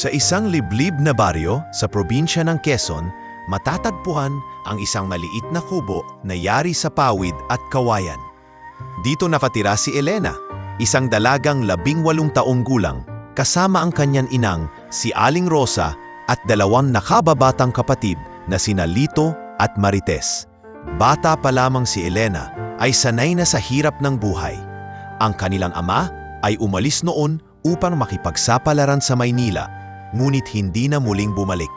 Sa isang liblib na baryo sa probinsya ng Quezon, matatagpuan ang isang maliit na kubo na yari sa pawid at kawayan. Dito nakatira si Elena, isang dalagang 18 taong gulang, kasama ang kanyang inang si Aling Rosa at 2 nakababatang kapatid na sina Lito at Marites. Bata pa lamang si Elena ay sanay na sa hirap ng buhay. Ang kanilang ama ay umalis noon upang makipagsapalaran sa Maynila, ngunit hindi na muling bumalik.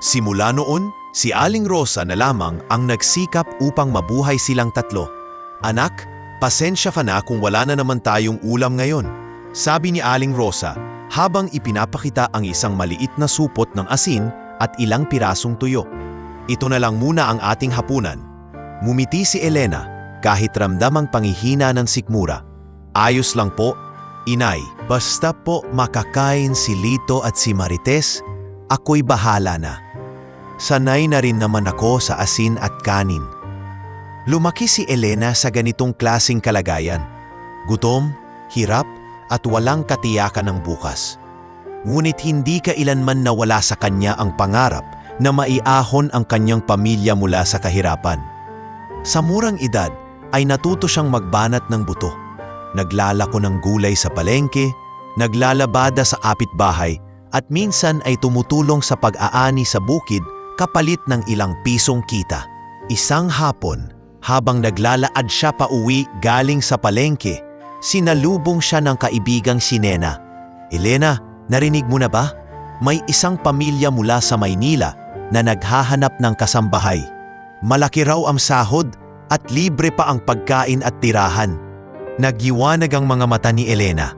Simula noon, si Aling Rosa na lamang ang nagsikap upang mabuhay silang tatlo. "Anak, pasensya ka na kung wala na naman tayong ulam ngayon," sabi ni Aling Rosa habang ipinapakita ang isang maliit na supot ng asin at ilang pirasong tuyo. "Ito na lang muna ang ating hapunan." Ngumiti si Elena kahit ramdam ang panghihina ng sikmura. "Ayos lang po, Inay. Basta po makakain si Lito at si Marites, ako'y bahala na. Sanay na rin naman ako sa asin at kanin." Lumaki si Elena sa ganitong klaseng kalagayan. Gutom, hirap, at walang katiyakan ng bukas. Ngunit hindi kailanman nawala sa kanya ang pangarap na maiahon ang kanyang pamilya mula sa kahirapan. Sa murang edad ay natuto siyang magbanat ng buto. Naglalako ng gulay sa palengke, naglalabada sa apitbahay, at minsan ay tumutulong sa pag-aani sa bukid kapalit ng ilang pisong kita. Isang hapon, habang naglalaad siya pauwi galing sa palengke, sinalubong siya ng kaibigang si Nena. "Elena, narinig mo na ba? May isang pamilya mula sa Maynila na naghahanap ng kasambahay. Malaki raw ang sahod at libre pa ang pagkain at tirahan." Nagyiwanag ang mga mata ni Elena.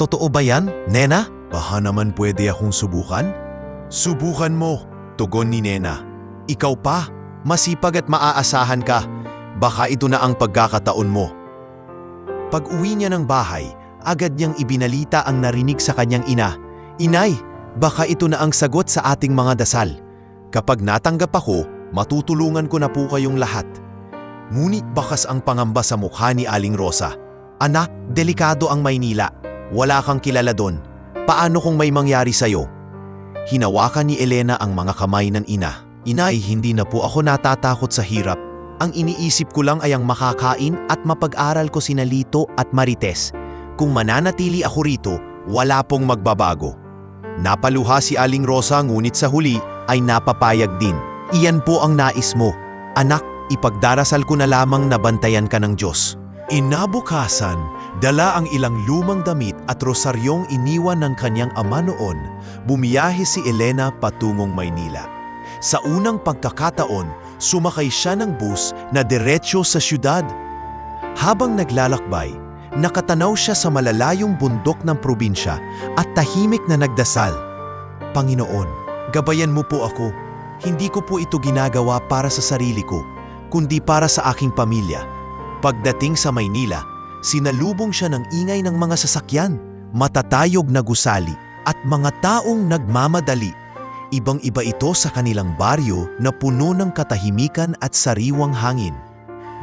"Totoo ba yan, Nena? Baka naman pwede akong subukan?" "Subukan mo," tugon ni Nena. "Ikaw pa, masipag at maaasahan ka. Baka ito na ang pagkakataon mo." Pag-uwi niya ng bahay, agad niyang ibinalita ang narinig sa kanyang ina. "Inay, baka ito na ang sagot sa ating mga dasal. Kapag natanggap ako, matutulungan ko na po kayong lahat." Ngunit bakas ang pangamba sa mukha ni Aling Rosa. "Anak, delikado ang Maynila. Wala kang kilala doon. Paano kung may mangyari sa'yo?" Hinawakan ni Elena ang mga kamay ng ina. "Inay, hindi na po ako natatakot sa hirap. Ang iniisip ko lang ay ang makakain at mapag-aral ko sina Lito at Marites. Kung mananatili ako rito, wala pong magbabago." Napaluha si Aling Rosa, ngunit sa huli ay napapayag din. "Iyan po ang nais mo. Anak, ipagdarasal ko na lamang na bantayan ka ng Diyos." Inabukasan, dala ang ilang lumang damit at rosaryong iniwan ng kanyang ama noon, bumiyahe si Elena patungong Maynila. Sa unang pagkakataon, sumakay siya ng bus na diretsyo sa syudad. Habang naglalakbay, nakatanaw siya sa malalayong bundok ng probinsya at tahimik na nagdasal. "Panginoon, gabayan mo po ako. Hindi ko po ito ginagawa para sa sarili ko, kundi para sa aking pamilya." Pagdating sa Maynila, sinalubong siya ng ingay ng mga sasakyan, matatayog na gusali, at mga taong nagmamadali. Ibang-iba ito sa kanilang baryo na puno ng katahimikan at sariwang hangin.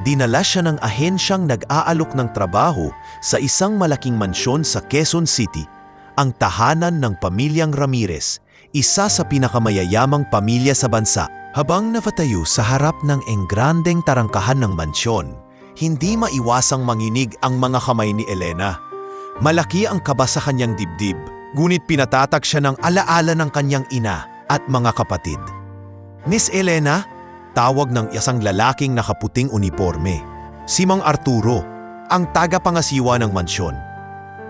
Dinala siya ng ahensyang nag-aalok ng trabaho sa isang malaking mansyon sa Quezon City, ang tahanan ng pamilyang Ramirez, isa sa pinakamayayamang pamilya sa bansa. Habang napatayo sa harap ng engrandeng tarangkahan ng mansyon, hindi maiwasang manginig ang mga kamay ni Elena. Malaki ang kaba sa kanyang dibdib, ngunit pinatatag siya ng alaala ng kanyang ina at mga kapatid. "Miss Elena," tawag ng isang lalaking nakaputing uniforme. Si Mang Arturo, ang tagapangasiwa ng mansyon.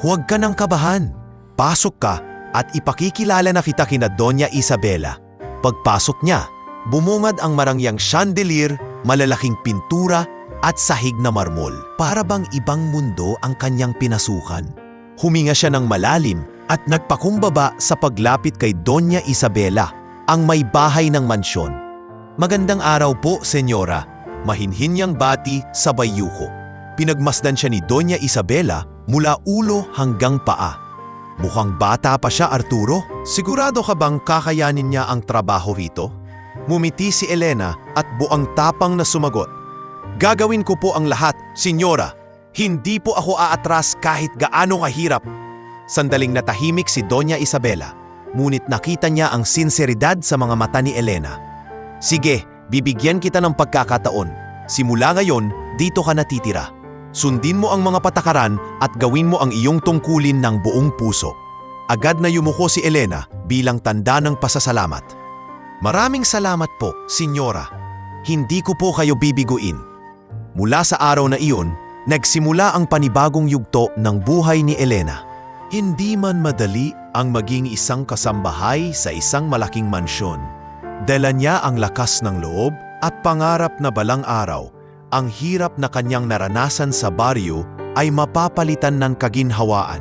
"Huwag ka nang kabahan. Pasok ka at ipakikilala na kita kina Doña Isabela." Pagpasok niya, bumungad ang marangyang chandelier, malalaking pintura, at sahig na marmol. Para bang ibang mundo ang kanyang pinasukan. Huminga siya ng malalim at nagpakumbaba sa paglapit kay Doña Isabela, ang may bahay ng mansyon. "Magandang araw po, senyora." Mahinhin niyang bati sabay yuko. Pinagmasdan siya ni Doña Isabela mula ulo hanggang paa. "Mukhang bata pa siya, Arturo. Sigurado ka bang kakayanin niya ang trabaho rito?" Mumiti si Elena at buang tapang na sumagot. "Gagawin ko po ang lahat, senyora. Hindi po ako aatras kahit gaano kahirap." Sandaling natahimik si Doña Isabela. ngunit nakita niya ang sinseridad sa mga mata ni Elena. Sige, bibigyan kita ng pagkakataon. Simula ngayon, dito ka natitira. Sundin mo ang mga patakaran at gawin mo ang iyong tungkulin ng buong puso. Agad na yumuko si Elena bilang tanda ng pasasalamat. Maraming salamat po, Senyora. Hindi ko po kayo bibiguin. Mula sa araw na iyon, nagsimula ang panibagong yugto ng buhay ni Elena. Hindi man madali ang maging isang kasambahay sa isang malaking mansyon. Dala niya ang lakas ng loob at pangarap na balang araw, ang hirap na kanyang naranasan sa baryo ay mapapalitan ng kaginhawaan.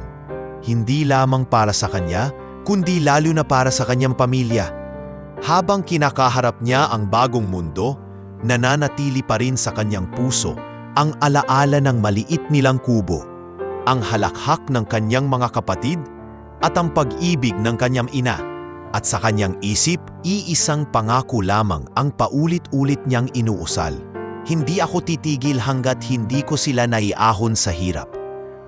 Hindi lamang para sa kanya, kundi lalo na para sa kanyang pamilya. Habang kinakaharap niya ang bagong mundo, nananatili pa rin sa kanyang puso ang alaala ng maliit nilang kubo, ang halakhak ng kanyang mga kapatid at ang pag-ibig ng kanyang ina. At sa kanyang isip, iisang pangako lamang ang paulit-ulit niyang inuusal. Hindi ako titigil hanggat hindi ko sila naiahon sa hirap.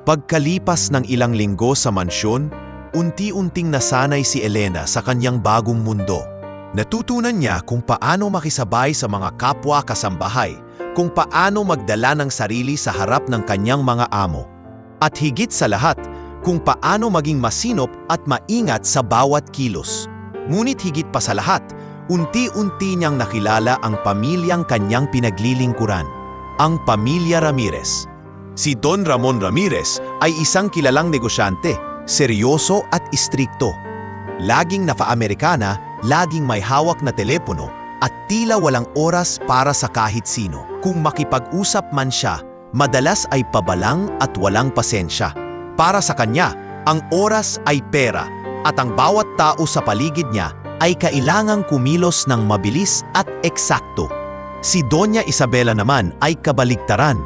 Pagkalipas ng ilang linggo sa mansyon, unti-unting nasanay si Elena sa kanyang bagong mundo. Natutunan niya kung paano makisabay sa mga kapwa kasambahay, kung paano magdala ng sarili sa harap ng kanyang mga amo. At higit sa lahat, kung paano maging masinop at maingat sa bawat kilos. Ngunit higit pa sa lahat, unti-unti niyang nakilala ang pamilyang kanyang pinaglilingkuran, ang pamilya Ramirez. Si Don Ramon Ramirez ay isang kilalang negosyante, seryoso at istrikto. Laging naka-Amerikana, laging may hawak na telepono at tila walang oras para sa kahit sino. Kung makipag-usap man siya, madalas ay pabalang at walang pasensya. Para sa kanya, ang oras ay pera at ang bawat tao sa paligid niya ay kailangang kumilos ng mabilis at eksakto. Si Doña Isabela naman ay kabaligtaran.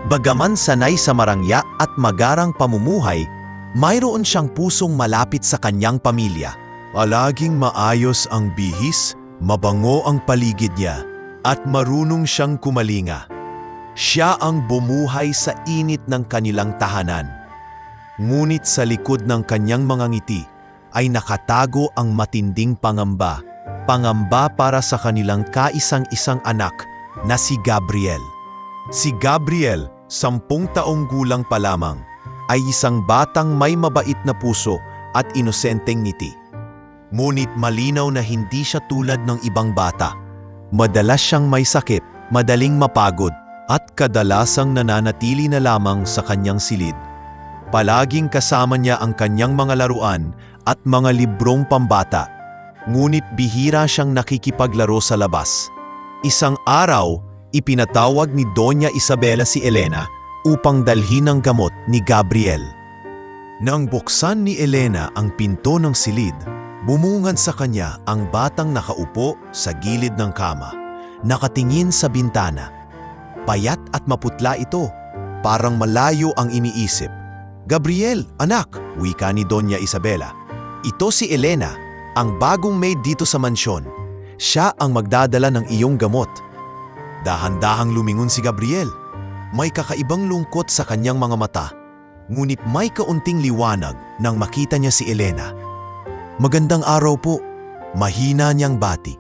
Bagaman sanay sa marangya at magarang pamumuhay, mayroon siyang pusong malapit sa kanyang pamilya. Palaging maayos ang bihis, mabango ang paligid niya, at marunong siyang kumalinga. Siya ang bumuhay sa init ng kanilang tahanan. Ngunit sa likod ng kanyang mga ngiti ay nakatago ang matinding pangamba. Pangamba para sa kanilang kaisang-isang anak na si Gabriel. Si Gabriel, 10 taong gulang pa lamang, ay isang batang may mabait na puso at inosenteng ngiti. Ngunit malinaw na hindi siya tulad ng ibang bata. Madalas siyang may sakit, madaling mapagod, at kadalasang nananatili na lamang sa kanyang silid. Palaging kasama niya ang kanyang mga laruan at mga librong pambata, ngunit bihira siyang nakikipaglaro sa labas. Isang araw, ipinatawag ni Doña Isabela si Elena upang dalhin ang gamot ni Gabriel. Nang buksan ni Elena ang pinto ng silid, bumungad sa kanya ang batang nakaupo sa gilid ng kama, nakatingin sa bintana. Payat at maputla ito, parang malayo ang iniisip. "Gabriel, anak," wika ni Doña Isabela. "Ito si Elena, ang bagong maid dito sa mansyon. Siya ang magdadala ng iyong gamot." Dahan-dahang lumingon si Gabriel. May kakaibang lungkot sa kanyang mga mata, ngunit may kaunting liwanag nang makita niya si Elena. "Magandang araw po," mahina niyang bati.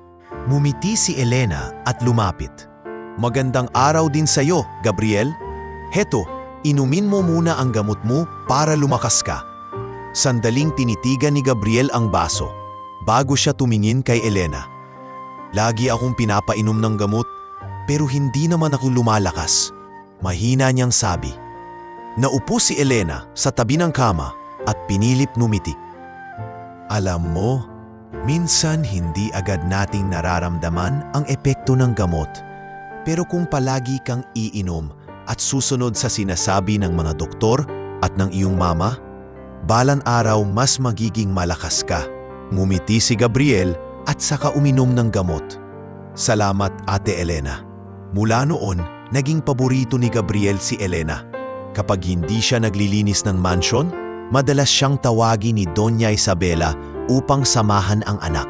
Ngumiti si Elena at lumapit. "Magandang araw din sa iyo, Gabriel. Heto, inumin mo muna ang gamot mo para lumakas ka." Sandaling tinitigan ni Gabriel ang baso bago siya tumingin kay Elena. "Lagi akong pinapainom ng gamot pero hindi naman ako lumalakas," mahina niyang sabi. Naupo si Elena sa tabi ng kama at pinilip numiti. "Alam mo, minsan hindi agad nating nararamdaman ang epekto ng gamot. Pero kung palagi kang iinom at susunod sa sinasabi ng mga doktor at ng iyong mama, balang araw mas magiging malakas ka." Ngumiti si Gabriel at saka uminom ng gamot. "Salamat, Ate Elena." Mula noon, naging paborito ni Gabriel si Elena. Kapag hindi siya naglilinis ng mansyon, madalas siyang tawagin ni Doña Isabela upang samahan ang anak.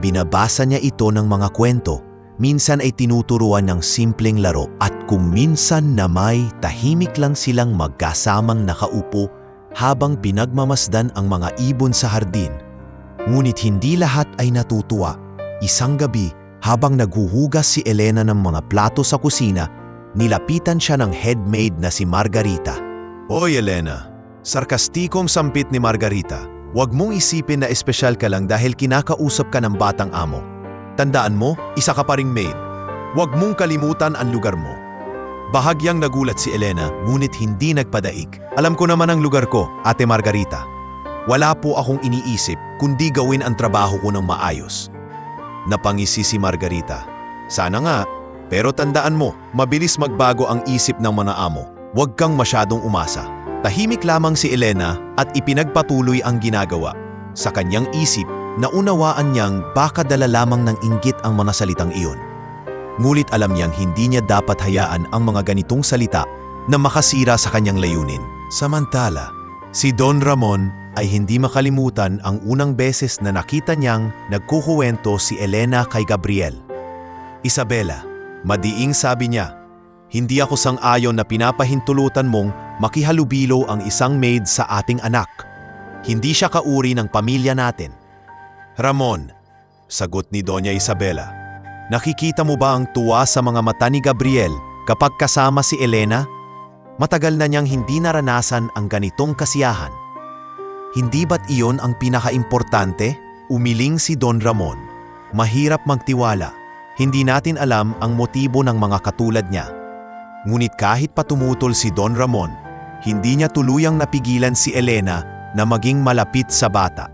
Binabasa niya ito ng mga kwento, minsan ay tinuturuan ng simpleng laro, at kung minsan na may tahimik lang silang magkasamang nakaupo habang pinagmamasdan ang mga ibon sa hardin. Ngunit hindi lahat ay natutuwa. Isang gabi, habang naghuhugas si Elena ng mga plato sa kusina, nilapitan siya ng head maid na si Margarita. Oy Elena, sarkastikong sampit ni Margarita. Huwag mong isipin na espesyal ka lang dahil kinakausap ka ng batang amo. Tandaan mo, isa ka pa ring maid. Huwag mong kalimutan ang lugar mo. Bahagyang nagulat si Elena, ngunit hindi nagpadaig. Alam ko naman ang lugar ko, Ate Margarita. Wala po akong iniisip kundi gawin ang trabaho ko ng maayos. Napangisi si Margarita. Sana nga, pero tandaan mo, mabilis magbago ang isip ng mga amo. Huwag kang masyadong umasa. Tahimik lamang si Elena at ipinagpatuloy ang ginagawa. Sa kanyang isip, naunawaan niyang baka dala lamang ng inggit ang mga salitang iyon. Ngunit alam niyang hindi niya dapat hayaan ang mga ganitong salita na makasira sa kanyang layunin. Samantala, si Don Ramon ay hindi makalimutan ang unang beses na nakita niyang nagkukuwento si Elena kay Gabriel. Isabela, madiing sabi niya, hindi ako sang-ayon na pinapahintulutan mong makihalubilo ang isang maid sa ating anak. Hindi siya kauri ng pamilya natin. Ramon, sagot ni Doña Isabela, nakikita mo ba ang tuwa sa mga mata ni Gabriel kapag kasama si Elena? Matagal na niyang hindi naranasan ang ganitong kasiyahan. Hindi ba't iyon ang pinaka-importante? Umiling si Don Ramon. Mahirap magtiwala. Hindi natin alam ang motibo ng mga katulad niya. Ngunit kahit patumutol si Don Ramon, hindi niya tuluyang napigilan si Elena na maging malapit sa bata.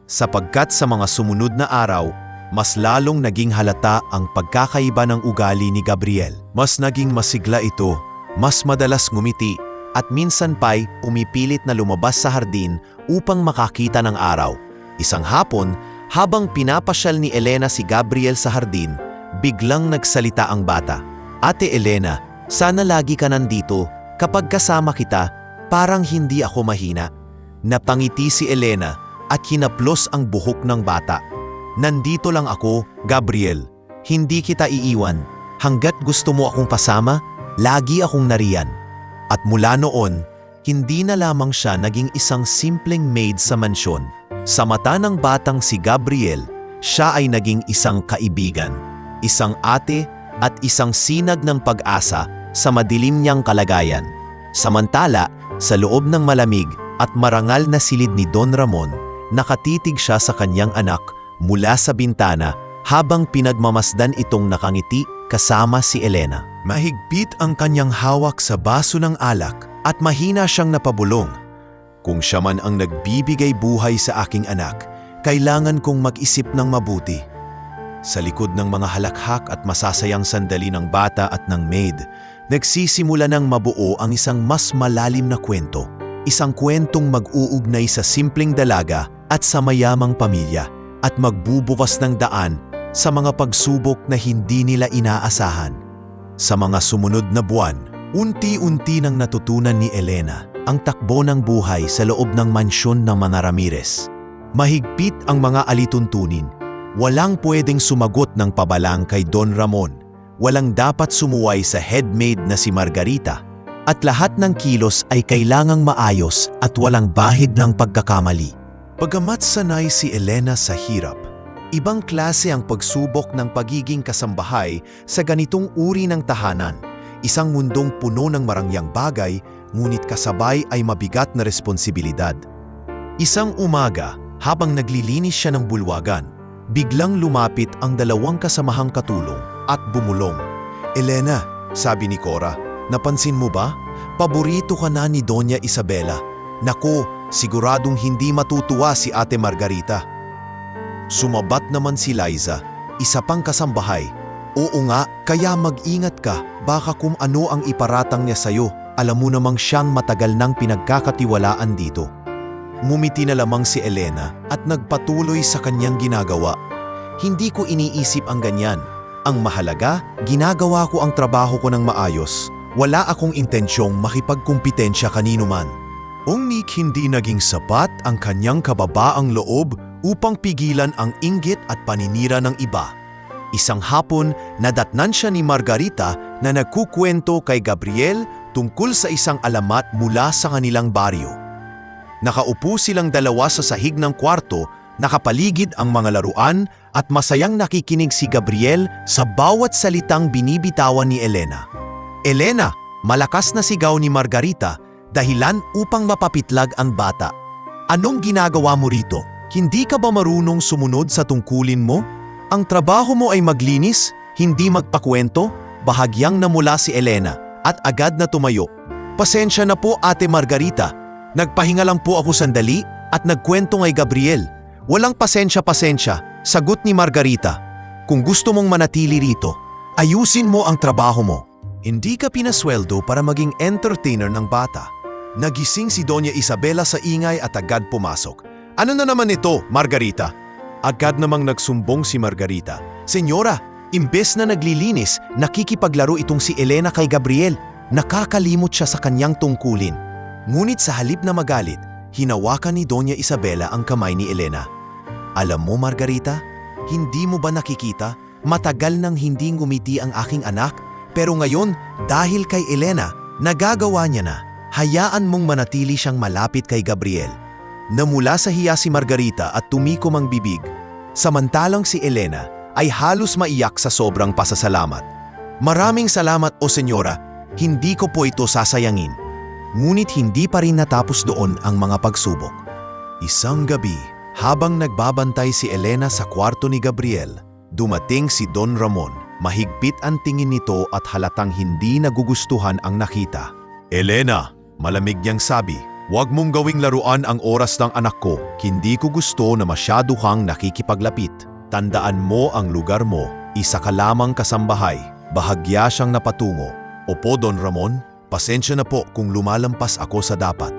Sapagkat sa mga sumunod na araw, mas lalong naging halata ang pagkakaiba ng ugali ni Gabriel. Mas naging masigla ito, mas madalas ngumiti, at minsan pa'y umipilit na lumabas sa hardin upang makakita ng araw. Isang hapon, habang pinapasyal ni Elena si Gabriel sa hardin, biglang nagsalita ang bata. Ate Elena, sana lagi ka nandito. Kapag kasama kita, parang hindi ako mahina. Napangiti si Elena at hinaplos ang buhok ng bata. Nandito lang ako, Gabriel. Hindi kita iiwan. Hanggat gusto mo akong pasama, lagi akong nariyan. At mula noon, hindi na lamang siya naging isang simpleng maid sa mansyon. Sa mata ng batang si Gabriel, siya ay naging isang kaibigan, isang ate at isang sinag ng pag-asa sa madilim niyang kalagayan. Samantala, sa loob ng malamig at marangal na silid ni Don Ramon, nakatitig siya sa kanyang anak mula sa bintana habang pinagmamasdan itong nakangiti kasama si Elena. Mahigpit ang kanyang hawak sa baso ng alak at mahina siyang napabulong. Kung siya man ang nagbibigay buhay sa aking anak, kailangan kong mag-isip ng mabuti. Sa likod ng mga halakhak at masasayang sandali ng bata at ng maid, nagsisimula ng mabuo ang isang mas malalim na kwento. Isang kwentong mag-uugnay sa simpleng dalaga at sa mayamang pamilya at magbubukas ng daan sa mga pagsubok na hindi nila inaasahan. Sa mga sumunod na buwan, unti-unti nang natutunan ni Elena ang takbo ng buhay sa loob ng mansyon ng mga Ramirez. Mahigpit ang mga alituntunin. Walang pwedeng sumagot ng pabalang kay Don Ramon. Walang dapat sumuway sa headmaid na si Margarita. At lahat ng kilos ay kailangang maayos at walang bahid ng pagkakamali. Pagamat sanay si Elena sa hirap, ibang klase ang pagsubok ng pagiging kasambahay sa ganitong uri ng tahanan. Isang mundong puno ng marangyang bagay, ngunit kasabay ay mabigat na responsibilidad. Isang umaga, habang naglilinis siya ng bulwagan, biglang lumapit ang dalawang kasamahang katulong at bumulong. Elena, sabi ni Cora, napansin mo ba? Paborito ka na ni Doña Isabela. Naku, siguradong hindi matutuwa si Ate Margarita. Sumabat naman si Liza, isa pang kasambahay. Oo nga, kaya mag-ingat ka, baka kung ano ang iparatang niya sa'yo. Alam mo namang siyang matagal nang pinagkakatiwalaan dito. Ngumiti na lamang si Elena at nagpatuloy sa kanyang ginagawa. Hindi ko iniisip ang ganyan. Ang mahalaga, ginagawa ko ang trabaho ko ng maayos. Wala akong intensyong makipagkumpitensya kanino man. Ngunit hindi naging sapat ang kanyang kababaang loob upang pigilan ang inggit at paninira ng iba. Isang hapon, nadatnan siya ni Margarita na nagkukwento kay Gabriel tungkol sa isang alamat mula sa kanilang baryo. Nakaupo silang dalawa sa sahig ng kwarto, Nakapaligid ang mga laruan at masayang nakikinig si Gabriel sa bawat salitang binibitawan ni Elena. Elena, malakas na sigaw ni Margarita, dahilan upang mapapitlag ang bata. Anong ginagawa mo rito? Hindi ka ba marunong sumunod sa tungkulin mo? Ang trabaho mo ay maglinis, hindi magpakwento? Bahagyang namula si Elena at agad na tumayo. Pasensya na po Ate Margarita. Nagpahinga lang po ako sandali at nagkwento kay Gabriel. Walang pasensya-pasensya, sagot ni Margarita. Kung gusto mong manatili rito, ayusin mo ang trabaho mo. Hindi ka pinasweldo para maging entertainer ng bata. Nagising si Doña Isabela sa ingay at agad pumasok. Ano na naman ito, Margarita? Agad namang nagsumbong si Margarita. Senyora, imbes na naglilinis, nakikipaglaro itong si Elena kay Gabriel. Nakakalimot siya sa kanyang tungkulin. Ngunit sa halip na magalit, hinawakan ni Doña Isabela ang kamay ni Elena. Alam mo Margarita, hindi mo ba nakikita? Matagal nang hindi ngumiti ang aking anak, pero ngayon dahil kay Elena, nagagawa niya na. Hayaan mong manatili siyang malapit kay Gabriel. Namula sa hiya si Margarita at tumikom ang bibig. Samantalang si Elena ay halos maiyak sa sobrang pasasalamat. Maraming salamat o senyora, hindi ko po ito sasayangin. Ngunit hindi pa rin natapos doon ang mga pagsubok. Isang gabi, habang nagbabantay si Elena sa kwarto ni Gabriel, dumating si Don Ramon. Mahigpit ang tingin nito at halatang hindi nagugustuhan ang nakita. Elena, malamig niyang sabi, huwag mong gawing laruan ang oras ng anak ko. Hindi ko gusto na masyado kang nakikipaglapit. Tandaan mo ang lugar mo, isa ka lamang kasambahay. Bahagya siyang napatungo. Opo Don Ramon, pasensya na po kung lumalampas ako sa dapat.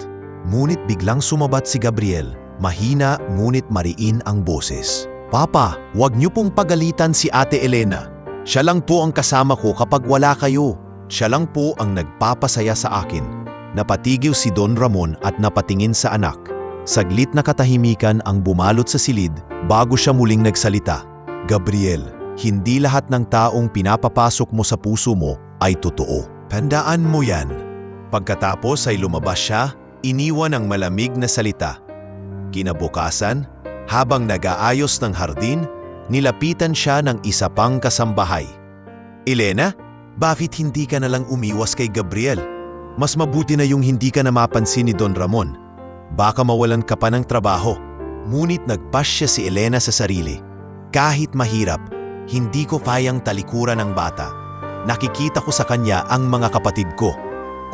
Ngunit biglang sumabat si Gabriel. Mahina ngunit mariin ang boses. Papa, huwag niyo pong pagalitan si Ate Elena. Siya lang po ang kasama ko kapag wala kayo. Siya lang po ang nagpapasaya sa akin. Napatigil si Don Ramon at napatingin sa anak. Saglit na katahimikan ang bumalot sa silid bago siya muling nagsalita. Gabriel, hindi lahat ng taong pinapapasok mo sa puso mo ay totoo. Tandaan mo yan. Pagkatapos ay lumabas siya, iniwan ang malamig na salita. Kinabukasan, habang nag-aayos ng hardin, nilapitan siya ng isa pang kasambahay. Elena, bakit hindi ka nalang umiwas kay Gabriel? Mas mabuti na yung hindi ka na mapansin ni Don Ramon. Baka mawalan ka pa ng trabaho. Ngunit nagpas siya si Elena sa sarili. Kahit mahirap, hindi ko kayang talikuran ng bata. Nakikita ko sa kanya ang mga kapatid ko,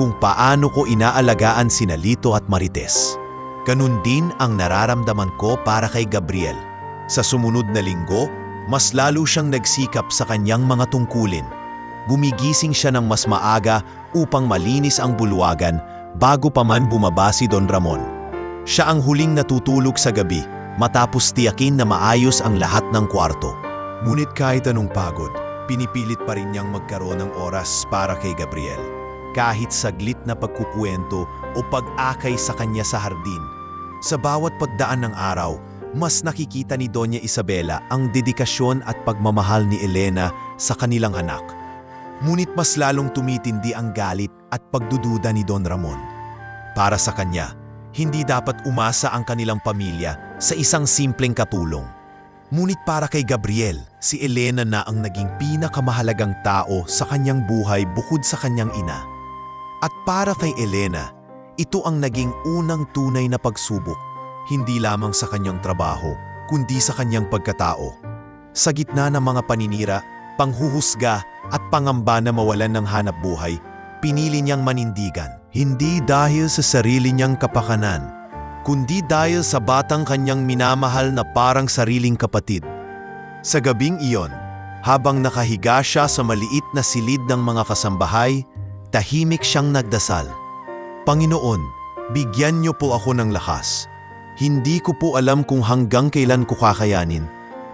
kung paano ko inaalagaan sina Lito at Marites. Ganun din ang nararamdaman ko para kay Gabriel. Sa sumunod na linggo, mas lalo siyang nagsikap sa kanyang mga tungkulin. Gumigising siya ng mas maaga upang malinis ang bulwagan bago pa man bumaba si Don Ramon. Siya ang huling natutulog sa gabi matapos tiyakin na maayos ang lahat ng kwarto. Ngunit kahit anong pagod, pinipilit pa rin niyang magkaroon ng oras para kay Gabriel. Kahit saglit na pagkukwento o pag-akay sa kanya sa hardin. Sa bawat pagdaan ng araw, mas nakikita ni Doña Isabela ang dedikasyon at pagmamahal ni Elena sa kanilang anak. Ngunit mas lalong tumitindi ang galit at pagdududa ni Don Ramon. Para sa kanya, hindi dapat umasa ang kanilang pamilya sa isang simpleng katulong. Ngunit para kay Gabriel, si Elena na ang naging pinakamahalagang tao sa kanyang buhay bukod sa kanyang ina. At para kay Elena, ito ang naging unang tunay na pagsubok, hindi lamang sa kanyang trabaho, kundi sa kanyang pagkatao. Sa gitna ng mga paninira, panghuhusga at pangamba na mawalan ng hanap buhay, pinili niyang manindigan. Hindi dahil sa sarili niyang kapakanan, kundi dahil sa batang kanyang minamahal na parang sariling kapatid. Sa gabing iyon, habang nakahiga siya sa maliit na silid ng mga kasambahay, tahimik siyang nagdasal. Panginoon, bigyan niyo po ako ng lakas. Hindi ko po alam kung hanggang kailan ko kakayanin,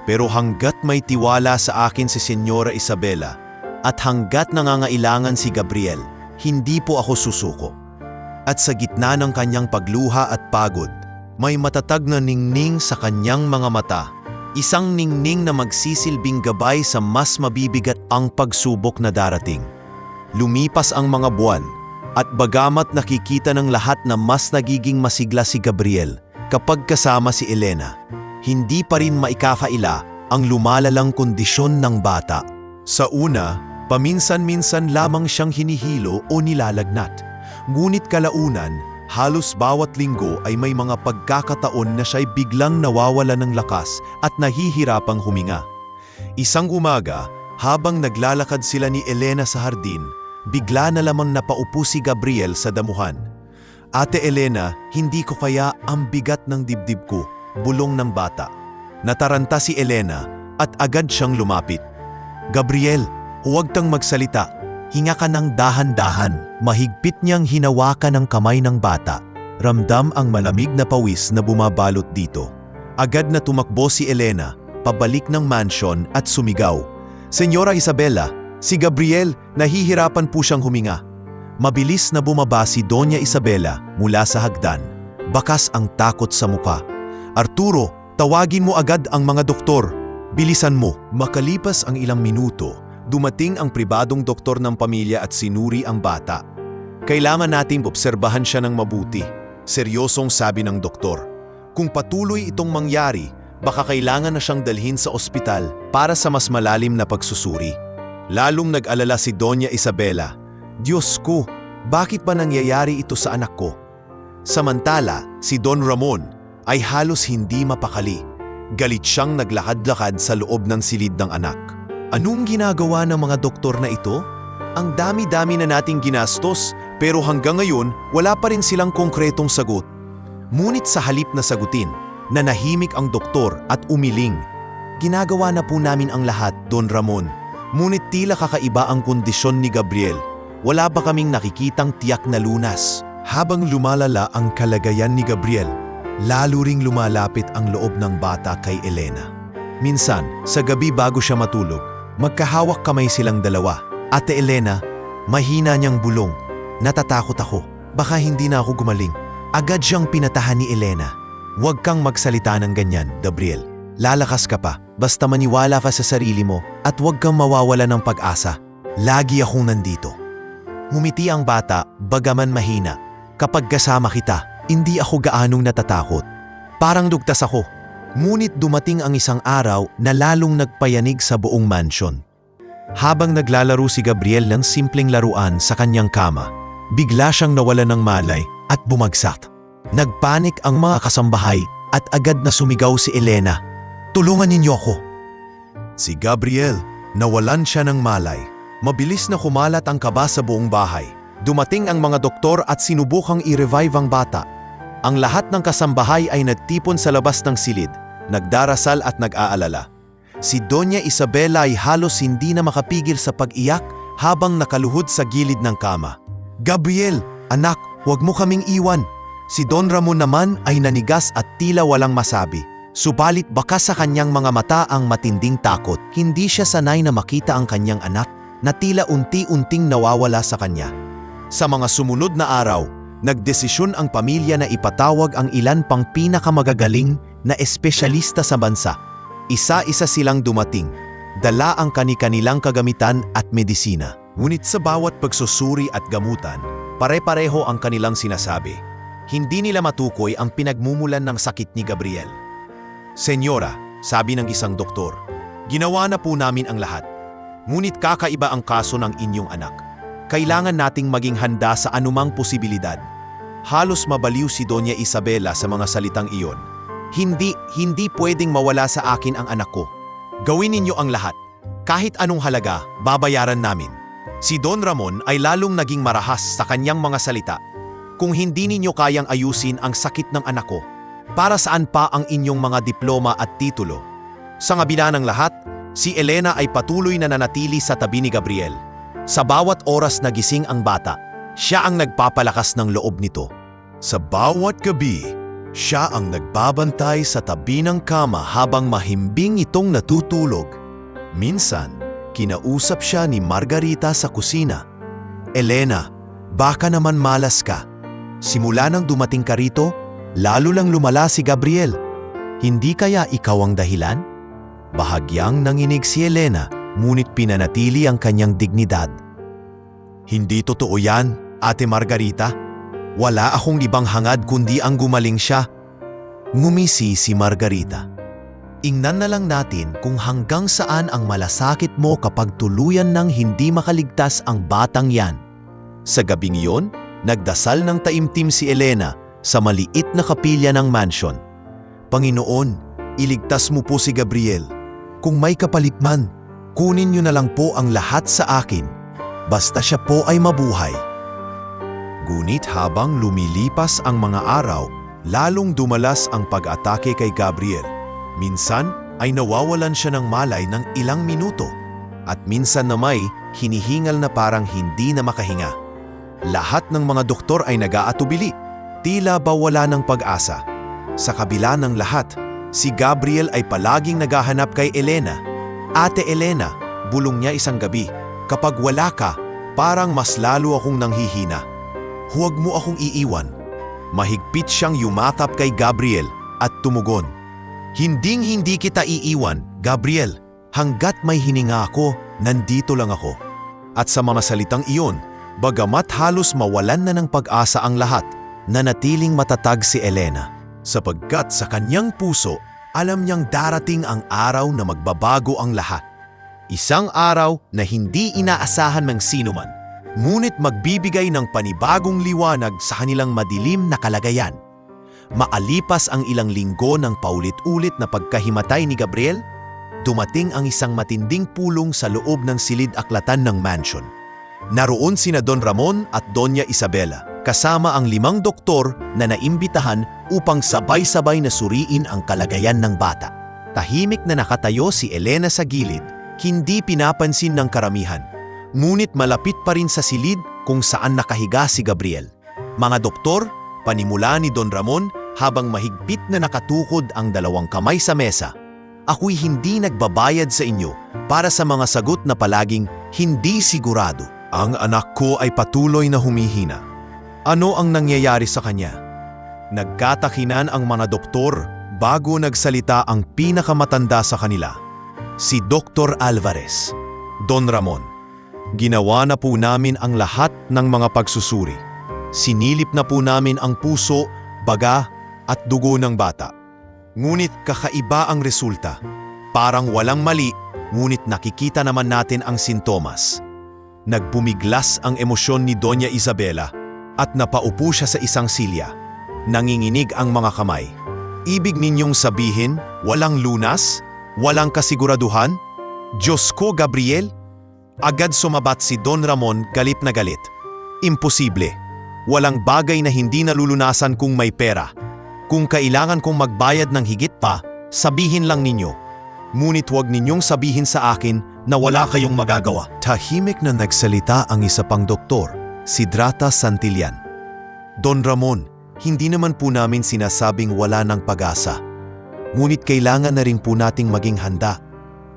pero hanggat may tiwala sa akin si Senyora Isabela at hanggat nangangailangan si Gabriel, hindi po ako susuko. At sa gitna ng kanyang pagluha at pagod, may matatag na ningning sa kanyang mga mata. Isang ningning na magsisilbing gabay sa mas mabibigat ang pagsubok na darating. Lumipas ang mga buwan at bagamat nakikita ng lahat na mas nagiging masigla si Gabriel kapag kasama si Elena, hindi pa rin maikakaila ang lumalalang kondisyon ng bata. Sa una, paminsan-minsan lamang siyang hinihilo o nilalagnat. Ngunit kalaunan, halos bawat linggo ay may mga pagkakataon na siya'y biglang nawawala ng lakas at nahihirapang huminga. Isang umaga, habang naglalakad sila ni Elena sa hardin, bigla na lamang napaupo si Gabriel sa damuhan. Ate Elena, hindi ko kaya ang bigat ng dibdib ko, bulong ng bata. Nataranta si Elena at agad siyang lumapit. Gabriel, huwag kang magsalita. Hinga ka ng dahan-dahan. Mahigpit niyang hinawakan ang kamay ng bata. Ramdam ang malamig na pawis na bumabalot dito. Agad na tumakbo si Elena, pabalik ng mansion at sumigaw. Senyora Isabela, si Gabriel, nahihirapan po siyang huminga. Mabilis na bumaba si Doña Isabela mula sa hagdan. Bakas ang takot sa muka. Arturo, tawagin mo agad ang mga doktor. Bilisan mo. Makalipas ang ilang minuto, dumating ang pribadong doktor ng pamilya at sinuri ang bata. Kailangan nating obserbahan siya ng mabuti. Seryosong sabi ng doktor. Kung patuloy itong mangyari, baka kailangan na siyang dalhin sa ospital para sa mas malalim na pagsusuri. Lalong nag-alala si Doña Isabela. Diyos ko, bakit ba nangyayari ito sa anak ko? Samantala, si Don Ramon ay halos hindi mapakali. Galit siyang naglakad-lakad sa loob ng silid ng anak. Anong ginagawa ng mga doktor na ito? Ang dami-dami na nating ginastos, pero hanggang ngayon wala pa rin silang konkretong sagot. Ngunit sa halip na sagutin, nanahimik ang doktor at umiling. Ginagawa na po namin ang lahat, Don Ramon. Ngunit tila kakaiba ang kondisyon ni Gabriel. Wala ba kaming nakikitang tiyak na lunas? Habang lumalala ang kalagayan ni Gabriel, lalo ring lumalapit ang loob ng bata kay Elena. Minsan, sa gabi bago siya matulog, magkahawak kamay silang dalawa. Ate Elena, mahina niyang bulong. Natatakot ako. Baka hindi na ako gumaling. Agad siyang pinatahan ni Elena. Huwag kang magsalita ng ganyan, Gabriel. Lalakas ka pa, basta maniwala ka sa sarili mo at huwag kang mawawala ng pag-asa. Lagi akong nandito. Ngumiti ang bata, bagaman mahina. Kapag kasama kita, hindi ako gaanong natatakot. Parang dugtas ako. Ngunit dumating ang isang araw na lalong nagpayanig sa buong mansion. Habang naglalaro si Gabriel ng simpleng laruan sa kanyang kama, bigla siyang nawala ng malay at bumagsak. Nagpanik ang mga kasambahay at agad na sumigaw si Elena. Tulungan ninyo ako! Si Gabriel, nawalan siya ng malay. Mabilis na kumalat ang kaba sa buong bahay. Dumating ang mga doktor at sinubukang i-revive ang bata. Ang lahat ng kasambahay ay nagtipon sa labas ng silid, nagdarasal at nag-aalala. Si Doña Isabela ay halos hindi na makapigil sa pag-iyak habang nakaluhod sa gilid ng kama. Gabriel, anak, huwag mo kaming iwan. Si Don Ramon naman ay nanigas at tila walang masabi. Subalit bakas sa kanyang mga mata ang matinding takot. Hindi siya sanay na makita ang kanyang anak na tila unti-unting nawawala sa kanya. Sa mga sumunod na araw, nagdesisyon ang pamilya na ipatawag ang ilan pang pinakamagagaling na espesyalista sa bansa. Isa-isa silang dumating. Dala ang kani-kanilang kagamitan at medisina. Ngunit sa bawat pagsusuri at gamutan, pare-pareho ang kanilang sinasabi. Hindi nila matukoy ang pinagmumulan ng sakit ni Gabriel. Senyora, sabi ng isang doktor, ginawa na po namin ang lahat. Ngunit kakaiba ang kaso ng inyong anak. Kailangan nating maging handa sa anumang posibilidad. Halos mabaliw si Doña Isabela sa mga salitang iyon. Hindi pwedeng mawala sa akin ang anak ko. Gawin ninyo ang lahat. Kahit anong halaga, babayaran namin. Si Don Ramon ay lalong naging marahas sa kanyang mga salita. Kung hindi ninyo kayang ayusin ang sakit ng anak ko, para saan pa ang inyong mga diploma at titulo? Sa kabila ng lahat, si Elena ay patuloy na nanatili sa tabi ni Gabriel. Sa bawat oras na gising ang bata, siya ang nagpapalakas ng loob nito. Sa bawat gabi, siya ang nagbabantay sa tabi ng kama habang mahimbing itong natutulog. Minsan, kinausap siya ni Margarita sa kusina. Elena, baka naman malas ka. Simula nang dumating ka rito, lalo lang lumala si Gabriel. Hindi kaya ikaw ang dahilan? Bahagyang nanginig si Elena, ngunit pinanatili ang kanyang dignidad. Hindi totoo yan, Ate Margarita. Wala akong ibang hangad kundi ang gumaling siya. Ngumisi si Margarita. Ingnan na lang natin kung hanggang saan ang malasakit mo kapag tuluyan nang hindi makaligtas ang batang yan. Sa gabing iyon, nagdasal ng taimtim si Elena sa maliit na kapilya ng mansion. Panginoon, iligtas mo po si Gabriel. Kung may kapalit man, kunin niyo na lang po ang lahat sa akin. Basta siya po ay mabuhay. Ngunit habang lumilipas ang mga araw, lalong dumalas ang pag-atake kay Gabriel. Minsan ay nawawalan siya ng malay ng ilang minuto at minsan na may hinihingal na parang hindi na makahinga. Lahat ng mga doktor ay nag-aatubili, tila ba wala ng pag-asa. Sa kabila ng lahat, si Gabriel ay palaging naghahanap kay Elena. Ate Elena, bulong niya isang gabi, kapag wala ka, parang mas lalo akong nanghihina. Huwag mo akong iiwan. Mahigpit siyang yumakap kay Gabriel at tumugon. Hinding-hindi kita iiwan, Gabriel. Hanggat may hininga ako, nandito lang ako. At sa mga salitang iyon, bagamat halos mawalan na ng pag-asa ang lahat, nanatiling matatag si Elena. Sapagkat sa kanyang puso, alam niyang darating ang araw na magbabago ang lahat. Isang araw na hindi inaasahan ng sinuman, ngunit magbibigay ng panibagong liwanag sa kanilang madilim na kalagayan. Maalipas ang ilang linggo ng paulit-ulit na pagkahimatay ni Gabriel, dumating ang isang matinding pulong sa loob ng silid-aklatan ng mansion. Naroon sina Don Ramon at Doña Isabela, kasama ang 5 doktor na naimbitahan upang sabay-sabay na suriin ang kalagayan ng bata. Tahimik na nakatayo si Elena sa gilid, hindi pinapansin ng karamihan. Ngunit malapit pa rin sa silid kung saan nakahiga si Gabriel. Mga doktor, panimula ni Don Ramon habang mahigpit na nakatukod ang 2 kamay sa mesa. Ako'y hindi nagbabayad sa inyo para sa mga sagot na palaging hindi sigurado. Ang anak ko ay patuloy na humihina. Ano ang nangyayari sa kanya? Nagkatakinan ang mga doktor bago nagsalita ang pinakamatanda sa kanila, si Dr. Alvarez. Don Ramon, ginawa na po namin ang lahat ng mga pagsusuri. Sinilip na po namin ang puso, baga at dugo ng bata. Ngunit kakaiba ang resulta. Parang walang mali, ngunit nakikita naman natin ang sintomas. Nagbumiglas ang emosyon ni Doña Isabela at napaupo siya sa isang silya. Nanginginig ang mga kamay. Ibig ninyong sabihin, walang lunas? Walang kasiguraduhan? Diyos ko, Gabriel? Agad sumabat si Don Ramon galit na galit. Imposible. Walang bagay na hindi nalulunasan kung may pera. Kung kailangan kong magbayad ng higit pa, sabihin lang ninyo. Ngunit huwag ninyong sabihin sa akin na wala kayong magagawa. Tahimik na nagsalita ang isa pang doktor, si Drata Santillan. Don Ramon, hindi naman po namin sinasabing wala ng pag-asa. Ngunit kailangan na rin po nating maging handa.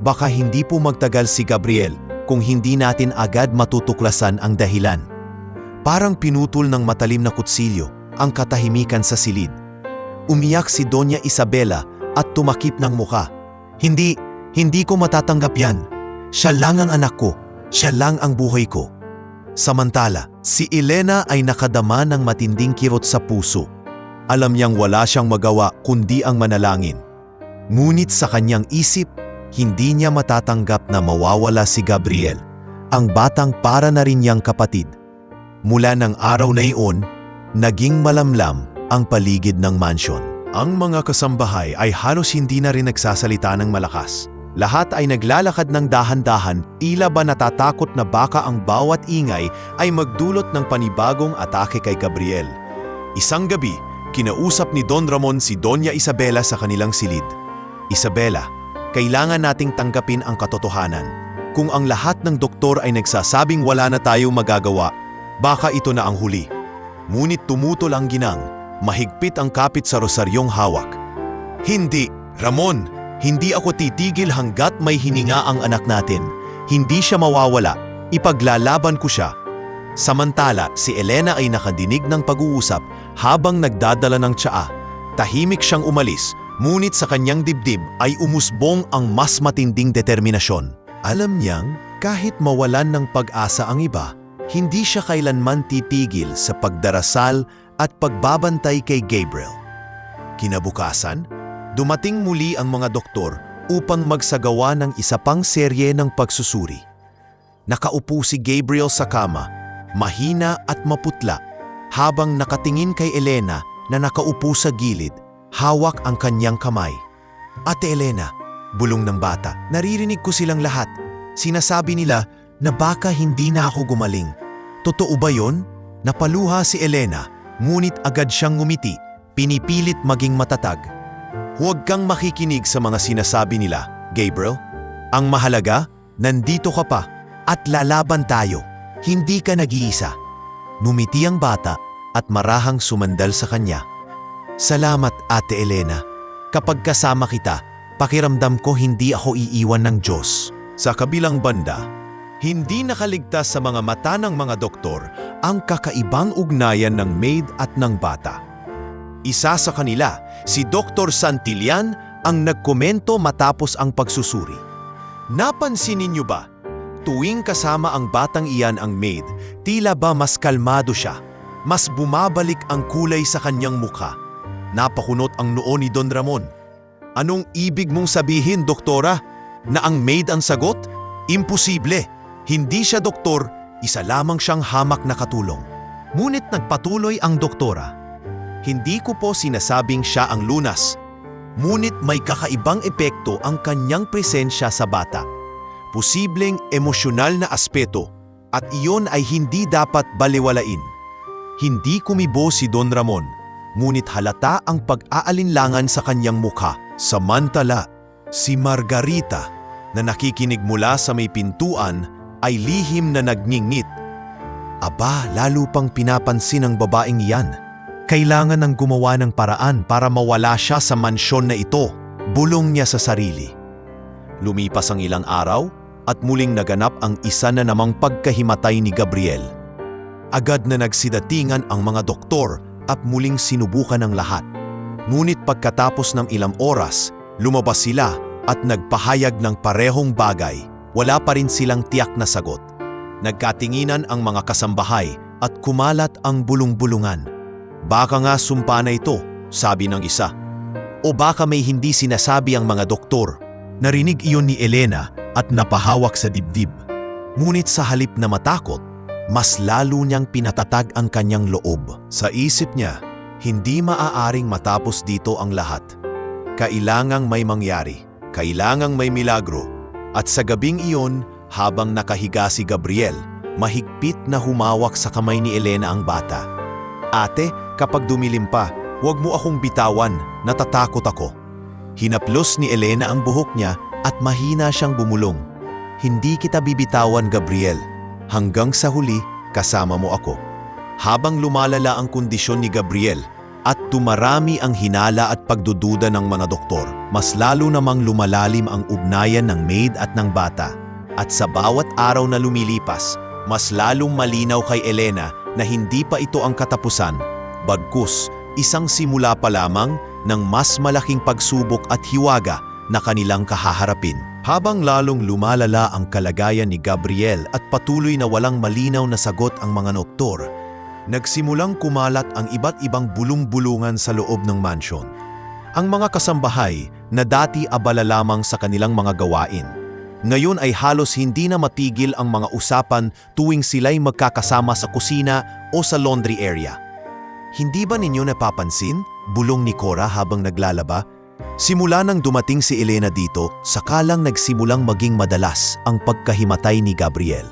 Baka hindi po magtagal si Gabriel kung hindi natin agad matutuklasan ang dahilan. Parang pinutol ng matalim na kutsilyo ang katahimikan sa silid. Umiyak si Doña Isabela at tumakip ng muka. Hindi ko matatanggap yan. Siya lang ang anak ko. Siya lang ang buhay ko. Samantala, si Elena ay nakadama ng matinding kirot sa puso. Alam niyang wala siyang magawa kundi ang manalangin. Ngunit sa kanyang isip, hindi niya matatanggap na mawawala si Gabriel, ang batang para na rin niyang kapatid. Mula ng araw na iyon, naging malamlam ang paligid ng mansyon. Ang mga kasambahay ay halos hindi na rin nagsasalita ng malakas. Lahat ay naglalakad ng dahan-dahan, tila ba natatakot na baka ang bawat ingay ay magdulot ng panibagong atake kay Gabriel. Isang gabi, kinausap ni Don Ramon si Doña Isabela sa kanilang silid. Isabela, kailangan nating tanggapin ang katotohanan. Kung ang lahat ng doktor ay nagsasabing wala na tayong magagawa, baka ito na ang huli. Ngunit tumutol ang ginang, mahigpit ang kapit sa rosaryong hawak. Hindi, Ramon, hindi ako titigil hanggat may hininga ang anak natin. Hindi siya mawawala, ipaglalaban ko siya. Samantala, si Elena ay nakadinig ng pag-uusap habang nagdadala ng tsaa. Tahimik siyang umalis, ngunit sa kanyang dibdib ay umusbong ang mas matinding determinasyon. Alam niyang kahit mawalan ng pag-asa ang iba, hindi siya kailanman titigil sa pagdarasal at pagbabantay kay Gabriel. Kinabukasan, Dumating muli ang mga doktor upang magsagawa ng isa pang serye ng pagsusuri. Nakaupo si Gabriel sa kama, mahina at maputla, habang nakatingin kay Elena na nakaupo sa gilid, hawak ang kanyang kamay. Ate Elena, bulong ng bata, naririnig ko silang lahat. Sinasabi nila na baka hindi na ako gumaling. Totoo ba yon? Napaluha si Elena, ngunit agad siyang ngumiti, pinipilit maging matatag. Huwag kang makikinig sa mga sinasabi nila, Gabriel. Ang mahalaga, nandito ka pa at lalaban tayo. Hindi ka nag-iisa. Numiti ang bata at marahang sumandal sa kanya. Salamat, Ate Elena. Kapag kasama kita, pakiramdam ko hindi ako iiwan ng Diyos. Sa kabilang banda, hindi nakaligtas sa mga mata ng mga doktor ang kakaibang ugnayan ng maid at ng bata. Isa sa kanila, si Dr. Santillan, ang nagkomento matapos ang pagsusuri. Napansin ninyo ba? Tuwing kasama ang batang iyan ang maid, tila ba mas kalmado siya. Mas bumabalik ang kulay sa kanyang mukha. Napakunot ang noo ni Don Ramon. Anong ibig mong sabihin, doktora? Na ang maid ang sagot? Imposible. Hindi siya doktor, isa lamang siyang hamak na katulong. Ngunit nagpatuloy ang doktora. Hindi ko po sinasabing siya ang lunas. Ngunit may kakaibang epekto ang kanyang presensya sa bata. Posibleng emosyonal na aspeto at iyon ay hindi dapat balewalain. Hindi kumibo si Don Ramon, ngunit halata ang pag-aalinlangan sa kanyang mukha. Samantala, si Margarita na nakikinig mula sa may pintuan ay lihim na nagngingit. Aba, lalo pang pinapansin ang babaeng iyan. Kailangan ng gumawa ng paraan para mawala siya sa mansyon na ito, bulong niya sa sarili. Lumipas ang ilang araw at muling naganap ang isa na namang pagkahimatay ni Gabriel. Agad na nagsidatingan ang mga doktor at muling sinubukan ang lahat. Ngunit pagkatapos ng ilang oras, lumabas sila at nagpahayag ng parehong bagay. Wala pa rin silang tiyak na sagot. Nagkatinginan ang mga kasambahay at kumalat ang bulong-bulungan. Baka nga sumpa na ito, sabi ng isa. O baka may hindi sinasabi ang mga doktor. Narinig iyon ni Elena at napahawak sa dibdib. Ngunit sa halip na matakot, mas lalo niyang pinatatag ang kanyang loob. Sa isip niya, hindi maaaring matapos dito ang lahat. Kailangang may mangyari, kailangang may milagro. At sa gabing iyon, habang nakahiga si Gabriel, mahigpit na humawak sa kamay ni Elena ang bata. Ate, kapag dumilim pa, huwag mo akong bitawan, natatakot ako. Hinaplos ni Elena ang buhok niya at mahina siyang bumulong. Hindi kita bibitawan, Gabriel. Hanggang sa huli, kasama mo ako. Habang lumalala ang kondisyon ni Gabriel at tumarami ang hinala at pagdududa ng mga doktor, mas lalo namang lumalalim ang ugnayan ng maid at ng bata. At sa bawat araw na lumilipas, mas lalong malinaw kay Elena na hindi pa ito ang katapusan, bagkus isang simula pa lamang ng mas malaking pagsubok at hiwaga na kanilang kahaharapin. Habang lalong lumalala ang kalagayan ni Gabriel at patuloy na walang malinaw na sagot ang mga doktor, nagsimulang kumalat ang iba't ibang bulong-bulungan sa loob ng mansyon. Ang mga kasambahay na dati abala lamang sa kanilang mga gawain, ngayon ay halos hindi na matigil ang mga usapan tuwing sila'y magkakasama sa kusina o sa laundry area. Hindi ba ninyo napapansin? Bulong ni Cora habang naglalaba. Simula nang dumating si Elena dito, sakalang nagsimulang maging madalas ang pagkahimatay ni Gabriel.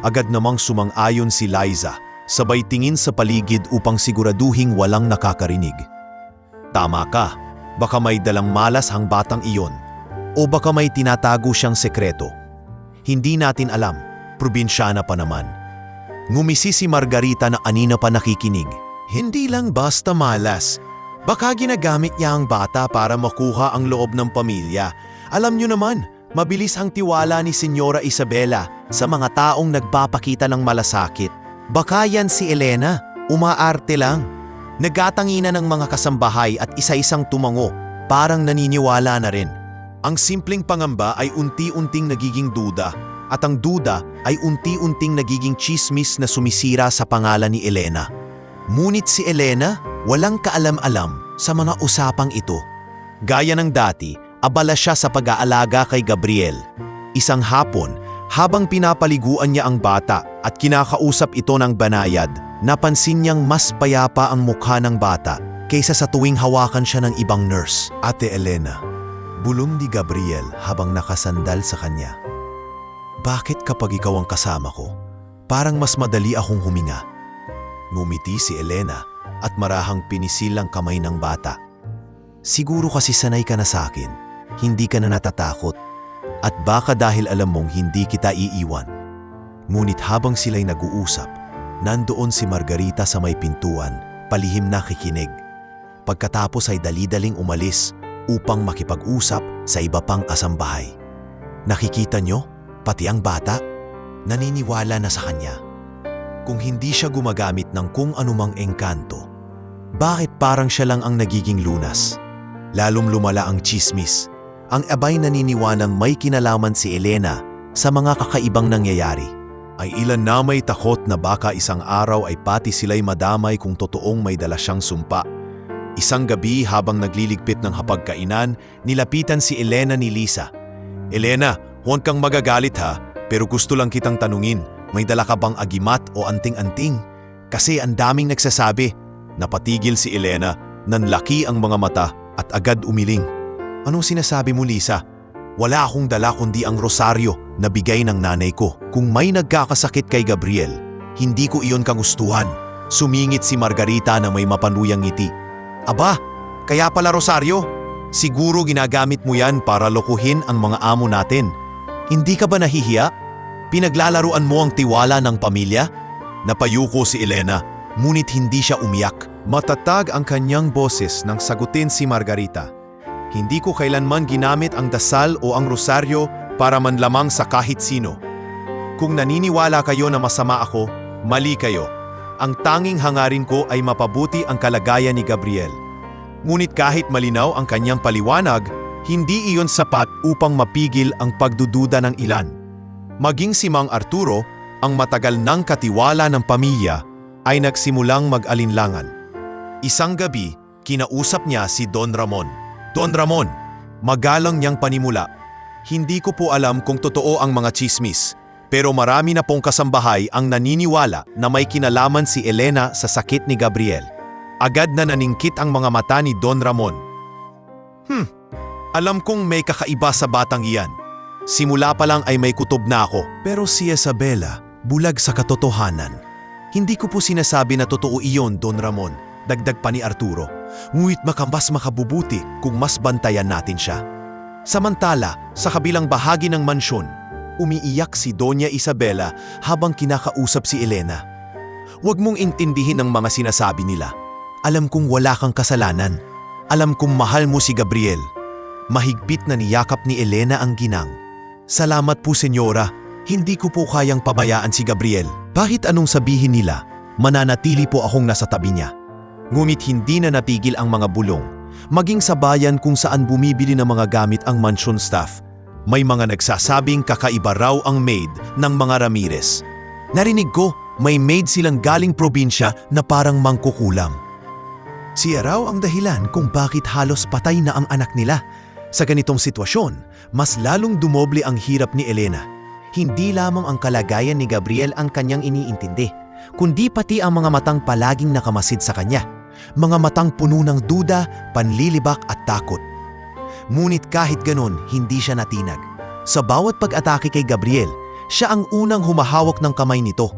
Agad namang sumang-ayon si Liza, sabay tingin sa paligid upang siguraduhing walang nakakarinig. Tama ka, baka may dalang malas ang batang iyon. O baka may tinatago siyang sekreto. Hindi natin alam, probinsyana pa naman. Ngumisi si Margarita na anina pa nakikinig. Hindi lang basta malas. Baka ginagamit niya ang bata para makuha ang loob ng pamilya. Alam niyo naman, mabilis ang tiwala ni Senyora Isabela sa mga taong nagpapakita ng malasakit. Baka yan si Elena, umaarte lang. Nagatanginan ng mga kasambahay at isa-isang tumango, parang naniniwala na rin. Ang simpleng pangamba ay unti-unting nagiging duda at ang duda ay unti-unting nagiging chismis na sumisira sa pangalan ni Elena. Ngunit si Elena walang kaalam-alam sa mga usapang ito. Gaya ng dati, abala siya sa pag-aalaga kay Gabriel. Isang hapon, habang pinapaliguan niya ang bata at kinakausap ito ng banayad, napansin niyang mas payapa ang mukha ng bata kaysa sa tuwing hawakan siya ng ibang nurse. Ate Elena, bulong ni Gabriel habang nakasandal sa kanya. Bakit kapag ikaw ang kasama ko, parang mas madali akong huminga? Ngumiti si Elena at marahang pinisil ang kamay ng bata. Siguro kasi sanay ka na sa akin, hindi ka na natatakot, at baka dahil alam mong hindi kita iiwan. Ngunit habang sila'y nag-uusap, nandoon si Margarita sa may pintuan, palihim na kikinig. Pagkatapos ay dali-daling umalis upang makipag-usap sa iba pang kasambahay. Nakikita nyo, pati ang bata, naniniwala na sa kanya. Kung hindi siya gumagamit ng kung anumang engkanto, bakit parang siya lang ang nagiging lunas? Lalong lumala ang tsismis. Ang abay naniniwanang may kinalaman si Elena sa mga kakaibang nangyayari. Ay ilan na may takot na baka isang araw ay pati sila'y madamay kung totoong may dala siyang sumpa. Isang gabi habang nagliligpit ng hapagkainan, nilapitan si Elena ni Lisa. Elena, huwag kang magagalit ha, pero gusto lang kitang tanungin, may dala ka bang agimat o anting-anting? Kasi ang daming nagsasabi. Napatigil si Elena, nanlaki ang mga mata at agad umiling. Anong sinasabi mo, Lisa? Wala akong dala kundi ang rosaryo na bigay ng nanay ko. Kung may nagkakasakit kay Gabriel, hindi ko iyon kagustuhan. Sumingit si Margarita na may mapanuyang ngiti. Aba, kaya pala rosaryo? Siguro ginagamit mo yan para lokohin ang mga amo natin. Hindi ka ba nahihiya? Pinaglalaruan mo ang tiwala ng pamilya? Napayuko si Elena, ngunit hindi siya umiyak. Matatag ang kanyang boses nang sagutin si Margarita. Hindi ko kailanman ginamit ang dasal o ang rosaryo para manlamang sa kahit sino. Kung naniniwala kayo na masama ako, mali kayo. Ang tanging hangarin ko ay mapabuti ang kalagayan ni Gabriel. Ngunit kahit malinaw ang kanyang paliwanag, hindi iyon sapat upang mapigil ang pagdududa ng ilan. Maging si Mang Arturo, ang matagal ng katiwala ng pamilya, ay nagsimulang mag-alinlangan. Isang gabi, kinausap niya si Don Ramon. Don Ramon, magalang niyang panimula. Hindi ko po alam kung totoo ang mga tsismis, pero marami na pong kasambahay ang naniniwala na may kinalaman si Elena sa sakit ni Gabriel. Agad na naningkit ang mga mata ni Don Ramon. Alam kong may kakaiba sa batang iyan. Simula pa lang ay may kutob na ako. Pero si Isabela, bulag sa katotohanan. Hindi ko po sinasabi na totoo iyon, Don Ramon. Dagdag pa ni Arturo. Ngunit mas makabubuti kung mas bantayan natin siya. Samantala, sa kabilang bahagi ng mansyon, umiiyak si Doña Isabela habang kinakausap si Elena. Huwag mong intindihin ang mga sinasabi nila. Alam kong wala kang kasalanan. Alam kong mahal mo si Gabriel. Mahigpit na niyakap ni Elena ang ginang. Salamat po, senyora. Hindi ko po kayang pabayaan si Gabriel. Bakit anong sabihin nila, mananatili po akong nasa tabi niya. Ngunit hindi na natigil ang mga bulong. Maging sa bayan kung saan bumibili ng mga gamit ang mansion staff, may mga nagsasabing kakaiba raw ang maid ng mga Ramirez. Narinig ko, may maid silang galing probinsya na parang mangkukulam. Siya raw ang dahilan kung bakit halos patay na ang anak nila. Sa ganitong sitwasyon, mas lalong dumoble ang hirap ni Elena. Hindi lamang ang kalagayan ni Gabriel ang kanyang iniintindi, kundi pati ang mga matang palaging nakamasid sa kanya. Mga matang puno ng duda, panlilibak at takot. Ngunit kahit ganon, hindi siya natinag. Sa bawat pag-atake kay Gabriel, siya ang unang humahawak ng kamay nito,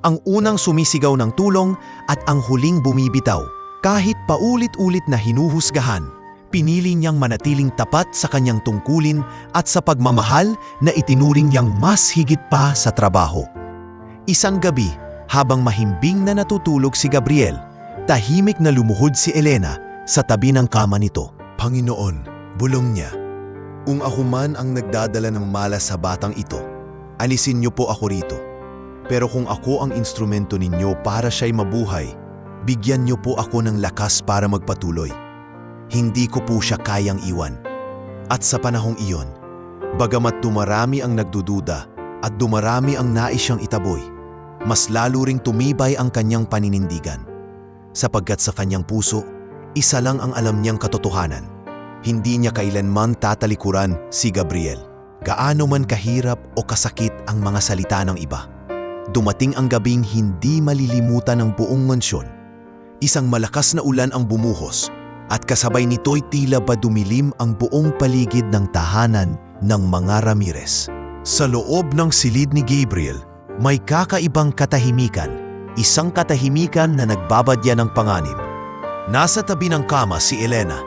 ang unang sumisigaw ng tulong at ang huling bumibitaw. Kahit paulit-ulit na hinuhusgahan, pinili niyang manatiling tapat sa kanyang tungkulin at sa pagmamahal na itinuring niyang mas higit pa sa trabaho. Isang gabi, habang mahimbing na natutulog si Gabriel, tahimik na lumuhod si Elena sa tabi ng kama nito. Panginoon, bulong niya, kung ako man ang nagdadala ng malas sa batang ito, alisin niyo po ako rito. Pero kung ako ang instrumento ninyo para siya'y mabuhay, bigyan niyo po ako ng lakas para magpatuloy. Hindi ko po siya kayang iwan. At sa panahong iyon, bagamat dumarami ang nagdududa at dumarami ang nais siyang itaboy, mas lalo ring tumibay ang kanyang paninindigan. Sapagkat sa kanyang puso, isa lang ang alam niyang katotohanan. Hindi niya kailanman tatalikuran si Gabriel. Gaano man kahirap o kasakit ang mga salita ng iba. Dumating ang gabing hindi malilimutan ng buong mansyon. Isang malakas na ulan ang bumuhos at kasabay nito'y tila ba dumilim ang buong paligid ng tahanan ng mga Ramirez. Sa loob ng silid ni Gabriel, may kakaibang katahimikan, isang katahimikan na nagbabadya ng panganib. Nasa tabi ng kama si Elena,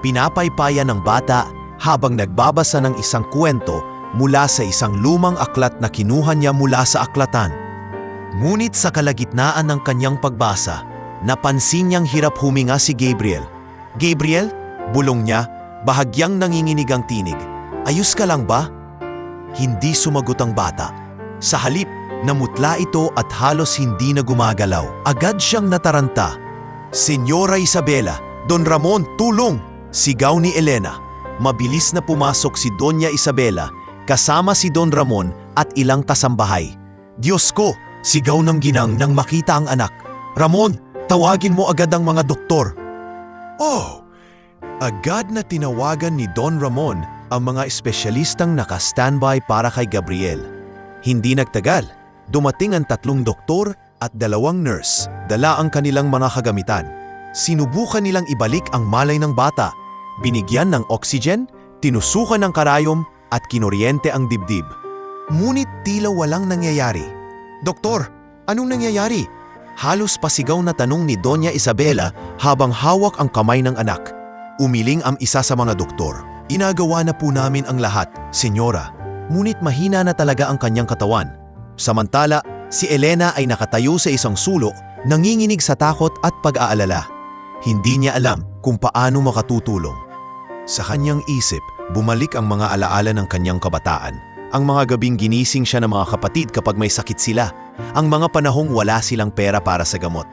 pinapaypayan ng bata habang nagbabasa ng isang kwento mula sa isang lumang aklat na kinuha niya mula sa aklatan. Ngunit sa kalagitnaan ng kanyang pagbasa, napansin niyang hirap huminga si Gabriel. "Gabriel?" bulong niya, bahagyang nanginginig ang tinig. "Ayos ka lang ba?" Hindi sumagot ang bata. Sa halip, namutla ito at halos hindi na gumagalaw. Agad siyang nataranta. "Senyora Isabela, Don Ramon, tulong!" Sigaw ni Elena. Mabilis na pumasok si Doña Isabela kasama si Don Ramon at ilang kasambahay. "Diyos ko!" sigaw ng ginang nang makita ang anak. "Ramon, tawagin mo agad ang mga doktor." Oh! Agad na tinawagan ni Don Ramon ang mga espesyalistang naka-standby para kay Gabriel. Hindi nagtagal, dumating ang 3 doktor at 2 nurse, dala ang kanilang mga kagamitan. Sinubukan nilang ibalik ang malay ng bata. Binigyan ng oxygen, tinusukan ng karayom at kinoryente ang dibdib. Ngunit tila walang nangyayari. "Doktor, anong nangyayari?" Halos pasigaw na tanong ni Doña Isabela habang hawak ang kamay ng anak. Umiling ang isa sa mga doktor. "Inagawa na po namin ang lahat, senyora. Ngunit mahina na talaga ang kanyang katawan." Samantala, si Elena ay nakatayo sa isang sulok, nanginginig sa takot at pag-aalala. Hindi niya alam kung paano makatutulong. Sa kanyang isip, bumalik ang mga alaala ng kanyang kabataan. Ang mga gabing ginising siya ng mga kapatid kapag may sakit sila. Ang mga panahong wala silang pera para sa gamot.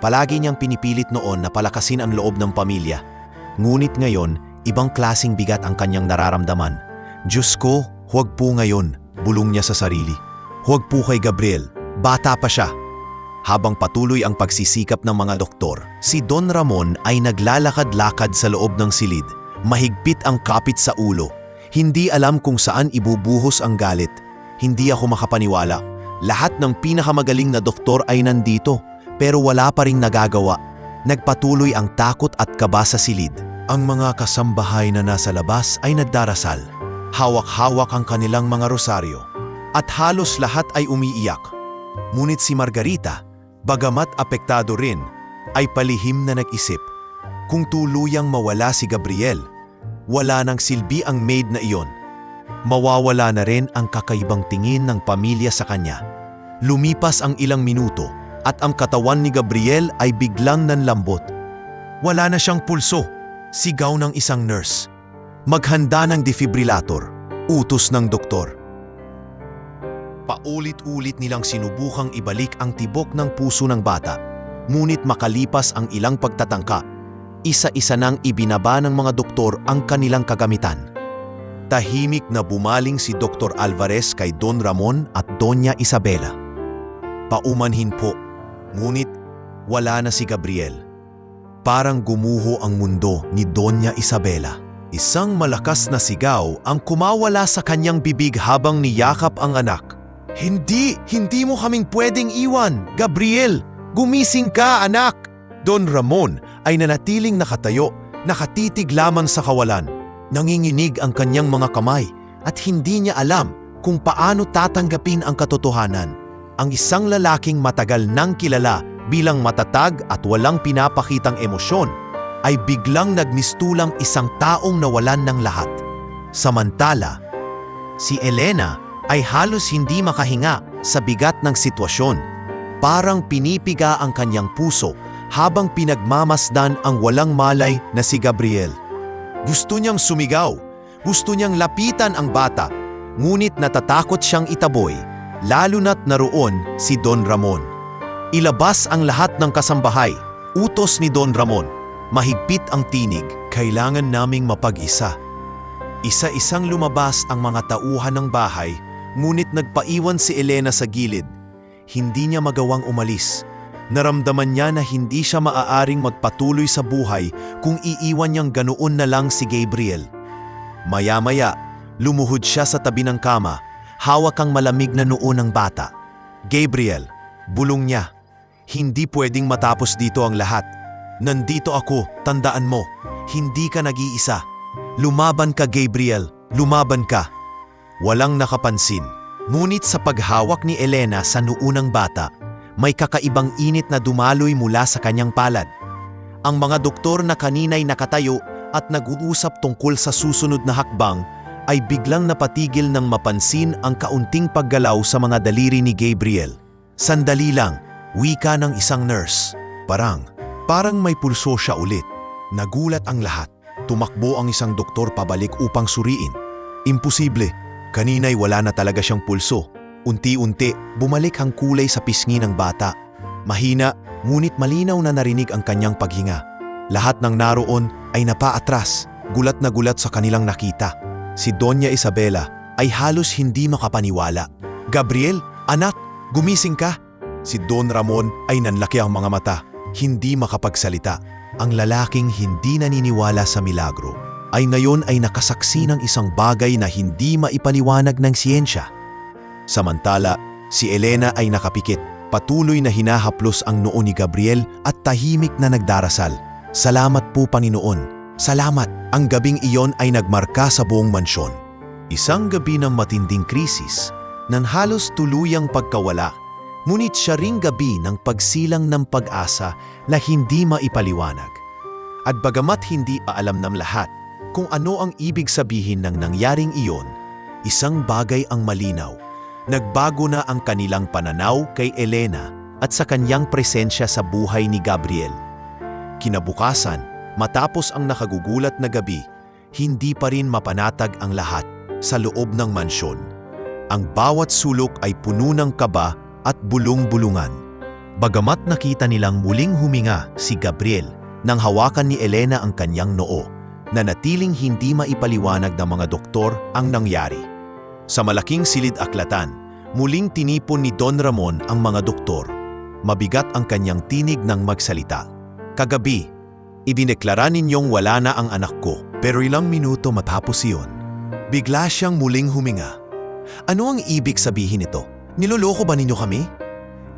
Palagi niyang pinipilit noon na palakasin ang loob ng pamilya. Ngunit ngayon, ibang klasing bigat ang kanyang nararamdaman. "Diyos ko, huwag po ngayon," bulong niya sa sarili. "Huwag po kay Gabriel, bata pa siya." Habang patuloy ang pagsisikap ng mga doktor, si Don Ramon ay naglalakad-lakad sa loob ng silid. Mahigpit ang kapit sa ulo. Hindi alam kung saan ibubuhos ang galit. Hindi ako makapaniwala. Lahat ng pinakamagaling na doktor ay nandito, pero wala pa ring nagagawa. Nagpatuloy ang takot at kaba sa silid. Ang mga kasambahay na nasa labas ay nagdarasal. Hawak-hawak ang kanilang mga rosaryo. At halos lahat ay umiiyak. Ngunit si Margarita, bagamat apektado rin, ay palihim na nag-isip. Kung tuluyang mawala si Gabriel, wala nang silbi ang maid na iyon. Mawawala na rin ang kakaibang tingin ng pamilya sa kanya. Lumipas ang ilang minuto at ang katawan ni Gabriel ay biglang nanlambot. Wala na siyang pulso, sigaw ng isang nurse. "Maghanda ng defibrillator," utos ng doktor. Paulit-ulit nilang sinubukang ibalik ang tibok ng puso ng bata. Ngunit makalipas ang ilang pagtatangka, isa-isa nang ibinaba ng mga doktor ang kanilang kagamitan. Tahimik na bumaling si Dr. Alvarez kay Don Ramon at Doña Isabela. "Paumanhin po," ngunit wala na si Gabriel. Parang gumuho ang mundo ni Doña Isabela. Isang malakas na sigaw ang kumawala sa kanyang bibig habang niyakap ang anak. Hindi mo kaming pwedeng iwan, Gabriel! Gumising ka, anak!" Don Ramon ay nanatiling nakatayo, nakatitig lamang sa kawalan. Nanginginig ang kanyang mga kamay at hindi niya alam kung paano tatanggapin ang katotohanan. Ang isang lalaking matagal nang kilala bilang matatag at walang pinapakitang emosyon ay biglang nagmistulang isang taong nawalan ng lahat. Samantala, si Elena ay halos hindi makahinga sa bigat ng sitwasyon. Parang pinipiga ang kanyang puso habang pinagmamasdan ang walang malay na si Gabriel. Gusto niyang sumigaw, gusto niyang lapitan ang bata, ngunit natatakot siyang itaboy, lalo na't naroon si Don Ramon. "Ilabas ang lahat ng kasambahay," utos ni Don Ramon. Mahigpit ang tinig, "Kailangan naming mapag-isa." Isa-isang lumabas ang mga tauhan ng bahay, ngunit nagpaiwan si Elena sa gilid. Hindi niya magawang umalis. Naramdaman niya na hindi siya maaaring magpatuloy sa buhay kung iiwan niyang ganoon na lang si Gabriel. Maya-maya, lumuhod siya sa tabi ng kama, hawak ang malamig na noo ng bata. Gabriel, bulong niya, hindi pwedeng matapos dito ang lahat. Nandito ako, tandaan mo, hindi ka nag-iisa. Lumaban ka, Gabriel, lumaban ka. Walang nakapansin, ngunit sa paghawak ni Elena sa noo ng bata, may kakaibang init na dumaloy mula sa kanyang palad. Ang mga doktor na kanina'y nakatayo at nag-uusap tungkol sa susunod na hakbang ay biglang napatigil nang mapansin ang kaunting paggalaw sa mga daliri ni Gabriel. Sandali lang, wika ng isang nurse. Parang may pulso siya ulit. Nagulat ang lahat. Tumakbo ang isang doktor pabalik upang suriin. Imposible, kanina'y wala na talaga siyang pulso. Unti-unti, bumalik ang kulay sa pisngi ng bata. Mahina, ngunit malinaw na narinig ang kanyang paghinga. Lahat ng naroon ay napaatras, gulat na gulat sa kanilang nakita. Si Doña Isabela ay halos hindi makapaniwala. Gabriel, anak, gumising ka! Si Don Ramon ay nanlaki ang mga mata, hindi makapagsalita. Ang lalaking hindi naniniwala sa milagro ay ngayon ay nakasaksi ng isang bagay na hindi maipaliwanag ng siyensya. Samantala, si Elena ay nakapikit, patuloy na hinahaplos ang noo ni Gabriel at tahimik na nagdarasal. Salamat po, Panginoon. Salamat. Ang gabing iyon ay nagmarka sa buong mansyon. Isang gabi ng matinding krisis, ng halos tuluyang pagkawala, ngunit siya ring gabi ng pagsilang ng pag-asa na hindi maipaliwanag. At bagamat hindi alam ng lahat kung ano ang ibig sabihin ng nangyaring iyon, isang bagay ang malinaw. Nagbago na ang kanilang pananaw kay Elena at sa kanyang presensya sa buhay ni Gabriel. Kinabukasan, matapos ang nakagugulat na gabi, hindi pa rin mapanatag ang lahat sa loob ng mansyon. Ang bawat sulok ay puno ng kaba at bulong-bulungan. Bagamat nakita nilang muling huminga si Gabriel nang hawakan ni Elena ang kanyang noo, nanatiling hindi maipaliwanag ng mga doktor ang nangyari. Sa malaking silid-aklatan, muling tinipon ni Don Ramon ang mga doktor. Mabigat ang kanyang tinig nang magsalita. Kagabi, idineklara ninyong wala na ang anak ko, pero ilang minuto matapos iyon, bigla siyang muling huminga. Ano ang ibig sabihin nito? Niloloko ba ninyo kami?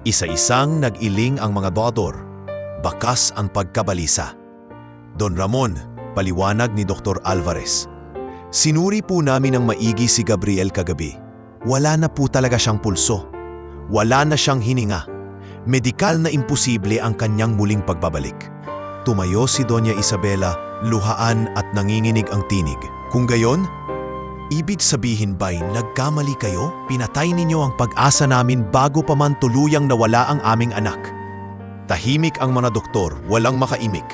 Isa-isang nag-iling ang mga doktor. Bakas ang pagkabalisa. Don Ramon, paliwanag ni Dr. Alvarez. Sinuri po namin ng maigi si Gabriel kagabi. Wala na po talaga siyang pulso. Wala na siyang hininga. Medikal na imposible ang kanyang muling pagbabalik. Tumayo si Doña Isabela, luhaan at nanginginig ang tinig. Kung gayon, ibig sabihin ba'y nagkamali kayo? Pinatay ninyo ang pag-asa namin bago pa man tuluyang nawala ang aming anak. Tahimik ang mga doktor, walang makaimik.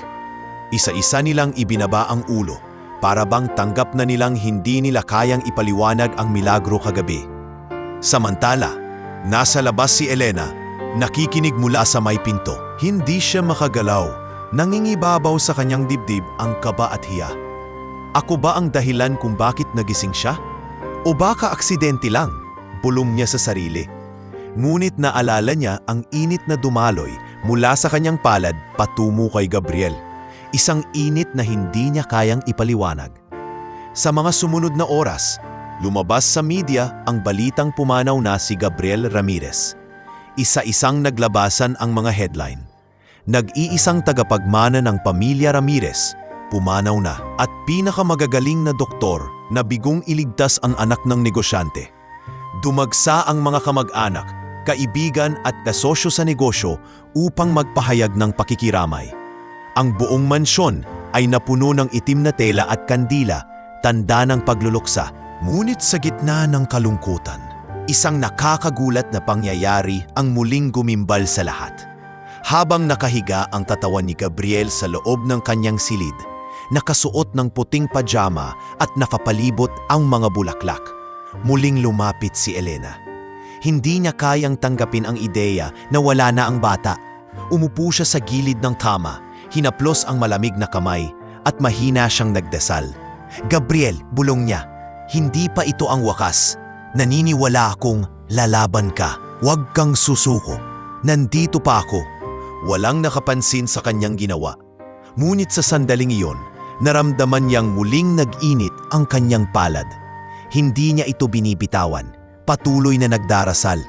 Isa-isa nilang ibinaba ang ulo. Para bang tanggap na nilang hindi nila kayang ipaliwanag ang milagro kagabi. Samantala, nasa labas si Elena, nakikinig mula sa may pinto. Hindi siya makagalaw, nangingibabaw sa kanyang dibdib ang kaba at hiya. Ako ba ang dahilan kung bakit nagising siya? O baka aksidente lang? Bulong niya sa sarili. Ngunit naalala niya ang init na dumaloy mula sa kanyang palad patungo kay Gabriel. Isang init na hindi niya kayang ipaliwanag. Sa mga sumunod na oras, lumabas sa media ang balitang pumanaw na si Gabriel Ramirez. Isa-isang naglabasan ang mga headline. Nag-iisang tagapagmana ng pamilya Ramirez, pumanaw na, at pinakamagagaling na doktor na bigong iligtas ang anak ng negosyante. Dumagsa ang mga kamag-anak, kaibigan at kasosyo sa negosyo upang magpahayag ng pakikiramay. Ang buong mansyon ay napuno ng itim na tela at kandila, tanda ng pagluluksa. Ngunit sa gitna ng kalungkutan, isang nakakagulat na pangyayari ang muling gumimbal sa lahat. Habang nakahiga ang katawan ni Gabriel sa loob ng kanyang silid, nakasuot ng puting pajama at nakapalibot ang mga bulaklak, muling lumapit si Elena. Hindi niya kayang tanggapin ang ideya na wala na ang bata. Umupo siya sa gilid ng kama, hinaplos ang malamig na kamay at mahina siyang nagdasal. Gabriel, bulong niya, hindi pa ito ang wakas. Naniniwala akong lalaban ka. Huwag kang susuko. Nandito pa ako. Walang nakapansin sa kanyang ginawa. Ngunit sa sandaling iyon, naramdaman niyang muling nag-init ang kanyang palad. Hindi niya ito binibitawan, patuloy na nagdarasal.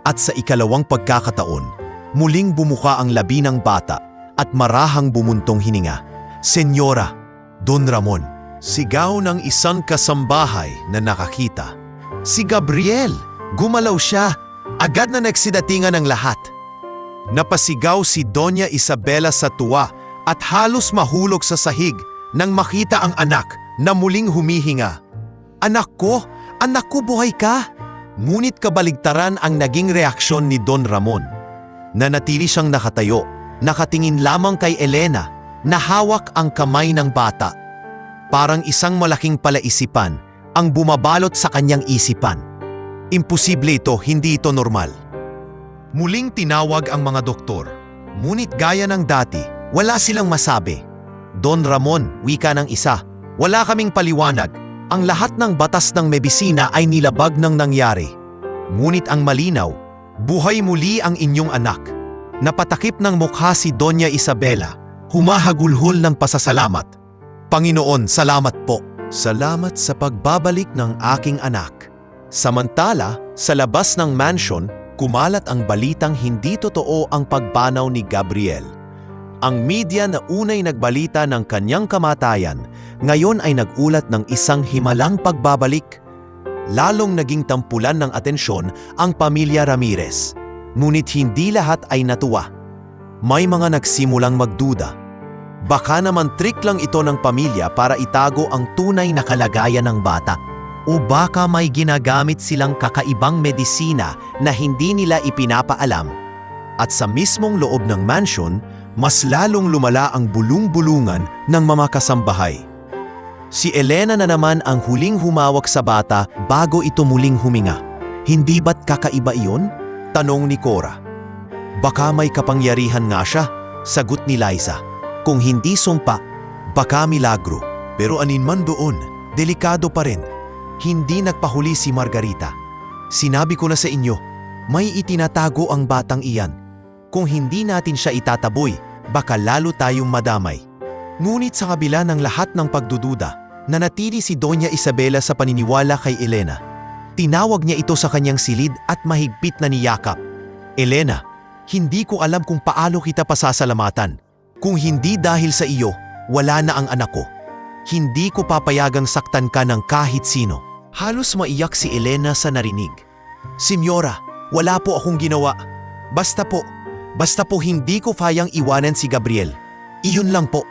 At sa ikalawang pagkakataon, muling bumuka ang labi ng bata at marahang bumuntong hininga. Senyora, Don Ramon, sigaw ng isang kasambahay na nakakita. Si Gabriel! Gumalaw siya! Agad na nagsidatingan ang lahat. Napasigaw si Doña Isabela sa tuwa at halos mahulog sa sahig nang makita ang anak na muling humihinga. Anak ko, buhay ka! Ngunit kabaligtaran ang naging reaksyon ni Don Ramon. Nanatili siyang nakatayo, nakatingin lamang kay Elena na hawak ang kamay ng bata. Parang isang malaking palaisipan ang bumabalot sa kanyang isipan. Imposible ito, hindi ito normal. Muling tinawag ang mga doktor. Ngunit gaya ng dati, wala silang masabi. Don Ramon, wika ng isa, wala kaming paliwanag. Ang lahat ng batas ng medisina ay nilabag ng nangyari. Ngunit ang malinaw, buhay muli ang inyong anak. Napatakip ng mukha si Doña Isabela, humahagulhol ng pasasalamat. Panginoon, salamat po. Salamat sa pagbabalik ng aking anak. Samantala, sa labas ng mansion, kumalat ang balitang hindi totoo ang pagbanaw ni Gabriel. Ang media na unay nagbalita ng kanyang kamatayan, ngayon ay nagulat ng isang himalang pagbabalik. Lalong naging tampulan ng atensyon ang pamilya Ramirez. Ngunit hindi lahat ay natuwa. May mga nagsimulang magduda. Baka naman trick lang ito ng pamilya para itago ang tunay na kalagayan ng bata. O baka may ginagamit silang kakaibang medisina na hindi nila ipinapaalam. At sa mismong loob ng mansion, mas lalong lumala ang bulung-bulungan ng mga kasambahay. Si Elena na naman ang huling humawak sa bata bago ito muling huminga. Hindi ba't kakaiba iyon? Tanong ni Cora. Baka may kapangyarihan nga siya, sagot ni Liza. Kung hindi sumpa, baka milagro. Pero aninman doon, delikado pa rin. Hindi nagpahuli si Margarita. Sinabi ko na sa inyo, may itinatago ang batang iyan. Kung hindi natin siya itataboy, baka lalo tayong madamay. Ngunit sa kabila ng lahat ng pagdududa, nanatili si Doña Isabela sa paniniwala kay Elena. Tinawag niya ito sa kanyang silid at mahigpit na niyakap. Elena, hindi ko alam kung paano kita pasasalamatan. Kung hindi dahil sa iyo, wala na ang anak ko. Hindi ko papayagang saktan ka ng kahit sino. Halos maiyak si Elena sa narinig. Senyora, wala po akong ginawa. Basta po hindi ko kayang iwanan si Gabriel. Iyon lang po.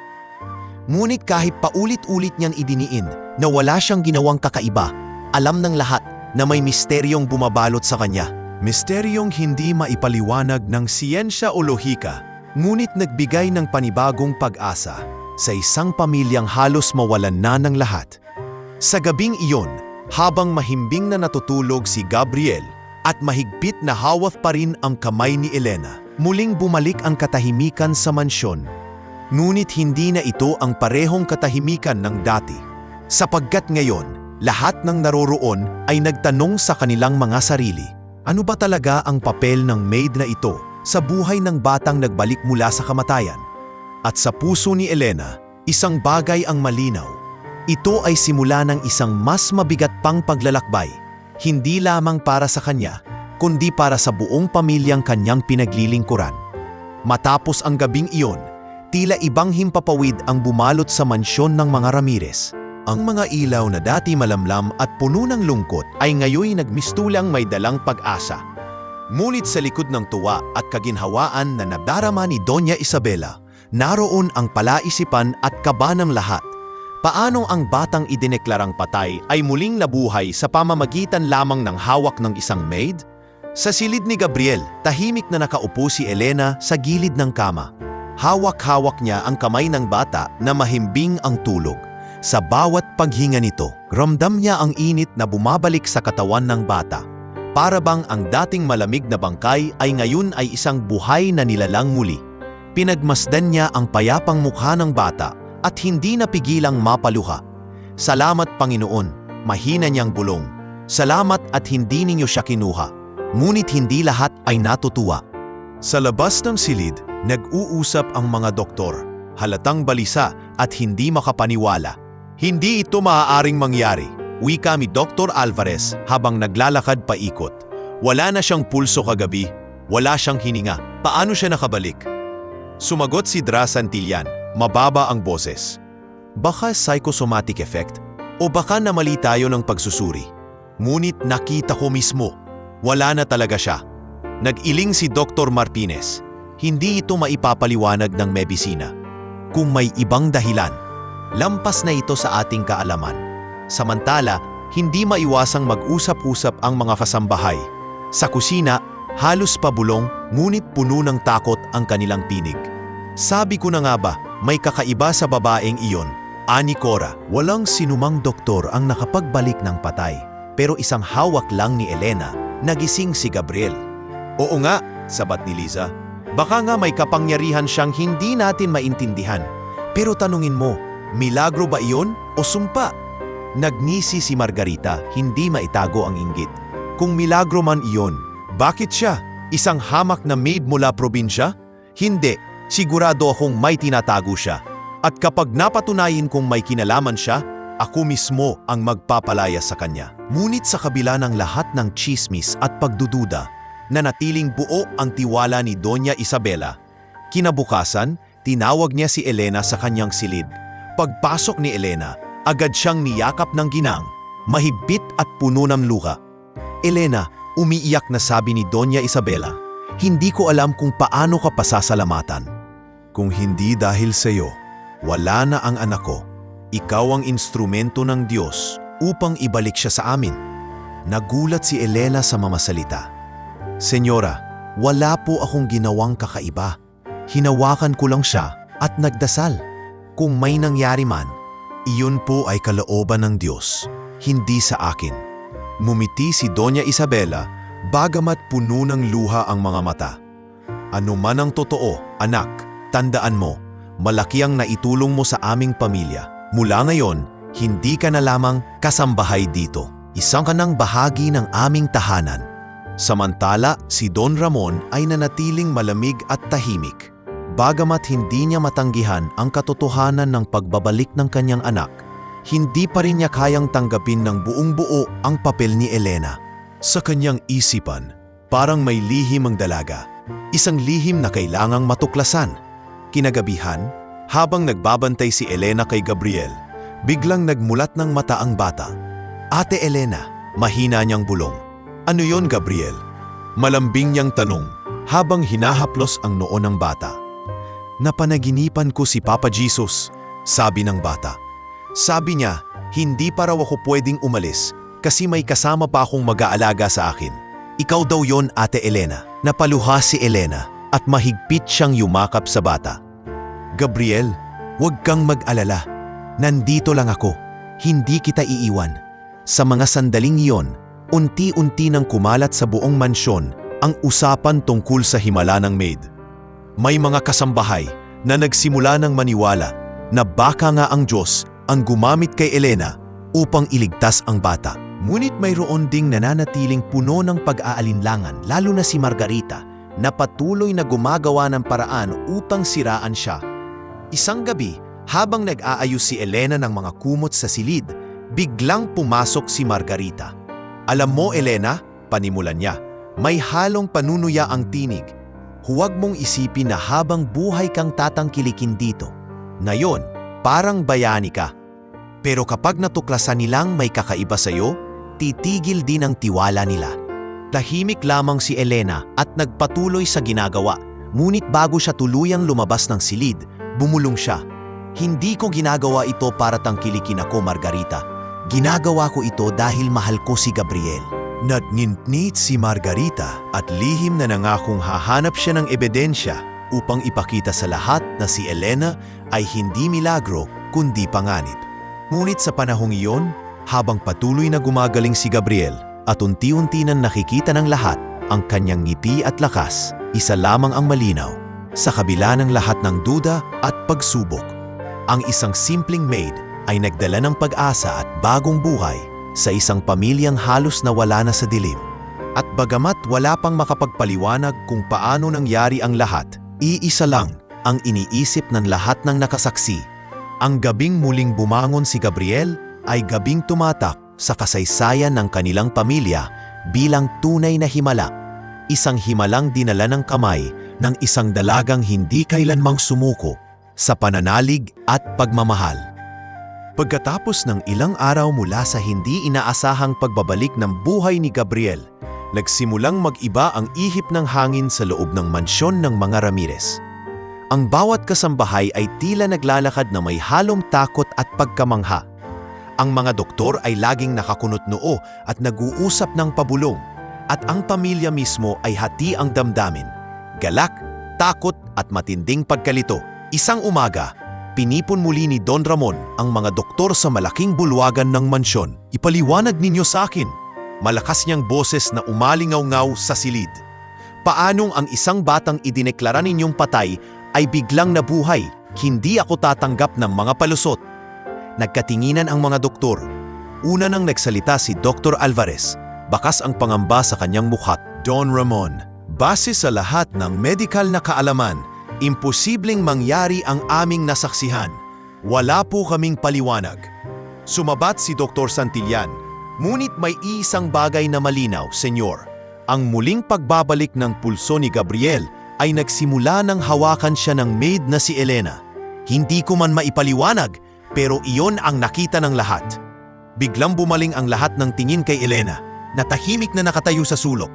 Ngunit kahit paulit-ulit niyang idiniin na wala siyang ginawang kakaiba, alam ng lahat na may misteryong bumabalot sa kanya. Misteryong hindi maipaliwanag ng siyensya o lohika, ngunit nagbigay ng panibagong pag-asa sa isang pamilyang halos mawalan na ng lahat. Sa gabing iyon, habang mahimbing na natutulog si Gabriel at mahigpit na hawak pa rin ang kamay ni Elena, muling bumalik ang katahimikan sa mansyon. Ngunit hindi na ito ang parehong katahimikan ng dati. Sapagkat ngayon, lahat ng naroroon ay nagtanong sa kanilang mga sarili. Ano ba talaga ang papel ng maid na ito sa buhay ng batang nagbalik mula sa kamatayan? At sa puso ni Elena, isang bagay ang malinaw. Ito ay simula ng isang mas mabigat pang paglalakbay, hindi lamang para sa kanya, kundi para sa buong pamilyang kanyang pinaglilingkuran. Matapos ang gabing iyon, tila ibang himpapawid ang bumalot sa mansyon ng mga Ramirez. Ang mga ilaw na dati malamlam at puno ng lungkot ay ngayoy nagmistulang may dalang pag-asa. Ngunit sa likod ng tuwa at kaginhawaan na nadarama ni Doña Isabela, naroon ang palaisipan at kaba ng lahat. Paano ang batang idineklarang patay ay muling nabuhay sa pamamagitan lamang ng hawak ng isang maid? Sa silid ni Gabriel, tahimik na nakaupo si Elena sa gilid ng kama. Hawak-hawak niya ang kamay ng bata na mahimbing ang tulog. Sa bawat paghinga nito, ramdam niya ang init na bumabalik sa katawan ng bata. Para bang ang dating malamig na bangkay ay ngayon ay isang buhay na nilalang muli. Pinagmasdan niya ang payapang mukha ng bata at hindi napigilang mapaluha. Salamat Panginoon, mahina niyang bulong. Salamat at hindi ninyo siya kinuha. Ngunit hindi lahat ay natutuwa. Sa labas ng silid, Nag-uusap ang mga doktor, halatang balisa at hindi makapaniwala. Hindi ito maaaring mangyari, wika ni Dr. Alvarez habang naglalakad paikot. Wala na siyang pulso kagabi, wala siyang hininga. Paano siya nakabalik? Sumagot si Dra Santillan, mababa ang boses. Baka psychosomatic effect o baka namali tayo ng pagsusuri. Ngunit nakita ko mismo, wala na talaga siya. Nag-iling si Dr. Martinez. Hindi ito maipapaliwanag ng medisina. Kung may ibang dahilan, lampas na ito sa ating kaalaman. Samantala, hindi maiwasang mag-usap-usap ang mga kasambahay. Sa kusina, halos pabulong ngunit puno ng takot ang kanilang tinig. Sabi ko na nga ba, may kakaiba sa babaeng iyon. Ani Cora, walang sinumang doktor ang nakapagbalik ng patay. Pero isang hawak lang ni Elena, nagising si Gabriel. Oo nga, sabat ni Liza. Baka nga may kapangyarihan siyang hindi natin maintindihan. Pero tanungin mo, milagro ba iyon o sumpa? Nagnisi si Margarita, hindi maitago ang inggit. Kung milagro man iyon, bakit siya? Isang hamak na maid mula probinsya? Hindi, sigurado akong may tinatago siya. At kapag napatunayin kong may kinalaman siya, ako mismo ang magpapalaya sa kanya. Ngunit sa kabila ng lahat ng chismis at pagdududa, nanatiling buo ang tiwala ni Doña Isabela. Kinabukasan, tinawag niya si Elena sa kanyang silid. Pagpasok ni Elena, agad siyang niyakap ng ginang, mahigpit at puno ng luha. Elena, umiiyak na sabi ni Doña Isabela, hindi ko alam kung paano ka pasasalamatan. Kung hindi dahil sa iyo, wala na ang anak ko. Ikaw ang instrumento ng Diyos upang ibalik siya sa amin. Nagulat si Elena sa mamasalita. Senyora, wala po akong ginawang kakaiba. Hinawakan ko lang siya at nagdasal. Kung may nangyari man, iyon po ay kalooban ng Diyos, hindi sa akin. Ngumiti si Doña Isabela, bagamat puno ng luha ang mga mata. Ano man ang totoo, anak, tandaan mo, malaki ang naitulong mo sa aming pamilya. Mula ngayon, hindi ka na lamang kasambahay dito. Isang ka ng bahagi ng aming tahanan. Samantala, si Don Ramon ay nanatiling malamig at tahimik. Bagamat hindi niya matanggihan ang katotohanan ng pagbabalik ng kanyang anak, hindi pa rin niya kayang tanggapin ng buong buo ang papel ni Elena. Sa kanyang isipan, parang may lihim ang dalaga. Isang lihim na kailangang matuklasan. Kinagabihan, habang nagbabantay si Elena kay Gabriel, biglang nagmulat ng mata ang bata. Ate Elena, mahina niyang bulong. Ano yon, Gabriel? Malambing niyang tanong habang hinahaplos ang noo ng bata. Napanaginipan ko si Papa Jesus, sabi ng bata. Sabi niya, hindi pa raw ako pwedeng umalis kasi may kasama pa akong mag-aalaga sa akin. Ikaw daw yon, Ate Elena. Napaluha si Elena at mahigpit siyang yumakap sa bata. Gabriel, huwag kang mag-alala. Nandito lang ako. Hindi kita iiwan. Sa mga sandaling iyon, unti-unti nang kumalat sa buong mansyon ang usapan tungkol sa himala ng maid. May mga kasambahay na nagsimula ng maniwala na baka nga ang Diyos ang gumamit kay Elena upang iligtas ang bata. Ngunit mayroon ding nananatiling puno ng pag-aalinlangan, lalo na si Margarita, na patuloy na gumagawa ng paraan upang siraan siya. Isang gabi, habang nag-aayos si Elena ng mga kumot sa silid, biglang pumasok si Margarita. Alam mo, Elena, panimulan niya, may halong panunuya ang tinig. Huwag mong isipin na habang buhay kang tatangkilikin dito. Ngayon, parang bayani ka. Pero kapag natuklasan nilang may kakaiba sa'yo, titigil din ang tiwala nila. Tahimik lamang si Elena at nagpatuloy sa ginagawa. Ngunit bago siya tuluyang lumabas ng silid, bumulong siya. Hindi ko ginagawa ito para tangkilikin ako, Margarita. Ginagawa ko ito dahil mahal ko si Gabriel. Nagnitnit si Margarita at lihim na nangakong hahanap siya ng ebidensya upang ipakita sa lahat na si Elena ay hindi milagro kundi panganib. Ngunit sa panahong iyon, habang patuloy na gumagaling si Gabriel at unti-unti nang nakikita ng lahat ang kanyang ngiti at lakas, isa lamang ang malinaw. Sa kabila ng lahat ng duda at pagsubok, ang isang simpleng maid ay nagdala ng pag-asa at bagong buhay sa isang pamilyang halos nawala na sa dilim. At bagamat wala pang makapagpaliwanag kung paano nangyari ang lahat, Iisa lang ang iniisip ng lahat ng nakasaksi. Ang gabing muling bumangon si Gabriel ay gabing tumatak sa kasaysayan ng kanilang pamilya bilang tunay na himala. Isang himalang dinala ng kamay ng isang dalagang hindi kailanmang sumuko sa pananalig at pagmamahal. Pagkatapos ng ilang araw mula sa hindi inaasahang pagbabalik ng buhay ni Gabriel, nagsimulang mag-iba ang ihip ng hangin sa loob ng mansyon ng mga Ramirez. Ang bawat kasambahay ay tila naglalakad na may halong takot at pagkamangha. Ang mga doktor ay laging nakakunot noo at nag-uusap ng pabulong, at ang pamilya mismo ay hati ang damdamin. Galak, takot at matinding pagkalito. Isang umaga, pinipon muli ni Don Ramon ang mga doktor sa malaking bulwagan ng mansyon. "Ipaliwanag ninyo sa akin," malakas niyang boses na umalingaw-ngaw sa silid. "Paanong ang isang batang idineklara ninyong patay ay biglang nabuhay? Hindi ako tatanggap ng mga palusot." Nagkatinginan ang mga doktor. Una nang nagsalita si Dr. Alvarez. Bakas ang pangamba sa kanyang mukha. "Don Ramon, base sa lahat ng medikal na kaalaman, imposibleng mangyari ang aming nasaksihan. Wala po kaming paliwanag." Sumabat si Dr. Santillan. "Ngunit may isang bagay na malinaw, senyor. Ang muling pagbabalik ng pulso ni Gabriel ay nagsimula nang hawakan siya ng maid na si Elena. Hindi ko man maipaliwanag, pero iyon ang nakita ng lahat." Biglang bumaling ang lahat ng tingin kay Elena, na tahimik na nakatayo sa sulok.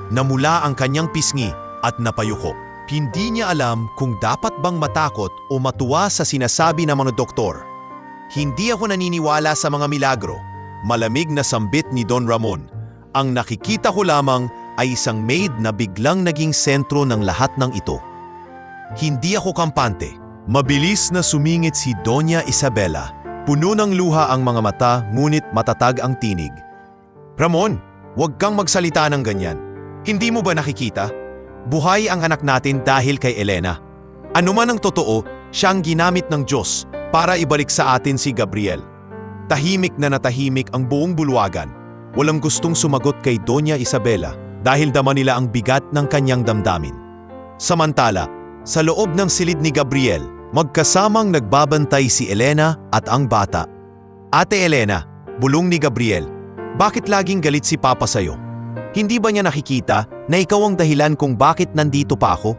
Namula ang kanyang pisngi at napayuko. Hindi niya alam kung dapat bang matakot o matuwa sa sinasabi ng mga doktor. "Hindi ako naniniwala sa mga milagro," malamig na sambit ni Don Ramon. "Ang nakikita ko lamang ay isang maid na biglang naging sentro ng lahat ng ito." "Hindi ako kampante." Mabilis na sumingit si Doña Isabela. Puno ng luha ang mga mata, ngunit matatag ang tinig. "Ramon, huwag kang magsalita ng ganyan. Hindi mo ba nakikita? Buhay ang anak natin dahil kay Elena. Ano man ang totoo, siya ang ginamit ng Diyos para ibalik sa atin si Gabriel." Tahimik na natahimik ang buong bulwagan. Walang gustong sumagot kay Doña Isabela dahil dama nila ang bigat ng kanyang damdamin. Samantala, sa loob ng silid ni Gabriel, magkasamang nagbabantay si Elena at ang bata. "Ate Elena," bulong ni Gabriel, "bakit laging galit si Papa sa'yo? Hindi ba niya nakikita na ikaw ang dahilan kung bakit nandito pa ako?"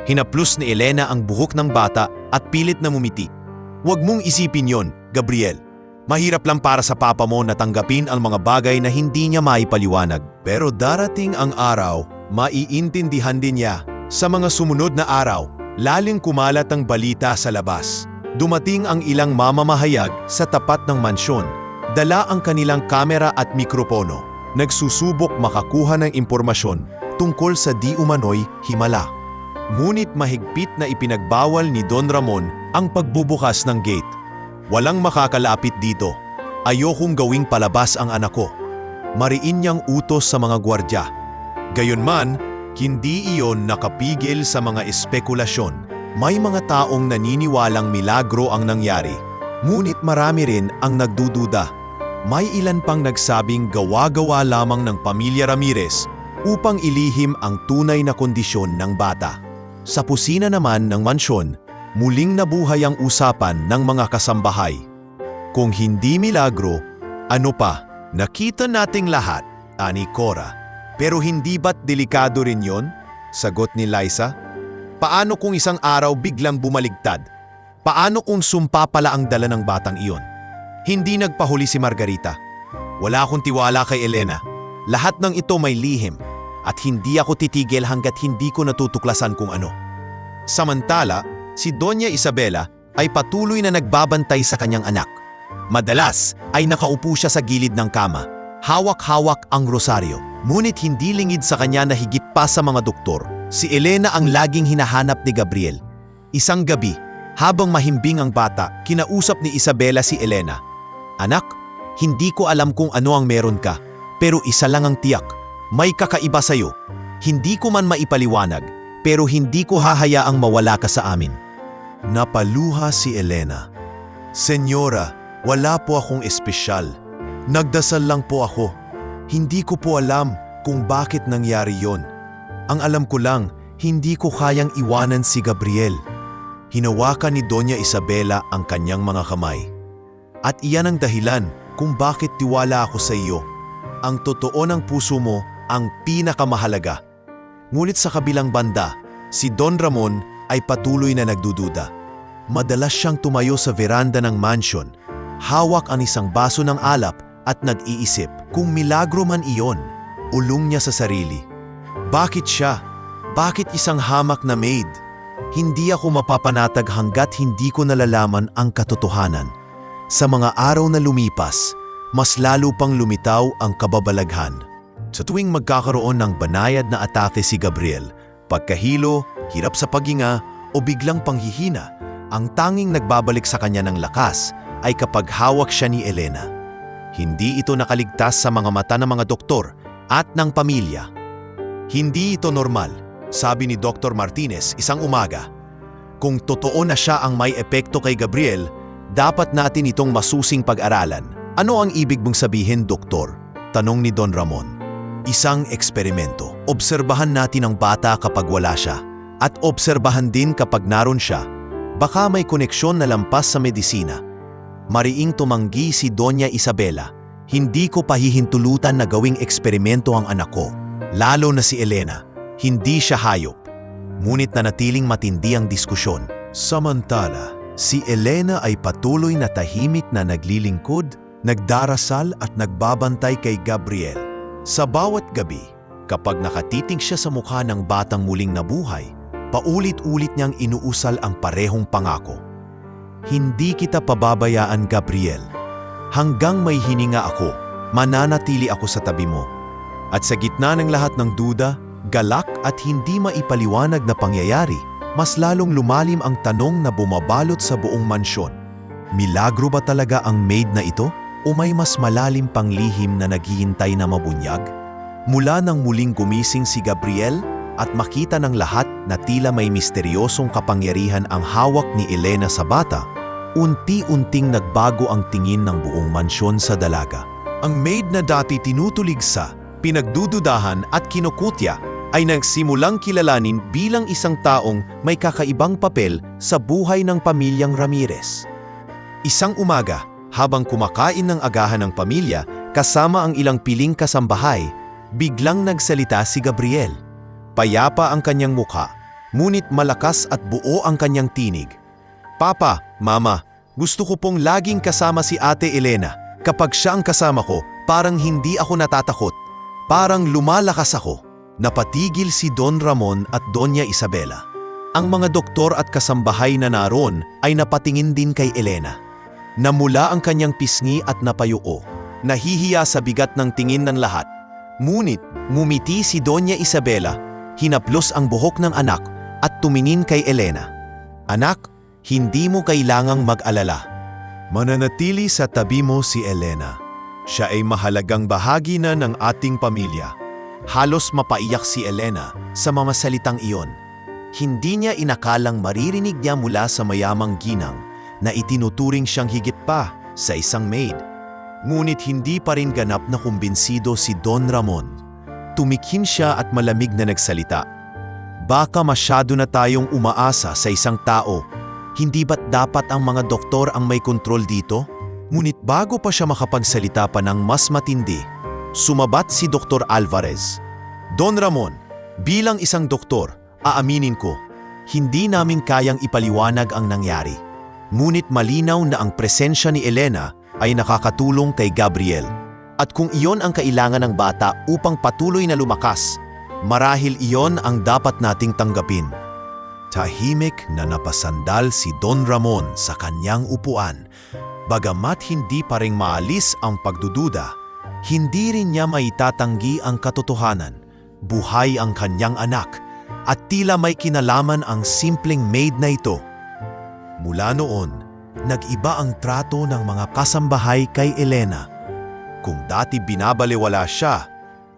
Hinaplos ni Elena ang buhok ng bata at pilit na mumiti. "Huwag mong isipin yon, Gabriel. Mahirap lang para sa papa mo na tanggapin ang mga bagay na hindi niya maipaliwanag. Pero darating ang araw, maiintindihan din niya." Sa mga sumunod na araw, laling kumalat ang balita sa labas. Dumating ang ilang mamamahayag sa tapat ng mansyon. Dala ang kanilang kamera at mikropono. Nagsusubok makakuha ng impormasyon tungkol sa di umano'y himala. Ngunit mahigpit na ipinagbawal ni Don Ramon ang pagbubukas ng gate. "Walang makakalapit dito. Ayokong gawing palabas ang anak ko." Mariin niyang utos sa mga gwardya. Gayunman, hindi iyon nakapigil sa mga espekulasyon. May mga taong naniniwalang milagro ang nangyari, ngunit marami rin ang nagdududa. May ilan pang nagsabing gawa-gawa lamang ng pamilya Ramirez upang ilihim ang tunay na kondisyon ng bata. Sa pusina naman ng mansyon, muling nabuhay ang usapan ng mga kasambahay. "Kung hindi milagro, ano pa? Nakita nating lahat," ani Cora. "Pero hindi ba't delikado rin yon?" sagot ni Liza. "Paano kung isang araw biglang bumaligtad? Paano kung sumpa pala ang dala ng batang iyon?" Hindi nagpahuli si Margarita. "Wala akong tiwala kay Elena. Lahat ng ito may lihim, at hindi ako titigil hanggat hindi ko natutuklasan kung ano." Samantala, si Doña Isabela ay patuloy na nagbabantay sa kanyang anak. Madalas ay nakaupo siya sa gilid ng kama, hawak-hawak ang rosaryo. Ngunit hindi lingid sa kanya na higit pa sa mga doktor, si Elena ang laging hinahanap ni Gabriel. Isang gabi, habang mahimbing ang bata, kinausap ni Isabela si Elena. "Anak, hindi ko alam kung ano ang meron ka, pero isa lang ang tiyak, may kakaiba sa'yo. Hindi ko man maipaliwanag, pero hindi ko hahayaang mawala ka sa amin." Napaluha si Elena. "Senyora, wala po akong espesyal. Nagdasal lang po ako. Hindi ko po alam kung bakit nangyari yon. Ang alam ko lang, Hindi ko kayang iwanan si Gabriel. Hinawakan ni Doña Isabela ang kanyang mga kamay. At iyan ang dahilan kung bakit tiwala ako sa iyo. Ang totoo ng puso mo ang pinakamahalaga. Ngunit sa kabilang banda, si Don Ramon ay patuloy na nagdududa. Madalas siyang tumayo sa veranda ng mansion, hawak ang isang baso ng alap at nag-iisip kung milagro man iyon. Ulong niya sa sarili. Bakit siya? Bakit isang hamak na maid? Hindi ako mapapanatag hanggat hindi ko nalalaman ang katotohanan. Sa mga araw na lumipas, mas lalo pang lumitaw ang kababalaghan. Sa tuwing magkakaroon ng banayad na atake si Gabriel, pagkahilo, hirap sa paghinga o biglang panghihina, ang tanging nagbabalik sa kanya ng lakas ay kapag hawak siya ni Elena. Hindi ito nakaligtas sa mga mata ng mga doktor at ng pamilya. Hindi ito normal, sabi ni Dr. Martinez isang umaga. Kung totoo na siya ang may epekto kay Gabriel, dapat natin itong masusing pag-aralan. Ano ang ibig mong sabihin, doktor? Tanong ni Don Ramon. Isang eksperimento. Obserbahan natin ang bata kapag wala siya. At obserbahan din kapag naroon siya. Baka may koneksyon na lampas sa medisina. Mariing tumanggi si Doña Isabela. Hindi ko pahihintulutan na gawing eksperimento ang anak ko. Lalo na si Elena. Hindi siya hayop. Ngunit nanatiling matindi ang diskusyon. Samantala, si Elena ay patuloy na tahimik na naglilingkod, nagdarasal at nagbabantay kay Gabriel. Sa bawat gabi, kapag nakatiting siya sa mukha ng batang muling nabuhay, paulit-ulit niyang inuusal ang parehong pangako. Hindi kita pababayaan, Gabriel. Hanggang may hininga ako, mananatili ako sa tabi mo. At sa gitna ng lahat ng duda, galak at hindi maipaliwanag na pangyayari, mas lalong lumalim ang tanong na bumabalot sa buong mansyon. Milagro ba talaga ang maid na ito? O may mas malalim pang lihim na naghihintay na mabunyag? Mula nang muling gumising si Gabriel at makita ng lahat na tila may misteryosong kapangyarihan ang hawak ni Elena sa bata, unti-unting nagbago ang tingin ng buong mansyon sa dalaga. Ang maid na dati tinutuligsa, pinagdududahan at kinukutya ay nagsimulang kilalanin bilang isang taong may kakaibang papel sa buhay ng pamilyang Ramirez. Isang umaga, habang kumakain ng agahan ng pamilya kasama ang ilang piling kasambahay, biglang nagsalita si Gabriel. Payapa ang kanyang mukha, ngunit malakas at buo ang kanyang tinig. Papa, Mama, gusto ko pong laging kasama si Ate Elena. Kapag siya ang kasama ko, parang hindi ako natatakot. Parang lumalakas ako. Napatigil si Don Ramon at Doña Isabela. Ang mga doktor at kasambahay na naroon ay napatingin din kay Elena. Namula ang kanyang pisngi at napayuko, nahihiya sa bigat ng tingin ng lahat. Ngunit ngumiti si Doña Isabela, hinaplos ang buhok ng anak at tumingin kay Elena. Anak, hindi mo kailangang mag-alala. Mananatili sa tabi mo si Elena. Siya ay mahalagang bahagi na ng ating pamilya. Halos mapaiyak si Elena sa mga salitang iyon. Hindi niya inakalang maririnig niya mula sa mayamang ginang na itinuturing siyang higit pa sa isang maid. Ngunit hindi pa rin ganap na kumbinsido si Don Ramon. Tumikim siya at malamig na nagsalita. Baka masyado na tayong umaasa sa isang tao. Hindi ba't dapat ang mga doktor ang may kontrol dito? Ngunit bago pa siya makapagsalita pa ng mas matindi, sumabat si Dr. Alvarez. Don Ramon, bilang isang doktor, aaminin ko, hindi namin kayang ipaliwanag ang nangyari. Ngunit malinaw na ang presensya ni Elena ay nakakatulong kay Gabriel. At kung iyon ang kailangan ng bata upang patuloy na lumakas, marahil iyon ang dapat nating tanggapin. Tahimik na napasandal si Don Ramon sa kanyang upuan. Bagamat hindi pa rin maalis ang pagdududa, hindi rin niya maitatanggi ang katotohanan. Buhay ang kanyang anak at tila may kinalaman ang simpleng maid na ito. Mula noon, nag-iba ang trato ng mga kasambahay kay Elena. Kung dati binabalewala siya,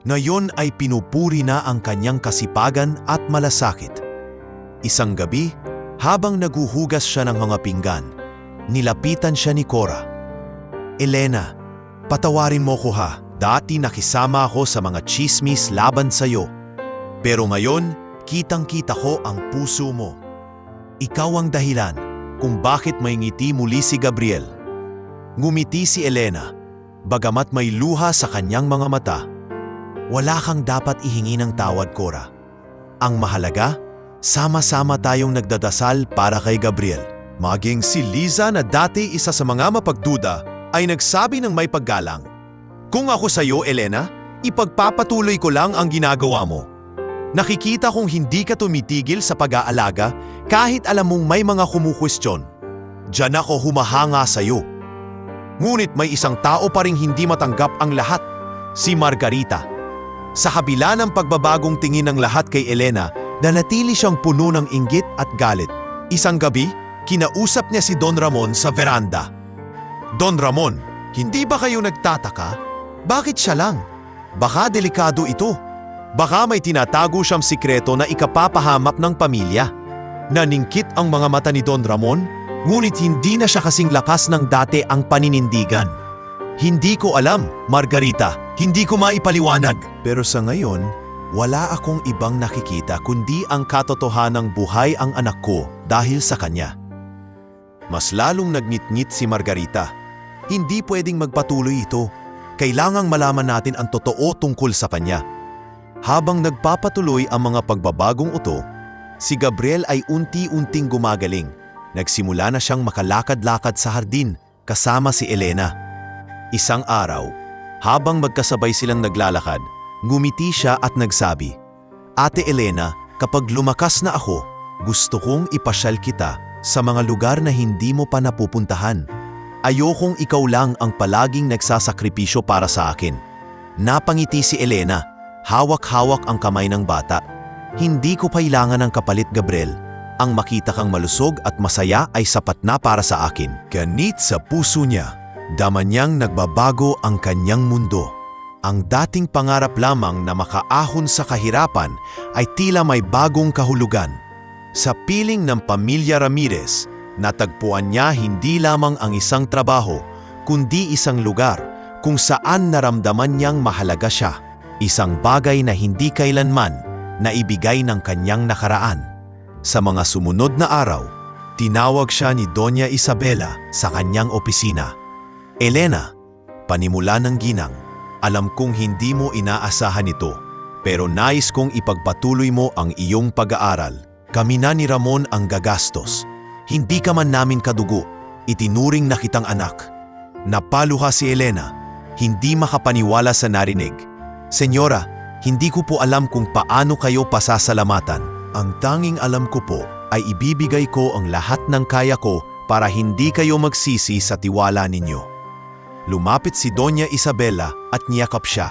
ngayon ay pinupuri na ang kanyang kasipagan at malasakit. Isang gabi, habang naguhugas siya ng mga pinggan, nilapitan siya ni Cora. Elena, patawarin mo ko ha. Dati nakisama ako sa mga chismis laban sa'yo. Pero ngayon, Kitang-kita ko ang puso mo. Ikaw ang dahilan kung bakit may ngiti muli si Gabriel. Ngumiti si Elena, bagamat may luha sa kanyang mga mata. Wala kang dapat ihingi ng tawad, Cora. Ang mahalaga, sama-sama tayong nagdadasal para kay Gabriel. Maging si Liza na dati isa sa mga mapagduda ay nagsabi ng may paggalang, "Kung ako sa'yo, Elena, ipagpapatuloy ko lang ang ginagawa mo. Nakikita kong hindi ka tumitigil sa pag-aalaga kahit alam mong may mga kumukwestiyon. Diyan ako humahanga sa'yo." Ngunit may isang tao pa ring hindi matanggap ang lahat, si Margarita. Sa kabila ng pagbabagong tingin ng lahat kay Elena, nanatili siyang puno ng inggit at galit. Isang gabi, kinausap niya si Don Ramon sa veranda. "Don Ramon, hindi ba kayo nagtataka? Bakit siya lang? Baka delikado ito. Baka may tinatago siyang sikreto na ikapapahamak ng pamilya." Naningkit ang mga mata ni Don Ramon, ngunit hindi na siya kasing lakas ng dati ang paninindigan. "Hindi ko alam, Margarita. Hindi ko maipaliwanag." Pero sa ngayon, wala akong ibang nakikita kundi ang katotohanang buhay ang anak ko dahil sa kanya. Mas lalong nagnitngit si Margarita. Hindi pwedeng magpatuloy ito. Kailangang malaman natin ang totoo tungkol sa kanya. Habang nagpapatuloy ang mga pagbabagong ito, si Gabriel ay unti-unting gumagaling. Nagsimula na siyang makalakad-lakad sa hardin kasama si Elena. Isang araw, habang magkasabay silang naglalakad, ngumiti siya at nagsabi, "Ate Elena, kapag lumakas na ako, gusto kong ipasyal kita sa mga lugar na hindi mo pa napupuntahan. Ayokong ikaw lang ang palaging nagsasakripisyo para sa akin." Napangiti si Elena, hawak-hawak ang kamay ng bata. "Hindi ko kailangan ng kapalit, Gabriel. Ang makita kang malusog at masaya ay sapat na para sa akin." Ganit sa puso niya, dama niyang nagbabago ang kanyang mundo. Ang dating pangarap lamang na makaahon sa kahirapan ay tila may bagong kahulugan. Sa piling ng pamilya Ramirez, natagpuan niya hindi lamang ang isang trabaho, kundi isang lugar kung saan naramdaman niyang mahalaga siya. Isang bagay na hindi kailanman naibigay ng kanyang nakaraan. Sa mga sumunod na araw, tinawag siya ni Doña Isabela sa kanyang opisina. "Elena, panimula ng ginang, alam kong hindi mo inaasahan ito, pero nais kong ipagpatuloy mo ang iyong pag-aaral. Kami na ni Ramon ang gagastos. Hindi ka man namin kadugo, itinuring na kitang anak." Napaluha si Elena, hindi makapaniwala sa narinig. "Senyora, hindi ko po alam kung paano kayo pasasalamatan. Ang tanging alam ko po ay ibibigay ko ang lahat ng kaya ko para hindi kayo magsisi sa tiwala ninyo." Lumapit si Doña Isabela at niyakap siya.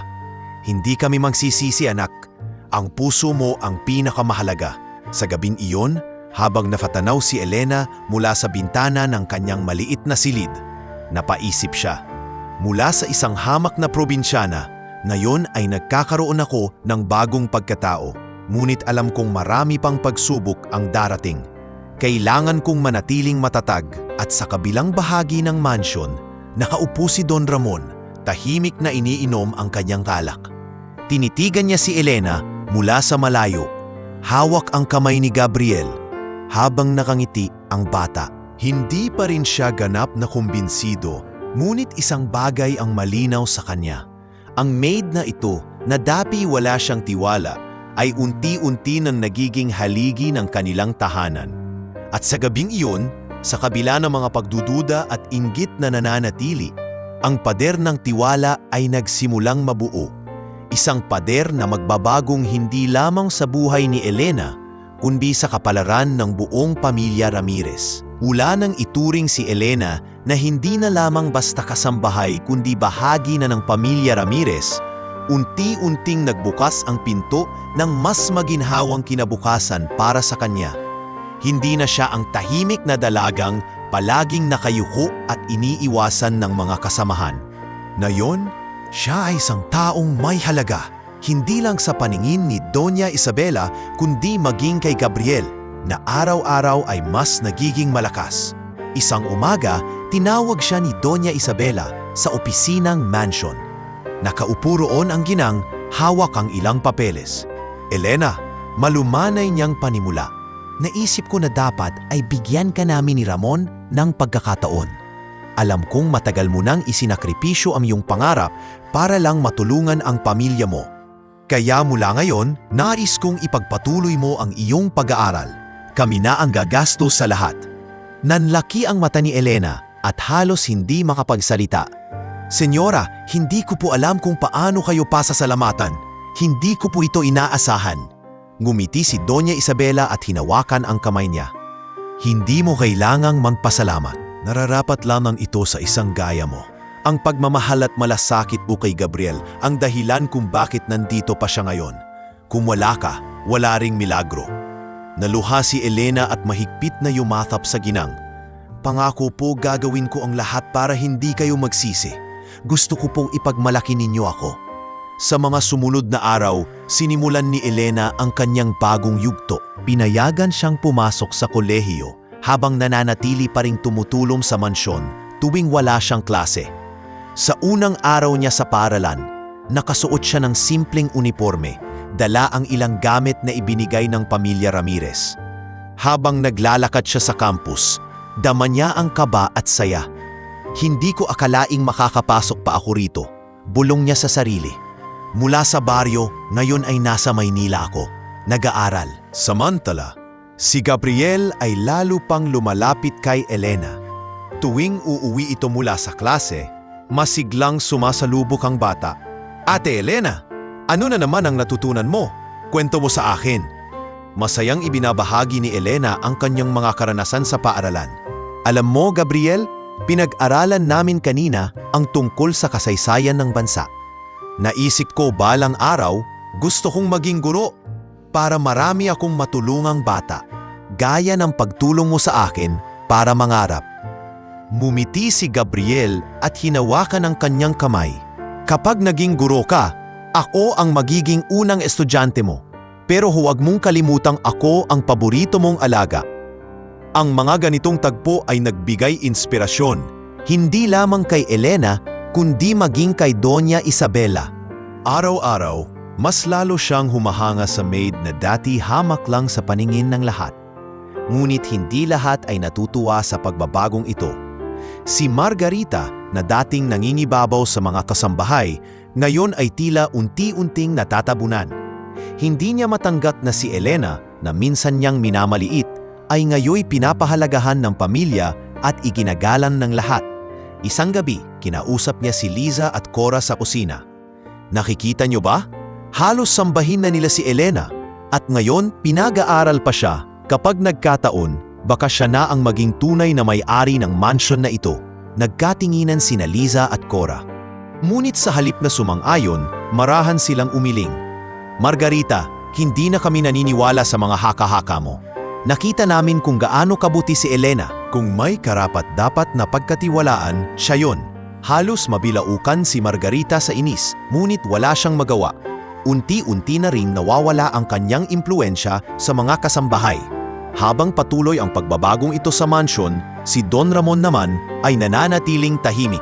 "Hindi kami magsisisi, anak. Ang puso mo ang pinakamahalaga." Sa gabing iyon, habang nafatanaw si Elena mula sa bintana ng kanyang maliit na silid, napaisip siya. Mula sa isang hamak na probinsyana, ngayon ay nagkakaroon ako ng bagong pagkatao. Ngunit alam kong marami pang pagsubok ang darating. Kailangan kong manatiling matatag. At sa kabilang bahagi ng mansyon, nakaupo si Don Ramon, tahimik na iniinom ang kanyang alak. Tinitigan niya si Elena mula sa malayo. Hawak ang kamay ni Gabriel. Habang nakangiti ang bata, hindi pa rin siya ganap na kumbinsido, ngunit isang bagay ang malinaw sa kanya. Ang maid na ito, na dati wala siyang tiwala, ay unti-unti nang nagiging haligi ng kanilang tahanan. At sa gabing iyon, sa kabila ng mga pagdududa at inggit na nananatili, ang pader ng tiwala ay nagsimulang mabuo. Isang pader na magbabagong hindi lamang sa buhay ni Elena, kundi sa kapalaran ng buong pamilya Ramirez. Mula nang ituring si Elena na hindi na lamang basta kasambahay kundi bahagi na ng pamilya Ramirez, unti-unting nagbukas ang pinto ng mas maginhawang kinabukasan para sa kanya. Hindi na siya ang tahimik na dalagang palaging nakayuko at iniiwasan ng mga kasamahan. Ngayon, siya ay isang taong may halaga, hindi lang sa paningin ni Doña Isabela kundi maging kay Gabriel, na araw-araw ay mas nagiging malakas. Isang umaga, tinawag siya ni Doña Isabela sa opisinang mansion. Nakaupo roon ang ginang, hawak ang ilang papeles. "Elena, Malumanay niyang panimula. Naisip ko na dapat ay bigyan ka namin ni Ramon ng pagkakataon. Alam kong matagal mo nang isinakripisyo ang iyong pangarap para lang matulungan ang pamilya mo. Kaya mula ngayon, nais kong ipagpatuloy mo ang iyong pag-aaral. Kami na ang gagastos sa lahat. Nanlaki ang mata ni Elena at halos hindi makapagsalita. Senyora, hindi ko po alam kung paano kayo pasasalamatan. Hindi ko po ito inaasahan. Ngumiti si Doña Isabela at hinawakan ang kamay niya. Hindi mo kailangang magpasalamat. Nararapat lamang ito sa isang gaya mo. Ang pagmamahal at malasakit mo kay Gabriel ang dahilan kung bakit nandito pa siya ngayon. Kung wala ka, wala ring milagro. Naluha si Elena at mahigpit na yumathap sa ginang. Pangako po gagawin ko ang lahat para hindi kayo magsisi. Gusto ko pong ipagmalaki ninyo ako. Sa mga sumunod na araw, sinimulan ni Elena ang kanyang bagong yugto. Pinayagan siyang pumasok sa kolehiyo habang nananatili pa ring tumutulong sa mansyon tuwing wala siyang klase. Sa unang araw niya sa paaralan, nakasuot siya ng simpleng uniforme, dala ang ilang gamit na ibinigay ng pamilya Ramirez. Habang naglalakad siya sa campus, dama niya ang kaba at saya. Hindi ko akalaing makakapasok pa ako rito, bulong niya sa sarili. Mula sa baryo, ngayon ay nasa Maynila ako, nag-aaral. Samantala, si Gabriel ay lalo pang lumalapit kay Elena. Tuwing uuwi ito mula sa klase, masiglang sumasalubok ang bata. Ate Elena, ano na naman ang natutunan mo? Kwento mo sa akin. Masayang ibinabahagi ni Elena ang kanyang mga karanasan sa paaralan. Alam mo, Gabriel, pinag-aralan namin kanina ang tungkol sa kasaysayan ng bansa. Naisip ko balang araw, gusto kong maging guro para marami akong matulungang bata, gaya ng pagtulong mo sa akin para mangarap. Mumiti si Gabriel at hinawakan ang kanyang kamay. Kapag naging guro ka, ako ang magiging unang estudyante mo. Pero huwag mong kalimutang ako ang paborito mong alaga. Ang mga ganitong tagpo ay nagbigay inspirasyon, hindi lamang kay Elena, kundi maging kay Doña Isabela. Araw-araw, mas lalo siyang humahanga sa maid na dati hamak lang sa paningin ng lahat. Ngunit hindi lahat ay natutuwa sa pagbabagong ito. Si Margarita, na dating nangingibabaw sa mga kasambahay, ngayon ay tila unti-unting natatabunan. Hindi niya matanggap na si Elena, na minsan niyang minamaliit, ay ngayoy pinapahalagahan ng pamilya at iginagalang ng lahat. Isang gabi, kinausap niya si Liza at Cora sa kusina. Nakikita niyo ba? Halos sambahin na nila si Elena at ngayon pinag-aaral pa siya. Kapag nagkataon, baka siya na ang maging tunay na may-ari ng mansion na ito. Nagkatinginan sina Liza at Cora. Ngunit sa halip na sumang-ayon, marahan silang umiling. Margarita, hindi na kami naniniwala sa mga haka-haka mo. Nakita namin kung gaano kabuti si Elena. Kung may karapat-dapat na pagkatiwalaan, siya yon. Halos mabilaukan si Margarita sa inis, ngunit wala siyang magawa. Unti-unti na ring nawawala ang kanyang impluensya sa mga kasambahay. Habang patuloy ang pagbabagong ito sa mansyon, si Don Ramon naman ay nananatiling tahimik.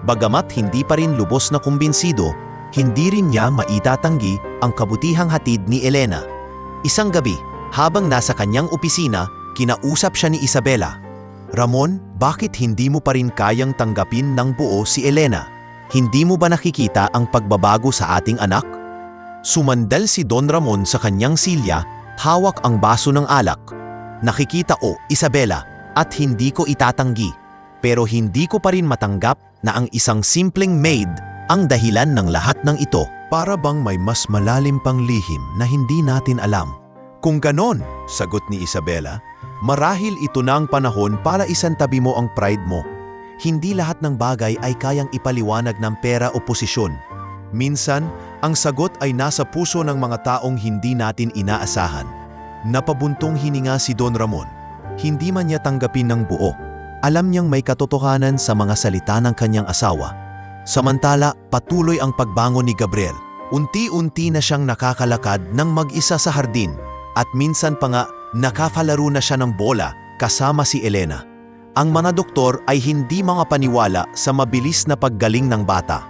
Bagamat hindi pa rin lubos na kumbinsido, hindi rin niya maitatanggi ang kabutihang hatid ni Elena. Isang gabi, habang nasa kanyang opisina, kinausap siya ni Isabela. Ramon, bakit hindi mo pa rin kayang tanggapin ng buo si Elena? Hindi mo ba nakikita ang pagbabago sa ating anak? Sumandal si Don Ramon sa kanyang silya, hawak ang baso ng alak. Nakikita ko, Isabela, at hindi ko itatanggi. Pero hindi ko pa rin matanggap na ang isang simpleng maid ang dahilan ng lahat ng ito. Para bang may mas malalim pang lihim na hindi natin alam. Kung ganon, sagot ni Isabela, marahil ito na ang panahon para isantabi mo ang pride mo. Hindi lahat ng bagay ay kayang ipaliwanag ng pera o posisyon. Minsan, ang sagot ay nasa puso ng mga taong hindi natin inaasahan. Napabuntong hininga si Don Ramon. Hindi man niya tanggapin ng buo. Alam niyang may katotohanan sa mga salita ng kanyang asawa. Samantala, patuloy ang pagbangon ni Gabriel. Unti-unti na siyang nakakalakad ng mag-isa sa hardin. At minsan pa nga, nakakalaro na siya ng bola kasama si Elena. Ang mga doktor ay hindi mga paniwala sa mabilis na paggaling ng bata.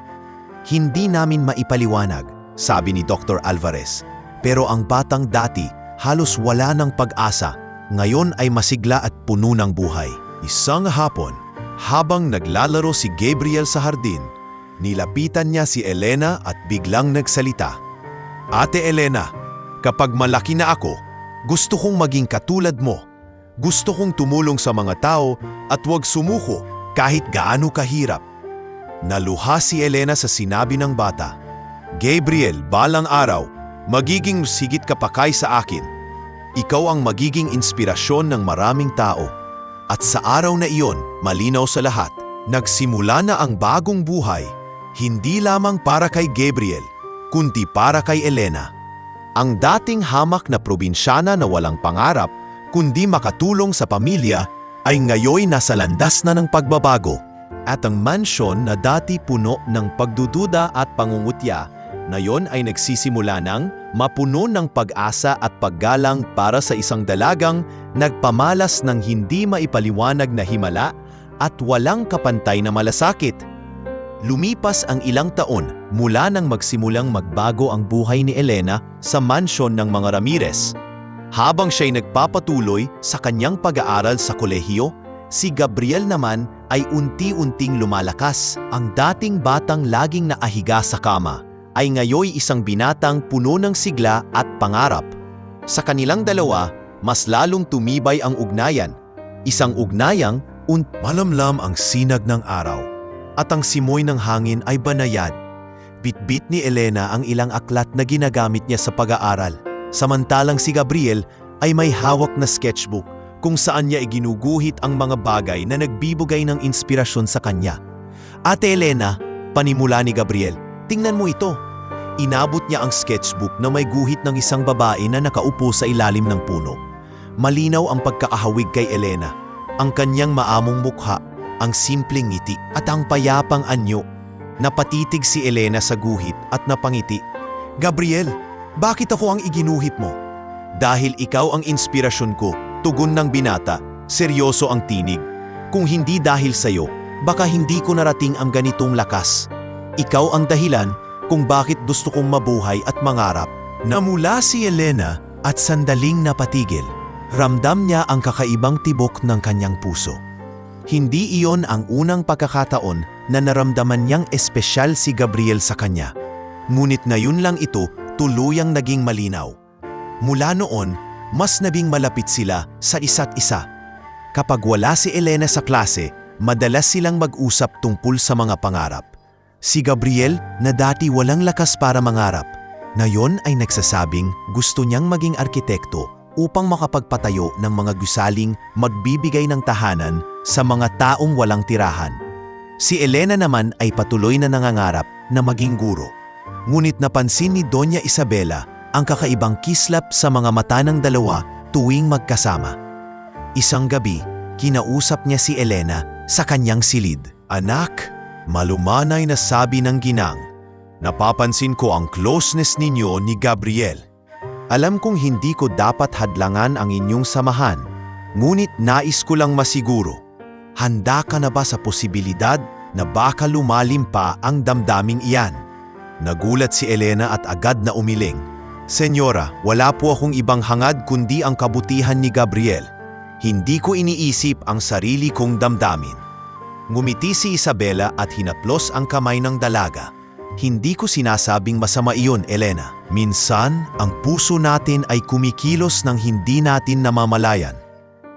Hindi namin maipaliwanag, sabi ni Dr. Alvarez. Pero ang batang dati halos wala ng pag-asa, ngayon ay masigla at puno ng buhay. Isang hapon, habang naglalaro si Gabriel sa hardin, nilapitan niya si Elena at biglang nagsalita. Ate Elena, kapag malaki na ako, gusto kong maging katulad mo. Gusto kong tumulong sa mga tao at huwag sumuko kahit gaano kahirap. Naluha si Elena sa sinabi ng bata. Gabriel, balang araw, magiging sigit ka pa kay sa akin. Ikaw ang magiging inspirasyon ng maraming tao. At sa araw na iyon, malinaw sa lahat, nagsimula na ang bagong buhay, hindi lamang para kay Gabriel, kundi para kay Elena. Ang dating hamak na probinsyana na walang pangarap, kundi makatulong sa pamilya, ay ngayoy nasa landas na ng pagbabago. At ang mansyon na dati puno ng pagdududa at pangungutya, ngayon ay nagsisimula ng mapuno ng pag-asa at paggalang para sa isang dalagang nagpamalas ng hindi maipaliwanag na himala at walang kapantay na malasakit. Lumipas ang ilang taon mula nang magsimulang magbago ang buhay ni Elena sa mansyon ng mga Ramirez. Habang siya'y nagpapatuloy sa kanyang pag-aaral sa kolehiyo, si Gabriel naman ay unti-unting lumalakas. Ang dating batang laging naahiga sa kama ay ngayoy isang binatang puno ng sigla at pangarap. Sa kanilang dalawa, mas lalong tumibay ang ugnayan. Isang ugnayang malamlam ang sinag ng araw at ang simoy ng hangin ay banayad. Bitbit ni Elena ang ilang aklat na ginagamit niya sa pag-aaral. Samantalang si Gabriel ay may hawak na sketchbook kung saan niya iginuguhit ang mga bagay na nagbibigay ng inspirasyon sa kanya. Ate Elena, panimula ni Gabriel, tingnan mo ito. Inabot niya ang sketchbook na may guhit ng isang babae na nakaupo sa ilalim ng puno. Malinaw ang pagkaahawig kay Elena. Ang kanyang maamong mukha, ang simpleng ngiti at ang payapang anyo. Napatitig si Elena sa guhit at napangiti. Gabriel, bakit ako ang iginuhit mo? Dahil ikaw ang inspirasyon ko, tugon ng binata, seryoso ang tinig. Kung hindi dahil sa'yo, baka hindi ko narating ang ganitong lakas. Ikaw ang dahilan kung bakit gusto kong mabuhay at mangarap. Namula si Elena at sandaling napatigil. Ramdam niya ang kakaibang tibok ng kanyang puso. Hindi iyon ang unang pagkakataon na naramdaman niyang espesyal si Gabriel sa kanya. Ngunit ngayon lang ito tuluyang naging malinaw. Mula noon, mas nabing malapit sila sa isa't isa. Kapag wala si Elena sa klase, madalas silang mag-usap tungkol sa mga pangarap. Si Gabriel, na dati walang lakas para mangarap, ngayon ay nagsasabing gusto niyang maging arkitekto upang makapagpatayo ng mga gusaling magbibigay ng tahanan sa mga taong walang tirahan. Si Elena naman ay patuloy na nangangarap na maging guro. Ngunit napansin ni Doña Isabela ang kakaibang kislap sa mga mata ng dalawa tuwing magkasama. Isang gabi, kinausap niya si Elena sa kanyang silid. Anak, malumanay na sabi ng ginang, napapansin ko ang closeness ninyo ni Gabriel. Alam kong hindi ko dapat hadlangan ang inyong samahan, ngunit nais ko lang masiguro. Handa ka na ba sa posibilidad na baka lumalim pa ang damdaming iyan? Nagulat si Elena at agad na umiling. Senyora, wala po akong ibang hangad kundi ang kabutihan ni Gabriel. Hindi ko iniisip ang sarili kong damdamin. Ngumiti si Isabela at hinaplos ang kamay ng dalaga. Hindi ko sinasabing masama iyon, Elena. Minsan, ang puso natin ay kumikilos ng hindi natin namamalayan.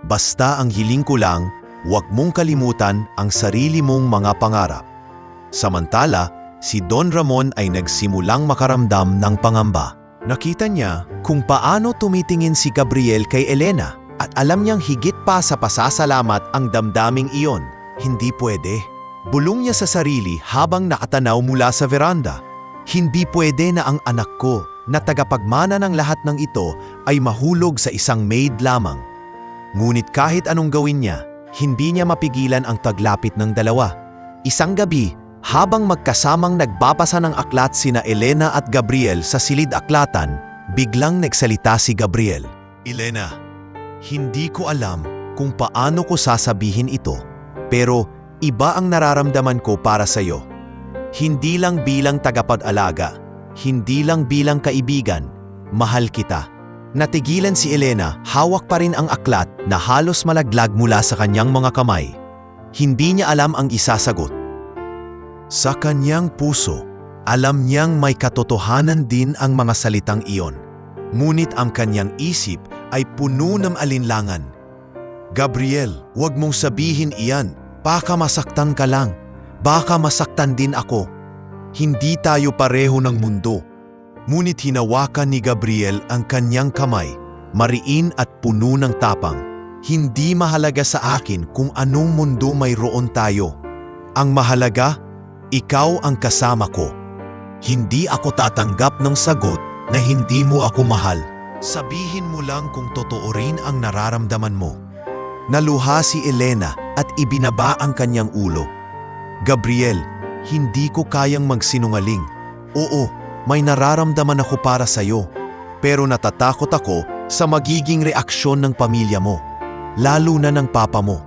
Basta ang hiling ko lang, huwag mong kalimutan ang sarili mong mga pangarap. Samantala, si Don Ramon ay nagsimulang makaramdam ng pangamba. Nakita niya kung paano tumitingin si Gabriel kay Elena at alam niyang higit pa sa pasasalamat ang damdaming iyon. Hindi pwede. Bulong niya sa sarili habang nakatanaw mula sa veranda. Hindi pwede na ang anak ko na tagapagmana ng lahat ng ito ay mahulog sa isang maid lamang. Ngunit kahit anong gawin niya, hindi niya mapigilan ang taglapit ng dalawa. Isang gabi, habang magkasamang nagbabasa ng aklat sina Elena at Gabriel sa silid-aklatan, biglang nagsalita si Gabriel. Elena, hindi ko alam kung paano ko sasabihin ito, pero iba ang nararamdaman ko para sa iyo. Hindi lang bilang tagapag-alaga, hindi lang bilang kaibigan, mahal kita. Natigilan si Elena, hawak pa rin ang aklat na halos malaglag mula sa kanyang mga kamay. Hindi niya alam ang isasagot. Sa kanyang puso, alam niyang may katotohanan din ang mga salitang iyon. Ngunit ang kanyang isip ay puno ng alinlangan. Gabriel, huwag mong sabihin iyan. Baka masaktan ka lang. Baka masaktan din ako. Hindi tayo pareho ng mundo. Ngunit hinawakan ni Gabriel ang kanyang kamay, mariin at puno ng tapang. Hindi mahalaga sa akin kung anong mundo mayroon tayo. Ang mahalaga, ikaw ang kasama ko. Hindi ako tatanggap ng sagot na hindi mo ako mahal. Sabihin mo lang kung totoo rin ang nararamdaman mo. Naluha si Elena at ibinaba ang kanyang ulo. Gabriel, hindi ko kayang magsinungaling. Oo, may nararamdaman ako para sa'yo. Pero natatakot ako sa magiging reaksyon ng pamilya mo. Lalo na ng papa mo.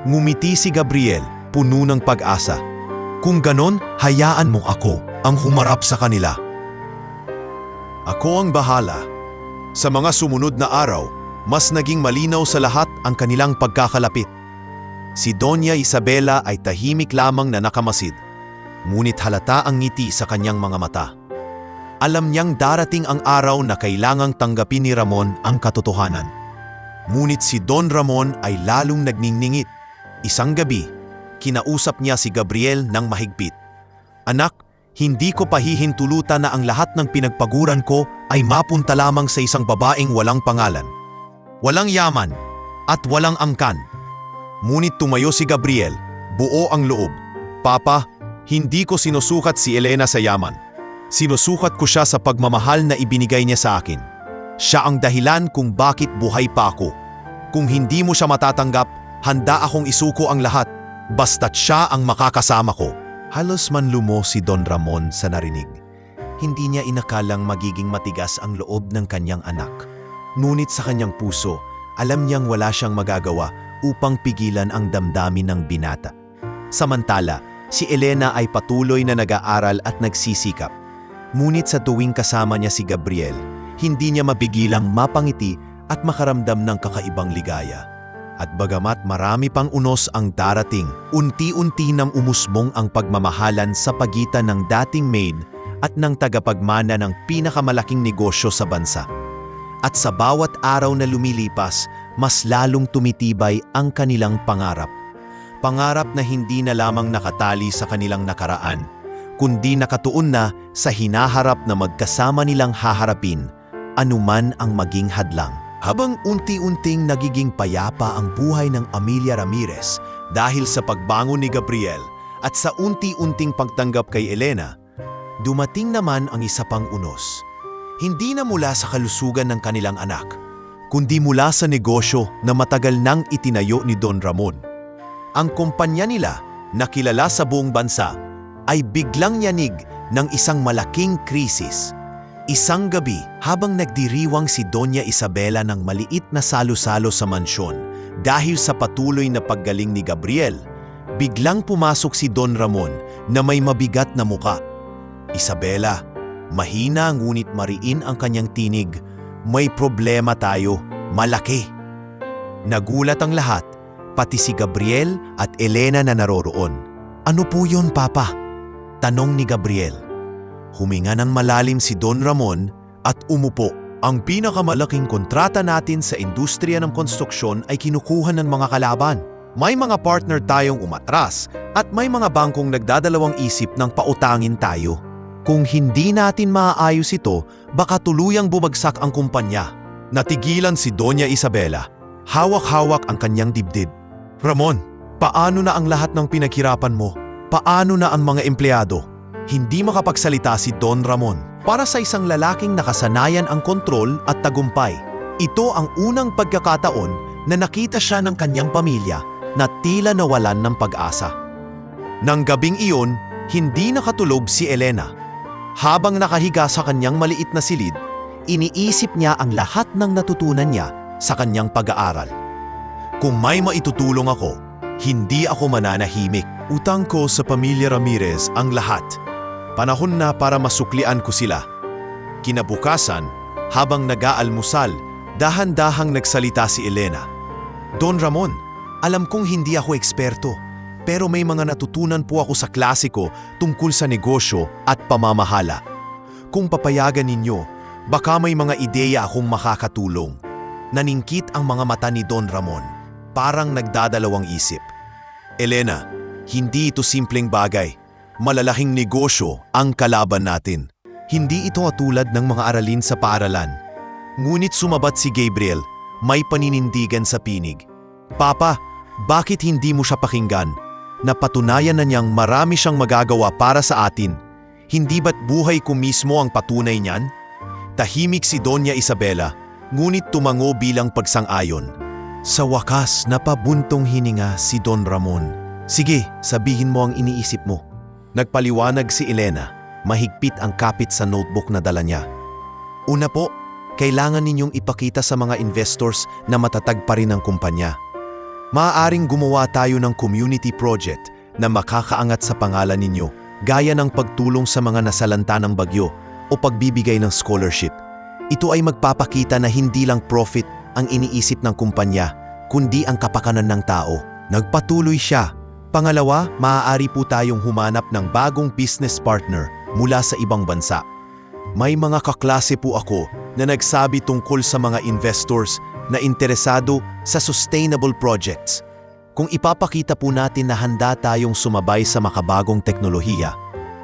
Ngumiti si Gabriel, puno ng pag-asa. Kung ganon, hayaan mo ako ang humarap sa kanila. Ako ang bahala. Sa mga sumunod na araw, mas naging malinaw sa lahat ang kanilang pagkakalapit. Si Doña Isabela ay tahimik lamang na nakamasid. Ngunit halata ang ngiti sa kanyang mga mata. Alam niyang darating ang araw na kailangang tanggapin ni Ramon ang katotohanan. Ngunit si Don Ramon ay lalong nagniningit. Isang gabi, kinausap niya si Gabriel ng mahigpit. Anak, hindi ko pahihintulutan na ang lahat ng pinagpaguran ko ay mapunta lamang sa isang babaeng walang pangalan. Walang yaman at walang angkan. Ngunit tumayo si Gabriel, buo ang loob. Papa, hindi ko sinusukat si Elena sa yaman. Sinusukat ko siya sa pagmamahal na ibinigay niya sa akin. Siya ang dahilan kung bakit buhay pa ako. Kung hindi mo siya matatanggap, handa akong isuko ang lahat, basta't siya ang makakasama ko. Halos manlumo si Don Ramon sa narinig. Hindi niya inakalang magiging matigas ang loob ng kanyang anak. Ngunit sa kanyang puso, alam niyang wala siyang magagawa upang pigilan ang damdamin ng binata. Samantala, si Elena ay patuloy na nag-aaral at nagsisikap. Ngunit sa tuwing kasama niya si Gabriel, hindi niya mapigilang mapangiti at makaramdam ng kakaibang ligaya. At bagamat marami pang unos ang darating, unti-unti nang umusbong ang pagmamahalan sa pagitan ng dating maid at ng tagapagmana ng pinakamalaking negosyo sa bansa. At sa bawat araw na lumilipas, mas lalong tumitibay ang kanilang pangarap. Pangarap na hindi na lamang nakatali sa kanilang nakaraan, kundi nakatuon na sa hinaharap na magkasama nilang haharapin, anuman ang maging hadlang. Habang unti-unting nagiging payapa ang buhay ng Amelia Ramirez dahil sa pagbangon ni Gabriel at sa unti-unting pagtanggap kay Elena, dumating naman ang isa pang unos. Hindi na mula sa kalusugan ng kanilang anak, kundi mula sa negosyo na matagal nang itinayo ni Don Ramon. Ang kumpanya nila, na kilala sa buong bansa, ay biglang yanig ng isang malaking krisis. Isang gabi, habang nagdiriwang si Doña Isabela ng maliit na salo-salo sa mansyon dahil sa patuloy na paggaling ni Gabriel, biglang pumasok si Don Ramon na may mabigat na muka. Isabela, mahina ngunit mariin ang kanyang tinig, may problema tayo, malaki. Nagulat ang lahat, pati si Gabriel at Elena na naroroon. Ano po yun, Papa? Tanong ni Gabriel. Huminga ng malalim si Don Ramon at umupo. Ang pinakamalaking kontrata natin sa industriya ng konstruksyon ay kinukuha ng mga kalaban. May mga partner tayong umatras at may mga bangkong nagdadalawang isip ng pautangin tayo. Kung hindi natin maaayos ito, baka tuluyang bumagsak ang kumpanya. Natigilan si Doña Isabela. Hawak-hawak ang kanyang dibdib. Ramon, paano na ang lahat ng pinaghirapan mo? Paano na ang mga empleyado? Hindi makapagsalita si Don Ramon. Para sa isang lalaking nakasanayan ang kontrol at tagumpay, ito ang unang pagkakataon na nakita siya ng kanyang pamilya na tila nawalan ng pag-asa. Nang gabing iyon, hindi nakatulog si Elena. Habang nakahiga sa kanyang maliit na silid, iniisip niya ang lahat ng natutunan niya sa kanyang pag-aaral. Kung may maitutulong ako, hindi ako mananahimik. Utang ko sa pamilya Ramirez ang lahat. Panahon na para masuklian ko sila. Kinabukasan, Habang nag-aalmusal, dahan-dahang nagsalita si Elena. Don Ramon, alam kong hindi ako eksperto, pero may mga natutunan po ako sa klase ko tungkol sa negosyo at pamamahala. Kung papayagan ninyo, baka may mga ideya akong makakatulong. Naningkit ang mga mata ni Don Ramon, parang nagdadalawang isip. Elena, hindi ito simpleng bagay. Malalaking negosyo ang kalaban natin. Hindi ito katulad ng mga aralin sa paaralan. Ngunit sumabat si Gabriel, may paninindigan sa pinig. Papa, bakit hindi mo siya pakinggan? Napatunayan na niyang marami siyang magagawa para sa atin. Hindi ba't buhay ko mismo ang patunay niyan? Tahimik si Doña Isabela, ngunit tumango bilang pagsang-ayon. Sa wakas, napabuntong hininga si Don Ramon. Sige, sabihin mo ang iniisip mo. Nagpaliwanag si Elena, mahigpit ang kapit sa notebook na dala niya. Una po, kailangan ninyong ipakita sa mga investors na matatag pa rin ang kumpanya. Maaaring gumawa tayo ng community project na makakaangat sa pangalan ninyo, gaya ng pagtulong sa mga nasalanta ng bagyo o pagbibigay ng scholarship. Ito ay magpapakita na hindi lang profit ang iniisip ng kumpanya, kundi ang kapakanan ng tao. Nagpatuloy siya. Pangalawa, maaari po tayong humanap ng bagong business partner mula sa ibang bansa. May mga kaklase po ako na nagsabi tungkol sa mga investors na interesado sa sustainable projects. Kung ipapakita po natin na handa tayong sumabay sa makabagong teknolohiya,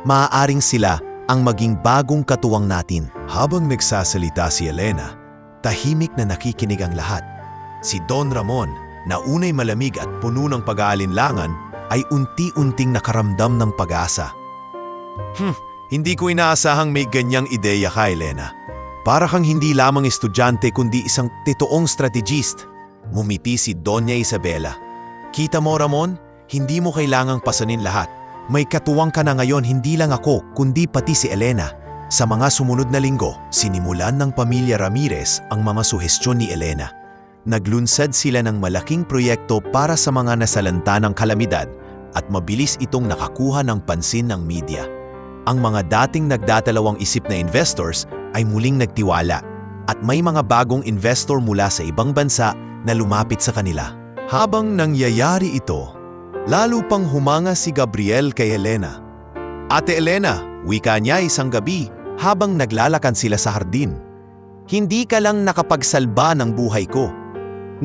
maaaring sila ang maging bagong katuwang natin. Habang nagsasalita si Elena, tahimik na nakikinig ang lahat. Si Don Ramon, na unay malamig at puno ng pag-aalinlangan, ay unti-unting nakaramdam ng pag-asa. Hindi ko inaasahang may ganyang ideya ka, Elena. Para kang hindi lamang estudyante kundi isang titoong strategist. Ngumiti si Doña Isabela. Kita mo, Ramon, hindi mo kailangang pasanin lahat. May katuwang ka na ngayon, hindi lang ako kundi pati si Elena. Sa mga sumunod na linggo, sinimulan ng pamilya Ramirez ang mga suhestyon ni Elena. Naglunsad sila ng malaking proyekto para sa mga nasalanta ng kalamidad at mabilis itong nakakuha ng pansin ng media. Ang mga dating nagdadalawang isip na investors ay muling nagtiwala at may mga bagong investor mula sa ibang bansa na lumapit sa kanila. Habang nangyayari ito, lalo pang humanga si Gabriel kay Elena. Ate Elena, wika niya isang gabi habang naglalakan sila sa hardin. Hindi ka lang nakapagsalba ng buhay ko.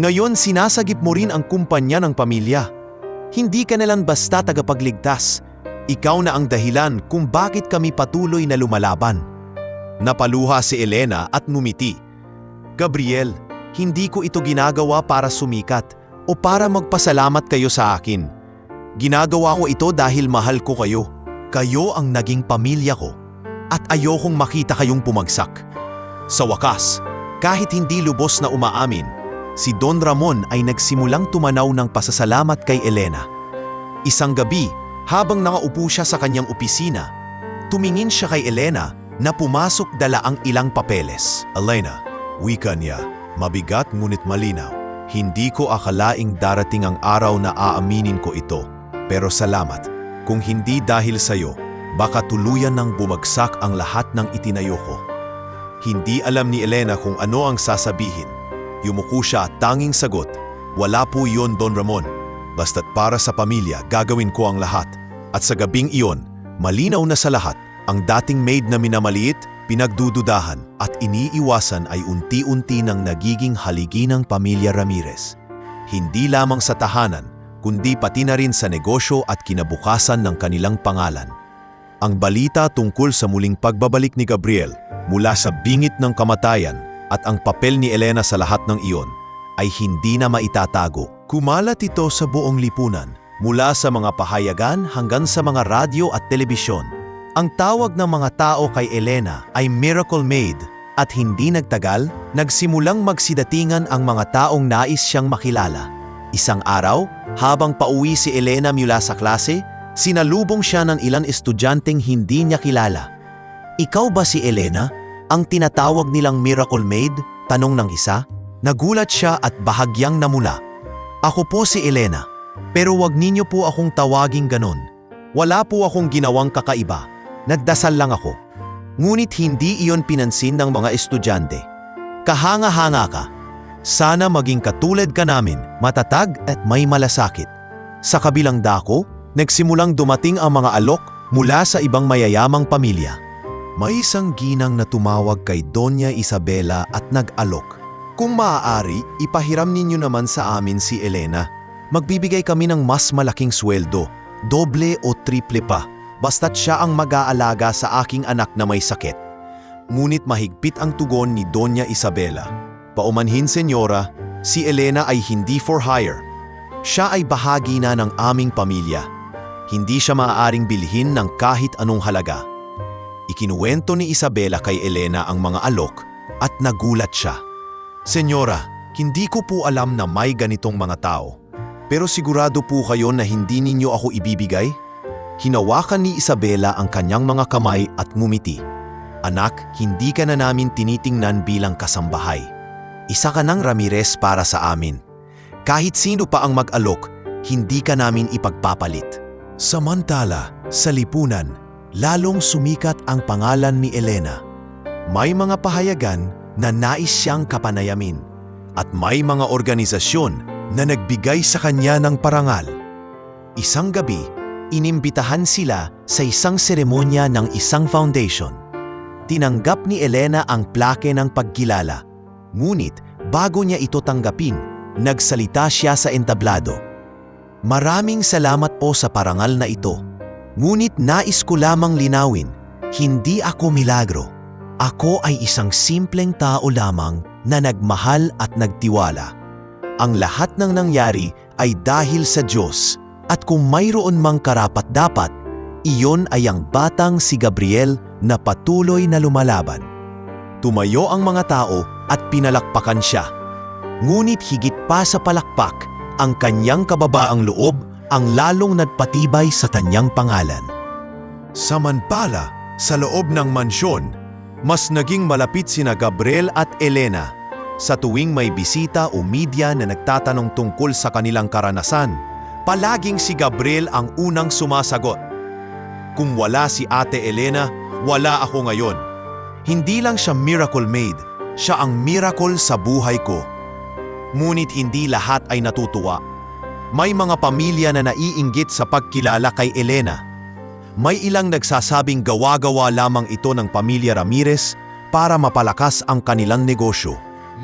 Ngayon sinasagip mo rin ang kumpanya ng pamilya. Hindi ka nalang basta tagapagligtas. Ikaw na ang dahilan kung bakit kami patuloy na lumalaban. Napaluha si Elena at numiti. Gabriel, hindi ko ito ginagawa para sumikat o para magpasalamat kayo sa akin. Ginagawa ko ito dahil mahal ko kayo. Kayo ang naging pamilya ko at ayokong makita kayong pumagsak. Sa wakas, kahit hindi lubos na umaamin, si Don Ramon ay nagsimulang tumanaw ng pasasalamat kay Elena. Isang gabi, habang nakaupo siya sa kanyang opisina, tumingin siya kay Elena na pumasok dala ang ilang papeles. Elena, wika niya, mabigat ngunit malinaw. Hindi ko akalaing darating ang araw na aaminin ko ito. Pero salamat, kung hindi dahil sa'yo, baka tuluyan nang bumagsak ang lahat ng itinayo ko. Hindi alam ni Elena kung ano ang sasabihin. Yumuko siya at tanging sagot, wala po iyon, Don Ramon. Basta't para sa pamilya, gagawin ko ang lahat. At sa gabing iyon, malinaw na sa lahat, ang dating maid na minamaliit, pinagdududahan at iniiwasan ay unti-unti nang nagiging haligi ng pamilya Ramirez. Hindi lamang sa tahanan, kundi pati na rin sa negosyo at kinabukasan ng kanilang pangalan. Ang balita tungkol sa muling pagbabalik ni Gabriel mula sa bingit ng kamatayan at ang papel ni Elena sa lahat ng iyon ay hindi na maitatago. Kumalat ito sa buong lipunan, mula sa mga pahayagan hanggang sa mga radyo at telebisyon. Ang tawag ng mga tao kay Elena ay Miracle Maid at hindi nagtagal, nagsimulang magsidatingan ang mga taong nais siyang makilala. Isang araw, habang pauwi si Elena mula sa klase, sinalubong siya ng ilang estudyanteng hindi niya kilala. Ikaw ba si Elena? Ang tinatawag nilang Miracle Maid? Tanong ng isa. Nagulat siya at bahagyang namula. Ako po si Elena, pero wag ninyo po akong tawaging ganon. Wala po akong ginawang kakaiba. Nagdasal lang ako. Ngunit hindi iyon pinansin ng mga estudyante. Kahanga-hanga ka. Sana maging katulad ka namin, matatag at may malasakit. Sa kabilang dako, nagsimulang dumating ang mga alok mula sa ibang mayayamang pamilya. May isang ginang na tumawag kay Doña Isabela at nag-alok. Kung maaari, ipahiram ninyo naman sa amin si Elena. Magbibigay kami ng mas malaking sweldo, doble o triple pa, basta't siya ang mag-aalaga sa aking anak na may sakit. Ngunit mahigpit ang tugon ni Doña Isabela. Paumanhin, senyora, si Elena ay hindi for hire. Siya ay bahagi na ng aming pamilya. Hindi siya maaaring bilhin ng kahit anong halaga. Ikinuwento ni Isabela kay Elena ang mga alok at nagulat siya. Senyora, hindi ko po alam na may ganitong mga tao. Pero sigurado po kayo na hindi ninyo ako ibibigay? Hinawakan ni Isabela ang kanyang mga kamay at ngumiti. Anak, hindi ka na namin tinitingnan bilang kasambahay. Isa ka ng Ramirez para sa amin. Kahit sino pa ang mag-alok, hindi ka namin ipagpapalit. Samantala, sa lipunan, lalong sumikat ang pangalan ni Elena. May mga pahayagan na nais siyang kapanayamin at may mga organisasyon na nagbigay sa kanya ng parangal. Isang gabi, inimbitahan sila sa isang seremonya ng isang foundation. Tinanggap ni Elena ang plake ng pagkilala. Ngunit bago niya ito tanggapin, nagsalita siya sa entablado. Maraming salamat po sa parangal na ito. Ngunit nais ko lamang linawin, hindi ako milagro. Ako ay isang simpleng tao lamang na nagmahal at nagtiwala. Ang lahat ng nangyari ay dahil sa Diyos at kung mayroon mang karapat-dapat, iyon ay ang batang si Gabriel na patuloy na lumalaban. Tumayo ang mga tao at pinalakpakan siya. Ngunit higit pa sa palakpak, ang kanyang kababaang loob ang lalong nagpatibay sa kanyang pangalan. Samantala, sa loob ng mansyon, mas naging malapit sina Gabriel at Elena. Sa tuwing may bisita o media na nagtatanong tungkol sa kanilang karanasan, palaging si Gabriel ang unang sumasagot. Kung wala si Ate Elena, wala ako ngayon. Hindi lang siya miracle maid, siya ang miracle sa buhay ko. Ngunit hindi lahat ay natutuwa. May mga pamilya na naiinggit sa pagkilala kay Elena. May ilang nagsasabing gawa-gawa lamang ito ng pamilya Ramirez para mapalakas ang kanilang negosyo.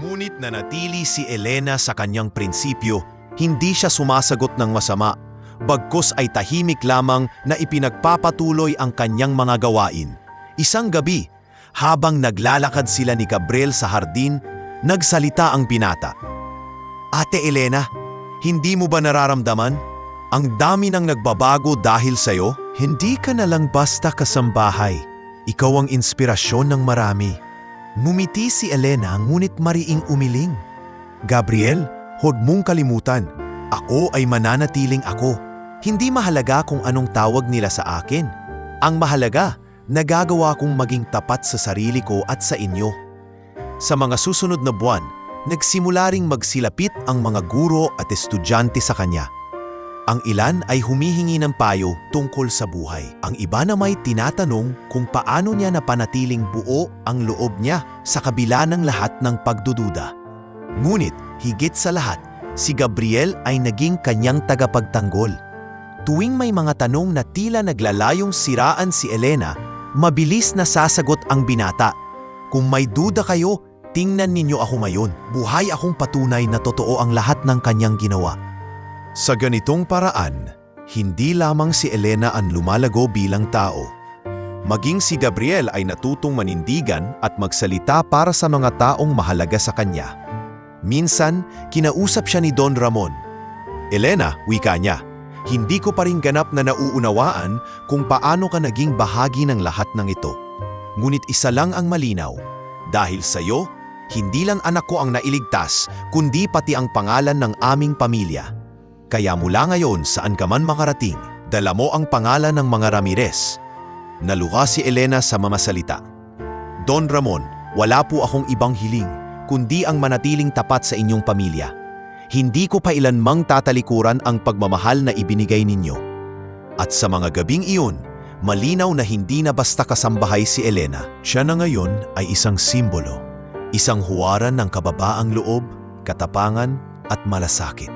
Ngunit nanatili si Elena sa kanyang prinsipyo, hindi siya sumasagot ng masama, bagkus ay tahimik lamang na ipinagpapatuloy ang kanyang mga gawain. Isang gabi, habang naglalakad sila ni Gabriel sa hardin, nagsalita ang binata. Ate Elena, hindi mo ba nararamdaman? Ang dami nang nagbabago dahil sa'yo? Hindi ka na lang basta kasambahay. Ikaw ang inspirasyon ng marami. Ngumiti si Elena ngunit mariing umiling. Gabriel, huwag mong kalimutan. Ako ay mananatiling ako. Hindi mahalaga kung anong tawag nila sa akin. Ang mahalaga, nagagawa kong maging tapat sa sarili ko at sa inyo. Sa mga susunod na buwan, nagsimula ring magsilapit ang mga guro at estudyante sa kanya. Ang ilan ay humihingi ng payo tungkol sa buhay. Ang iba na may tinatanong kung paano niya napanatiling buo ang loob niya sa kabila ng lahat ng pagdududa. Ngunit, higit sa lahat, si Gabriel ay naging kanyang tagapagtanggol. Tuwing may mga tanong na tila naglalayong siraan si Elena, mabilis na sasagot ang binata. Kung may duda kayo, tingnan ninyo ako ngayon. Buhay akong patunay na totoo ang lahat ng kanyang ginawa. Sa ganitong paraan, hindi lamang si Elena ang lumalago bilang tao. Maging si Gabriel ay natutong manindigan at magsalita para sa mga taong mahalaga sa kanya. Minsan, kinausap siya ni Don Ramon. Elena, wika niya, hindi ko pa rin ganap na nauunawaan kung paano ka naging bahagi ng lahat ng ito. Ngunit isa lang ang malinaw, dahil sa'yo, hindi lang anak ko ang nailigtas, kundi pati ang pangalan ng aming pamilya. Kaya mula ngayon saan ka man makarating, dala mo ang pangalan ng mga Ramirez. Naluha si Elena sa mamasalita. Don Ramon, wala po akong ibang hiling, kundi ang manatiling tapat sa inyong pamilya. Hindi ko pa ilanmang tatalikuran ang pagmamahal na ibinigay ninyo. At sa mga gabing iyon, malinaw na hindi na basta kasambahay si Elena. Siya na ngayon ay isang simbolo. Isang huwaran ng kababaang loob, katapangan at malasakit.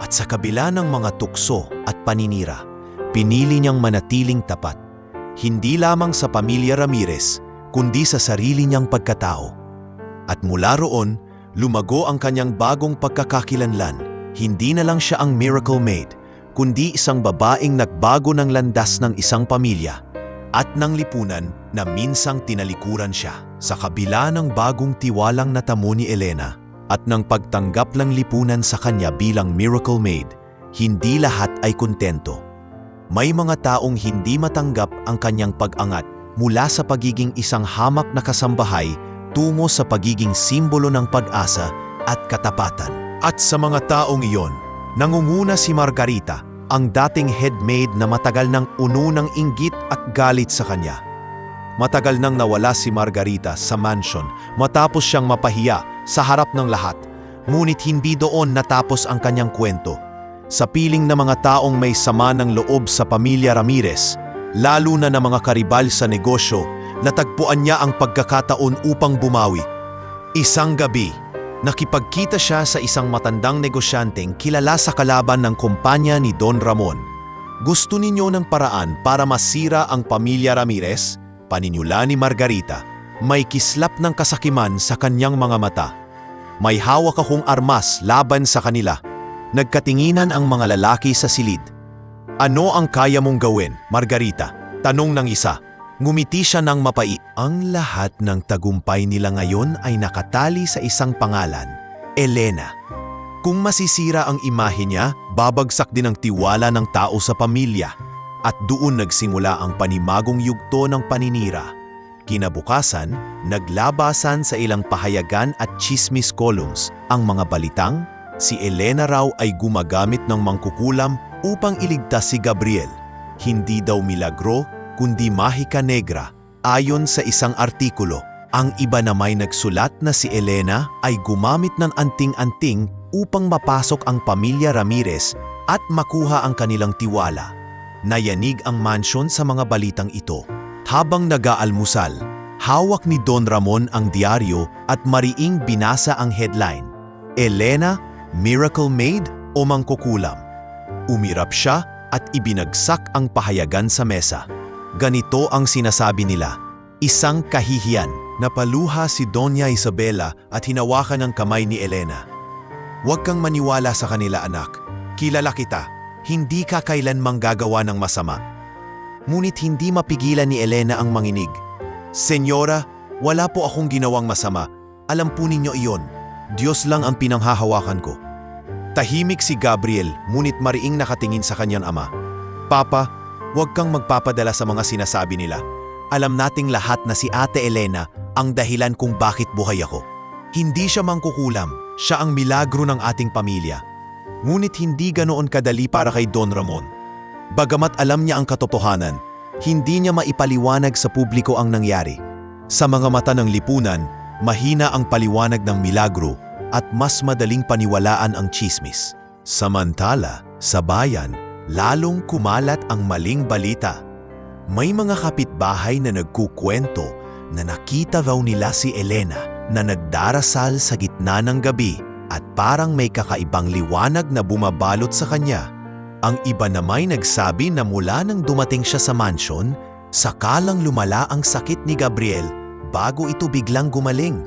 At sa kabila ng mga tukso at paninira, pinili niyang manatiling tapat, hindi lamang sa pamilya Ramirez, kundi sa sarili niyang pagkatao. At mula roon, lumago ang kanyang bagong pagkakakilanlan. Hindi na lang siya ang miracle maid, kundi isang babaeng nagbago ng landas ng isang pamilya at ng lipunan na minsang tinalikuran siya. Sa kabila ng bagong tiwalang natamo ni Elena at ng pagtanggap ng lipunan sa kanya bilang miracle maid, hindi lahat ay kontento. May mga taong hindi matanggap ang kanyang pag-angat mula sa pagiging isang hamak na kasambahay tungo sa pagiging simbolo ng pag-asa at katapatan. At sa mga taong iyon, nangunguna si Margarita, ang dating head maid na matagal nang uno ng inggit at galit sa kanya. Matagal nang nawala si Margarita sa mansion matapos siyang mapahiya sa harap ng lahat. Ngunit hindi doon natapos ang kanyang kwento. Sa piling ng mga taong may sama ng loob sa pamilya Ramirez, lalo na ng mga karibal sa negosyo, natagpuan niya ang pagkakataon upang bumawi. Isang gabi, nakipagkita siya sa isang matandang negosyanteng kilala sa kalaban ng kumpanya ni Don Ramon. Gusto ninyo ng paraan para masira ang pamilya Ramirez? Paninula ni Margarita. May kislap ng kasakiman sa kanyang mga mata. May hawak akong armas laban sa kanila. Nagkatinginan ang mga lalaki sa silid. Ano ang kaya mong gawin, Margarita? Tanong ng isa. Ngumiti siya ng mapai. Ang lahat ng tagumpay nila ngayon ay nakatali sa isang pangalan, Elena. Kung masisira ang imahe niya, babagsak din ang tiwala ng tao sa pamilya. At doon nagsimula ang panimagong yugto ng paninira. Kinabukasan, naglabasan sa ilang pahayagan at chismis columns ang mga balitang si Elena raw ay gumagamit ng mangkukulam upang iligtas si Gabriel. Hindi daw milagro, kundi mahika negra. Ayon sa isang artikulo, ang iba na may nagsulat na si Elena ay gumamit ng anting-anting upang mapasok ang pamilya Ramirez at makuha ang kanilang tiwala. Nayanig ang mansion sa mga balitang ito. Habang nag-aalmusal, hawak ni Don Ramon ang diaryo at mariing binasa ang headline, Elena, Miracle Maid o Mangkukulam? Umirap siya at ibinagsak ang pahayagan sa mesa. Ganito ang sinasabi nila, isang kahihiyan. Napaluha si Doña Isabela at hinawakan ang kamay ni Elena. Huwag kang maniwala sa kanila, anak. Kilala kita. Hindi ka kailanmang gagawa ng masama. Ngunit hindi mapigilan ni Elena ang manginig. Senyora, wala po akong ginawang masama. Alam po ninyo iyon. Diyos lang ang pinanghahawakan ko. Tahimik si Gabriel, ngunit mariing nakatingin sa kanyang ama. Papa, huwag kang magpapadala sa mga sinasabi nila. Alam nating lahat na si Ate Elena ang dahilan kung bakit buhay ako. Hindi siya mangkukulam, siya ang milagro ng ating pamilya. Ngunit hindi ganoon kadali para kay Don Ramon. Bagamat alam niya ang katotohanan, hindi niya maipaliwanag sa publiko ang nangyari. Sa mga mata ng lipunan, mahina ang paliwanag ng milagro at mas madaling paniwalaan ang chismis. Samantala, sa bayan, lalong kumalat ang maling balita. May mga kapitbahay na nagkukwento na nakita raw nila si Elena na nagdarasal sa gitna ng gabi at parang may kakaibang liwanag na bumabalot sa kanya. Ang iba na may nagsabi na mula nang dumating siya sa mansion, sakalang lumala ang sakit ni Gabriel bago ito biglang gumaling,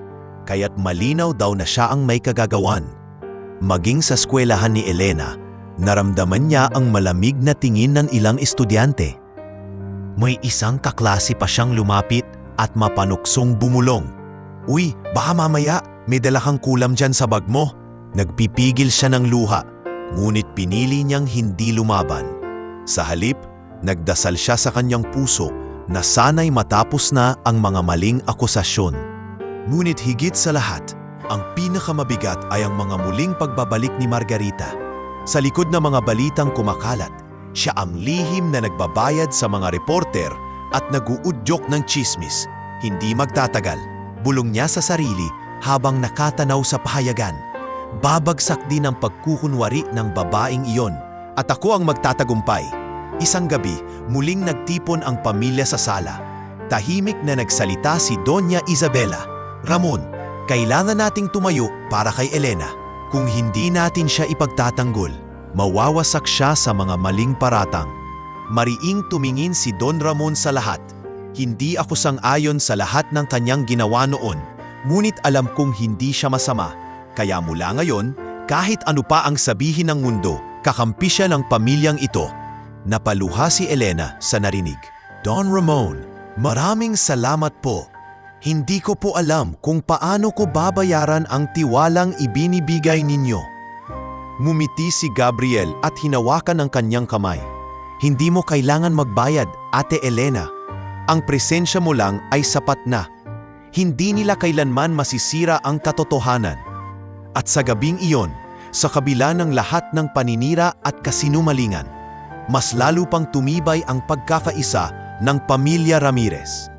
kaya't malinaw daw na siya ang may kagagawan. Maging sa eskwelahan ni Elena, naramdaman niya ang malamig na tingin ng ilang estudyante. May isang kaklase pa siyang lumapit at mapanuksong bumulong. Uy, baka mamaya may dala kang kulam dyan sa bag mo. Nagpipigil siya ng luha, ngunit pinili niyang hindi lumaban. Sa halip, nagdasal siya sa kanyang puso na sana'y matapos na ang mga maling akusasyon. Ngunit higit sa lahat, ang pinakamabigat ay ang mga muling pagbabalik ni Margarita. Sa likod ng mga balitang kumakalat, siya ang lihim na nagbabayad sa mga reporter at nag-uudyok ng chismis. Hindi magtatagal, bulong niya sa sarili habang nakatanaw sa pahayagan. Babagsak din ang pagkukunwari ng babaeng iyon at ako ang magtatagumpay. Isang gabi, muling nagtipon ang pamilya sa sala. Tahimik na nagsalita si Doña Isabela. Ramon, Kailangan nating tumayo para kay Elena. Kung hindi natin siya ipagtatanggol, mawawasak siya sa mga maling paratang. Mariing tumingin si Don Ramon sa lahat. Hindi ako sang-ayon sa lahat ng kanyang ginawa noon, ngunit alam kong hindi siya masama. Kaya mula ngayon, kahit ano pa ang sabihin ng mundo, kakampi siya ng pamilyang ito. Napaluha si Elena sa narinig. Don Ramon, maraming salamat po. Hindi ko po alam kung paano ko babayaran ang tiwalang ibinibigay ninyo. Ngumiti si Gabriel at hinawakan ang kanyang kamay. Hindi mo kailangan magbayad, Ate Elena. Ang presensya mo lang ay sapat na. Hindi nila kailanman masisira ang katotohanan. At sa gabing iyon, sa kabila ng lahat ng paninira at kasinumalingan, mas lalo pang tumibay ang pagkakaisa ng pamilya Ramirez.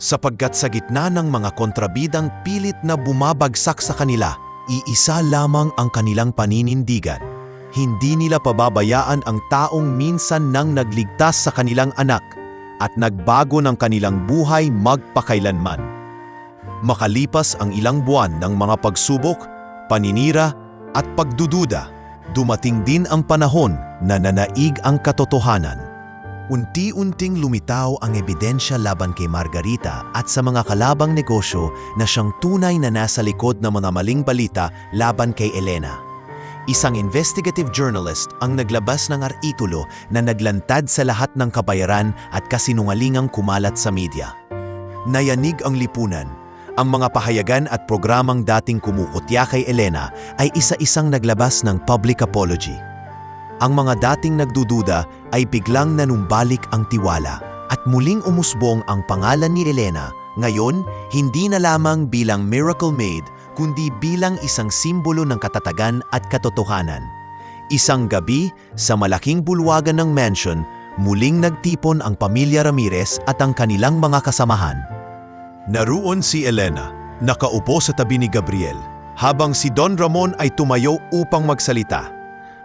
Sapagkat sa gitna ng mga kontrabidang pilit na bumabagsak sa kanila, iisa lamang ang kanilang paninindigan. Hindi nila pababayaan ang taong minsan nang nagligtas sa kanilang anak at nagbago ng kanilang buhay magpakailanman. Makalipas ang ilang buwan ng mga pagsubok, paninira at pagdududa, dumating din ang panahon na nanaig ang katotohanan. Unti-unting lumitaw ang ebidensya laban kay Margarita at sa mga kalabang negosyo na siyang tunay na nasa likod ng mga maling balita laban kay Elena. Isang investigative journalist ang naglabas ng artikulo na naglantad sa lahat ng kabayaran at kasinungalingang kumalat sa media. Nayanig ang lipunan. Ang mga pahayagan at programang dating kumukutya kay Elena ay isa-isang naglabas ng public apology. Ang mga dating nagdududa ay biglang nanumbalik ang tiwala at muling umusbong ang pangalan ni Elena, ngayon hindi na lamang bilang Miracle Maid kundi bilang isang simbolo ng katatagan at katotohanan. Isang gabi, sa malaking bulwagan ng mansion, muling nagtipon ang pamilya Ramirez at ang kanilang mga kasamahan. Naroon si Elena, nakaupo sa tabi ni Gabriel, habang si Don Ramon ay tumayo upang magsalita.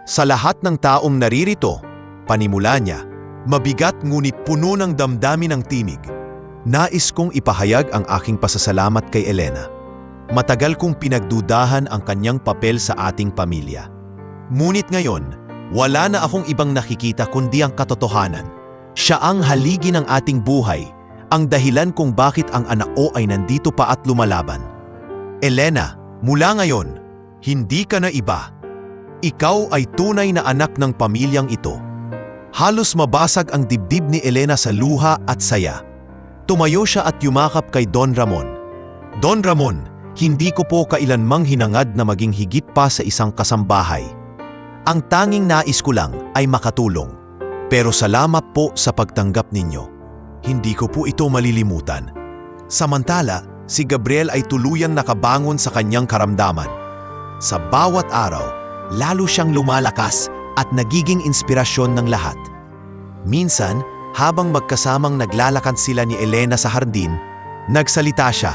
Sa lahat ng taong naririto, panimula niya, mabigat ngunit puno ng damdamin ng tinig. Nais kong ipahayag ang aking pasasalamat kay Elena. Matagal kong pinagdudahan ang kanyang papel sa ating pamilya. Ngunit ngayon, wala na akong ibang nakikita kundi ang katotohanan. Siya ang haligi ng ating buhay, ang dahilan kung bakit ang anak ko ay nandito pa at lumalaban. Elena, mula ngayon, hindi ka na iba. Ikaw ay tunay na anak ng pamilyang ito. Halos mabasag ang dibdib ni Elena sa luha at saya. Tumayo siya at yumakap kay Don Ramon. Don Ramon, hindi ko po kailanmang hinangad na maging higit pa sa isang kasambahay. Ang tanging nais ko lang ay makatulong. Pero salamat po sa pagtanggap ninyo. Hindi ko po ito malilimutan. Samantala, si Gabriel ay tuluyang nakabangon sa kanyang karamdaman. Sa bawat araw, lalo siyang lumalakas at nagiging inspirasyon ng lahat. Minsan, habang magkasamang naglalakad sila ni Elena sa hardin, nagsalita siya.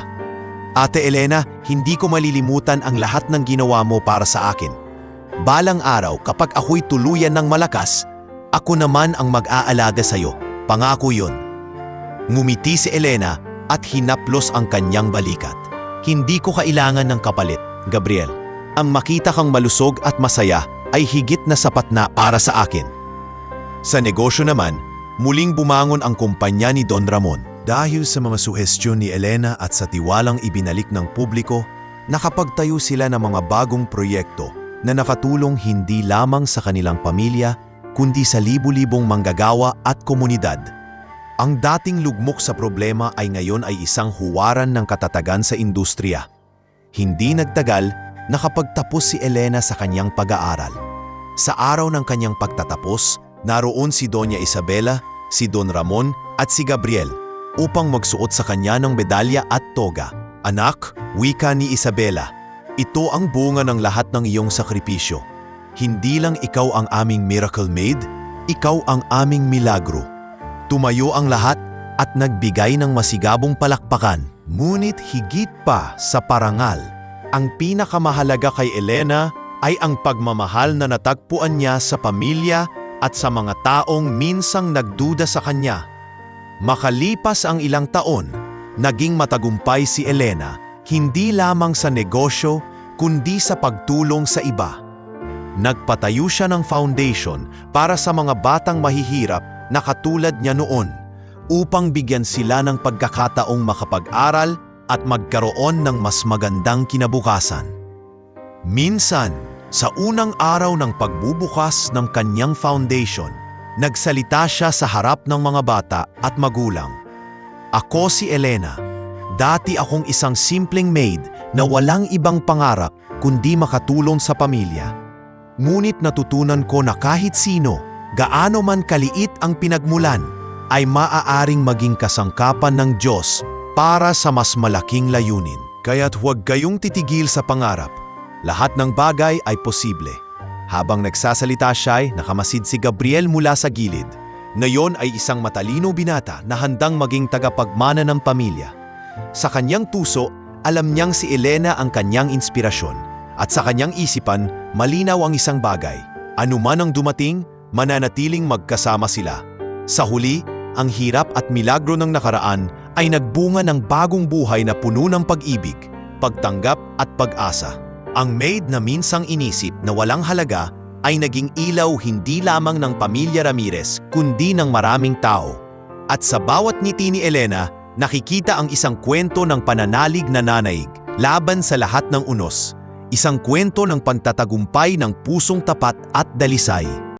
Ate Elena, hindi ko malilimutan ang lahat ng ginawa mo para sa akin. Balang araw kapag ako'y tuluyan ng malakas, ako naman ang mag-aalaga sa'yo. Pangako yun. Ngumiti si Elena at hinaplos ang kanyang balikat. Hindi ko kailangan ng kapalit, Gabriel. Ang makita kang malusog at masaya ay higit na sapat na para sa akin. Sa negosyo naman, muling bumangon ang kumpanya ni Don Ramon. Dahil sa mga suhestyon ni Elena at sa tiwalang ibinalik ng publiko, nakapagtayo sila ng mga bagong proyekto na nakatulong hindi lamang sa kanilang pamilya, kundi sa libu-libong manggagawa at komunidad. Ang dating lugmok sa problema ay ngayon ay isang huwaran ng katatagan sa industriya. Hindi nagtagal, nakapagtapos si Elena sa kanyang pag-aaral. Sa araw ng kanyang pagtatapos, naroon si Doña Isabela, si Don Ramon at si Gabriel upang magsuot sa kanya ng medalya at toga. Anak, wika ni Isabela, ito ang bunga ng lahat ng iyong sakripisyo. Hindi lang ikaw ang aming miracle maid, ikaw ang aming milagro. Tumayo ang lahat at nagbigay ng masigabong palakpakan. Ngunit higit pa sa parangal, ang pinakamahalaga kay Elena ay ang pagmamahal na natagpuan niya sa pamilya at sa mga taong minsang nagduda sa kanya. Makalipas ang ilang taon, naging matagumpay si Elena, hindi lamang sa negosyo, kundi sa pagtulong sa iba. Nagpatayo siya ng foundation para sa mga batang mahihirap na katulad niya noon, upang bigyan sila ng pagkakataong makapag-aral at magkaroon ng mas magandang kinabukasan. Minsan, sa unang araw ng pagbubukas ng kanyang foundation, nagsalita siya sa harap ng mga bata at magulang. Ako si Elena. Dati akong isang simpleng maid na walang ibang pangarap kundi makatulong sa pamilya. Ngunit natutunan ko na kahit sino, gaano man kaliit ang pinagmulan, ay maaaring maging kasangkapan ng Diyos para sa mas malaking layunin. Kaya't huwag kayong titigil sa pangarap. Lahat ng bagay ay posible. Habang nagsasalita siya, nakamasid si Gabriel mula sa gilid. Ngayon ay isang matalino binata na handang maging tagapagmana ng pamilya. Sa kanyang puso, alam niyang si Elena ang kanyang inspirasyon. At sa kanyang isipan, malinaw ang isang bagay. Anuman ang dumating, mananatiling magkasama sila. Sa huli, ang hirap at milagro ng nakaraan ay nagbunga ng bagong buhay na puno ng pag-ibig, pagtanggap at pag-asa. Ang maid na minsang inisip na walang halaga ay naging ilaw hindi lamang ng pamilya Ramirez kundi ng maraming tao. At sa bawat ngiti ni Elena, nakikita ang isang kwento ng pananalig na nanaig laban sa lahat ng unos. Isang kwento ng pagtatagumpay ng pusong tapat at dalisay.